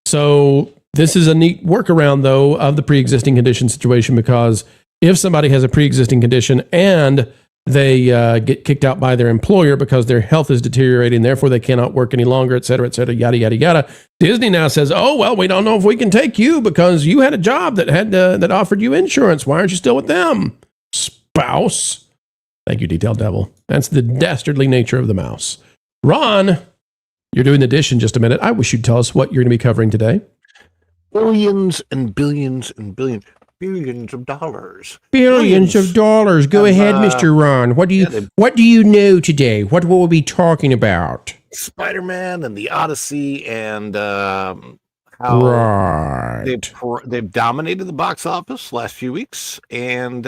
So this is a neat workaround, though, of the pre-existing condition situation, because if somebody has a pre-existing condition and they get kicked out by their employer because their health is deteriorating, therefore they cannot work any longer, et cetera, yada, yada, yada. Disney now says, oh, well, we don't know if we can take you because you had a job that had that offered you insurance. Why aren't you still with them? Spouse. Thank you, Detail Devil. That's the dastardly nature of the mouse. Ron, you're doing the dish in just a minute. I wish you'd tell us what you're going to be covering today. Billions and billions and billions of dollars. Billions of dollars. Go ahead, Mr. Ron. What do you know today? What will we be talking about? Spider-Man and the Odyssey, and how they've dominated the box office last few weeks, and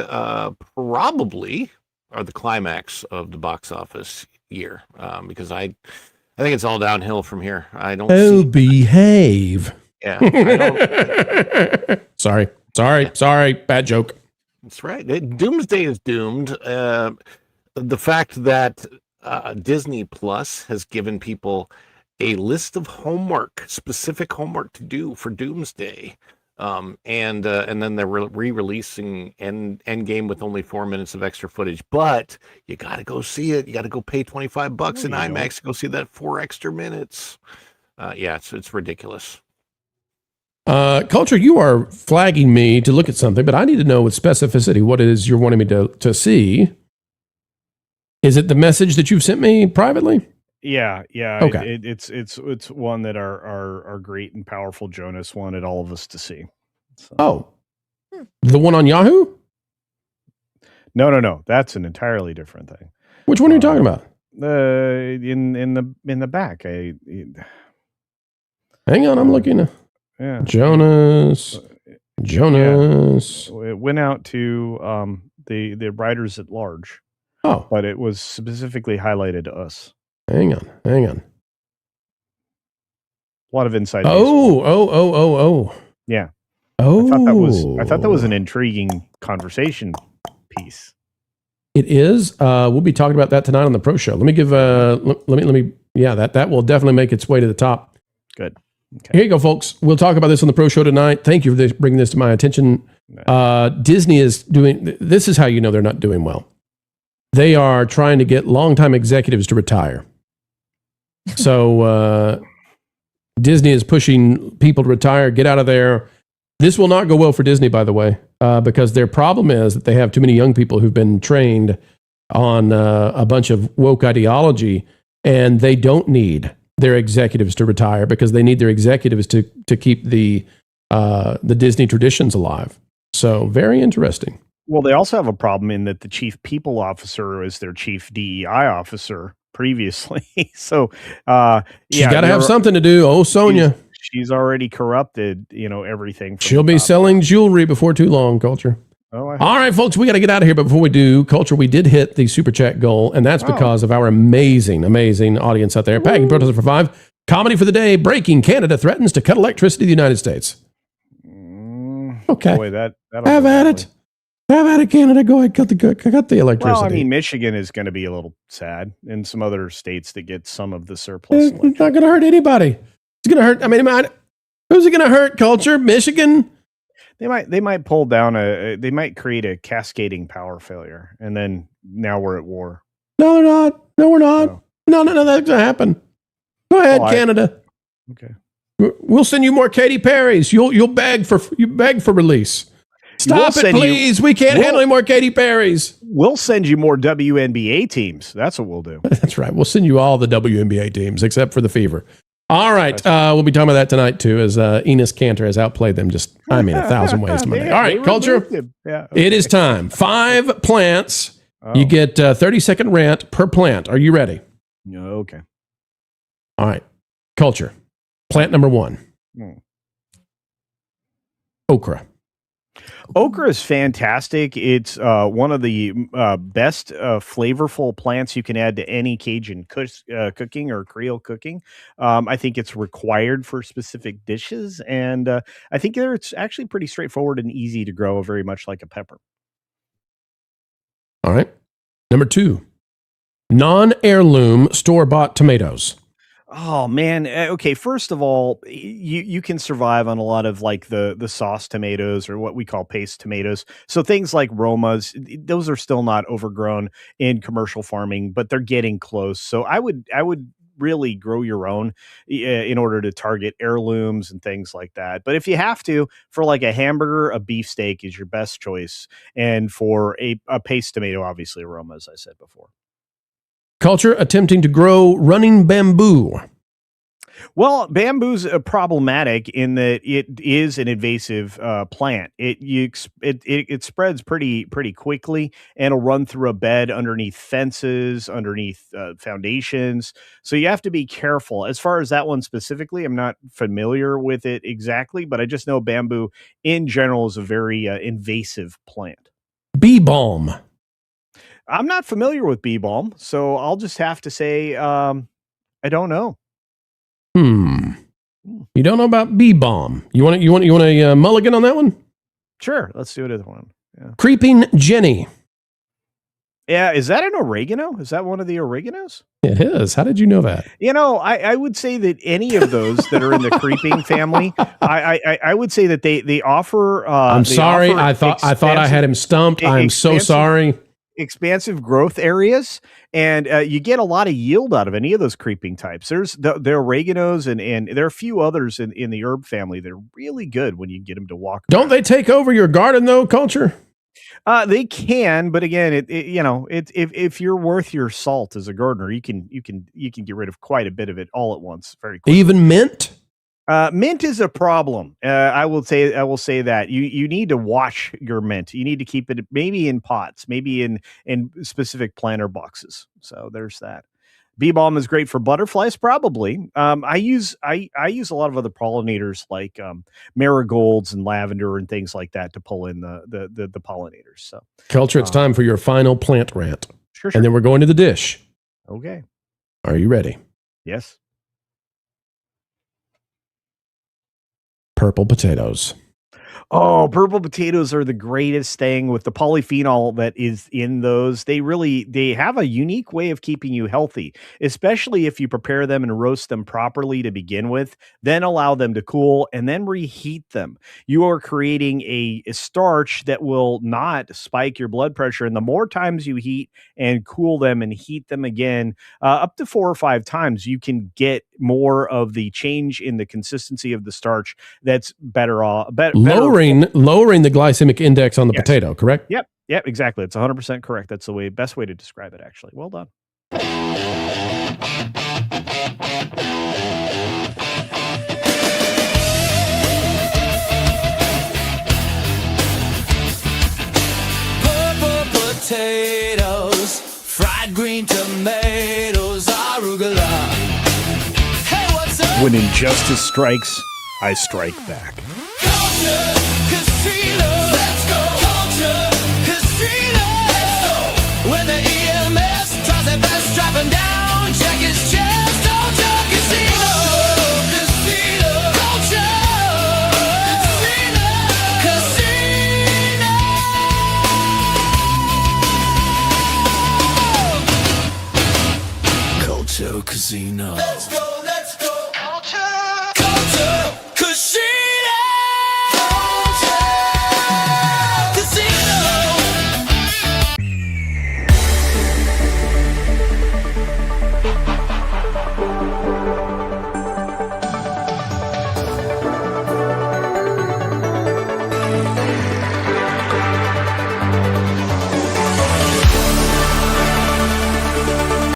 probably are the climax of the box office year, because I think it's all downhill from here. I don't behave. Yeah. I don't, Sorry. Bad joke. That's right. Doomsday is doomed. The fact that Disney Plus has given people a list of specific homework to do for Doomsday, and then they're re-releasing Endgame with only 4 minutes of extra footage. But you got to go see it. You got to go pay $25 in IMAX to go see that 4 extra minutes. It's ridiculous. Culture, you are flagging me to look at something, but I need to know with specificity what it is you're wanting me to see. Is it the message that you've sent me privately? Yeah. Okay. It's one that our great and powerful Jonas wanted all of us to see. So. Oh, the one on Yahoo? No. That's an entirely different thing. Which one are you talking about? In the back. Hang on, I'm looking. Yeah. Jonas. It went out to the writers at large. Oh, but it was specifically highlighted to us. Hang on. A lot of inside. Oh. Yeah. Oh. I thought that was an intriguing conversation piece. It is. We'll be talking about that tonight on the Pro Show. Let me give. Let me. Yeah, that will definitely make its way to the top. Good. Okay. Here you go, folks. We'll talk about this on the Pro Show tonight. Thank you for bringing this to my attention. Disney is doing. This is how you know they're not doing well. They are trying to get longtime executives to retire. So Disney is pushing people to retire, get out of there. This will not go well for Disney, by the way, because their problem is that they have too many young people who've been trained on a bunch of woke ideology, and they don't need their executives to retire because they need their executives to keep the Disney traditions alive. So very interesting. Well, they also have a problem in that the chief people officer is their chief DEI officer previously. So, she's got to have something to do. Oh, Sonia. She's already corrupted, everything. She'll be selling jewelry before too long, Culture. Oh, all right, folks, we got to get out of here. But before we do, Culture, we did hit the super chat goal, and that's because of our amazing audience out there. Packing Protesters for $5. Comedy for the day. Breaking. Canada threatens to cut electricity to the United States. Okay. Boy, that'll have at it. Have at it, Canada. Go ahead, cut the electricity. Well, I mean, Michigan is going to be a little sad, and some other states that get some of the surplus. It's not going to hurt anybody. It's going to hurt. I mean, who's it going to hurt? Culture, Michigan. They might pull down they might create a cascading power failure, and then now we're at war. No, they're not. No, we're not. No, that's going to happen. Go ahead, Canada. Okay. We'll send you more Katy Perry's. You'll beg for release. Stop it, please. We can't handle any more Katy Perry's. We'll send you more WNBA teams. That's what we'll do. That's right. We'll send you all the WNBA teams except for the Fever. All right. We'll be talking about that tonight, too, as Enos Cantor has outplayed them just, 1,000 ways to Monday. All right, Culture. Yeah, It is time. 5 plants. You get 30-second rant per plant. Are you ready? Okay. All right. Culture. Plant number 1. Okra. Okra is fantastic. It's one of the best flavorful plants you can add to any Cajun cooking or Creole cooking. I think it's required for specific dishes, and I think it's actually pretty straightforward and easy to grow, very much like a pepper. All right. Number 2, non-heirloom store-bought tomatoes. Oh man. Okay. First of all, you can survive on a lot of like the sauce tomatoes or what we call paste tomatoes. So things like Romas, those are still not overgrown in commercial farming, but they're getting close. So I would really grow your own in order to target heirlooms and things like that. But if you have to, for like a hamburger, a beefsteak is your best choice. And for a paste tomato, obviously Roma, as I said before. Culture attempting to grow running bamboo. Well, bamboo's problematic in that it is an invasive plant. It spreads pretty quickly, and it'll run through a bed underneath fences, underneath foundations. So you have to be careful. As far as that one specifically, I'm not familiar with it exactly, but I just know bamboo in general is a very invasive plant. Bee balm. I'm not familiar with bee balm, so I'll just have to say I don't know. You don't know about bee balm. You want a mulligan on that one? Sure, let's do it as one. Yeah. Creeping Jenny. Yeah, is that an oregano? Is that one of the oreganos? It is. How did you know that? I would say that any of those that are in the creeping family, I would say that they offer. I'm sorry. I thought I had him stumped. I'm so sorry. Expansive growth areas, and you get a lot of yield out of any of those creeping types. There's the oreganos, and there are a few others in the herb family that are really good when you get them to walk around. Don't they take over your garden though, Culture? They can, but again, if you're worth your salt as a gardener, you can get rid of quite a bit of it all at once very quickly. Even mint? Mint is a problem. I will say that you need to wash your mint. You need to keep it maybe in pots, maybe in specific planter boxes. So there's that. Bee balm is great for butterflies, probably. I use a lot of other pollinators like marigolds and lavender and things like that to pull in the pollinators. So Culture, it's time for your final plant rant. Sure. And then we're going to the dish. Okay. Are you ready? Yes. Purple potatoes. Oh, purple potatoes are the greatest thing with the polyphenol that is in those. They have a unique way of keeping you healthy, especially if you prepare them and roast them properly to begin with, then allow them to cool and then reheat them. You are creating a starch that will not spike your blood pressure. And the more times you heat and cool them and heat them again, up to 4 or 5 times, you can get more of the change in the consistency of the starch that's better off. Lowering the glycemic index on the potato, correct? Yep, exactly. It's 100% correct. That's the best way to describe it, actually. Well done. Purple potatoes, fried green tomatoes, arugula. Hey, what's up? When injustice strikes, I strike back. When the EMS tries their best, strap him down, check his chest, culture, casino, culture, casino. Hotel Casino. Let's go.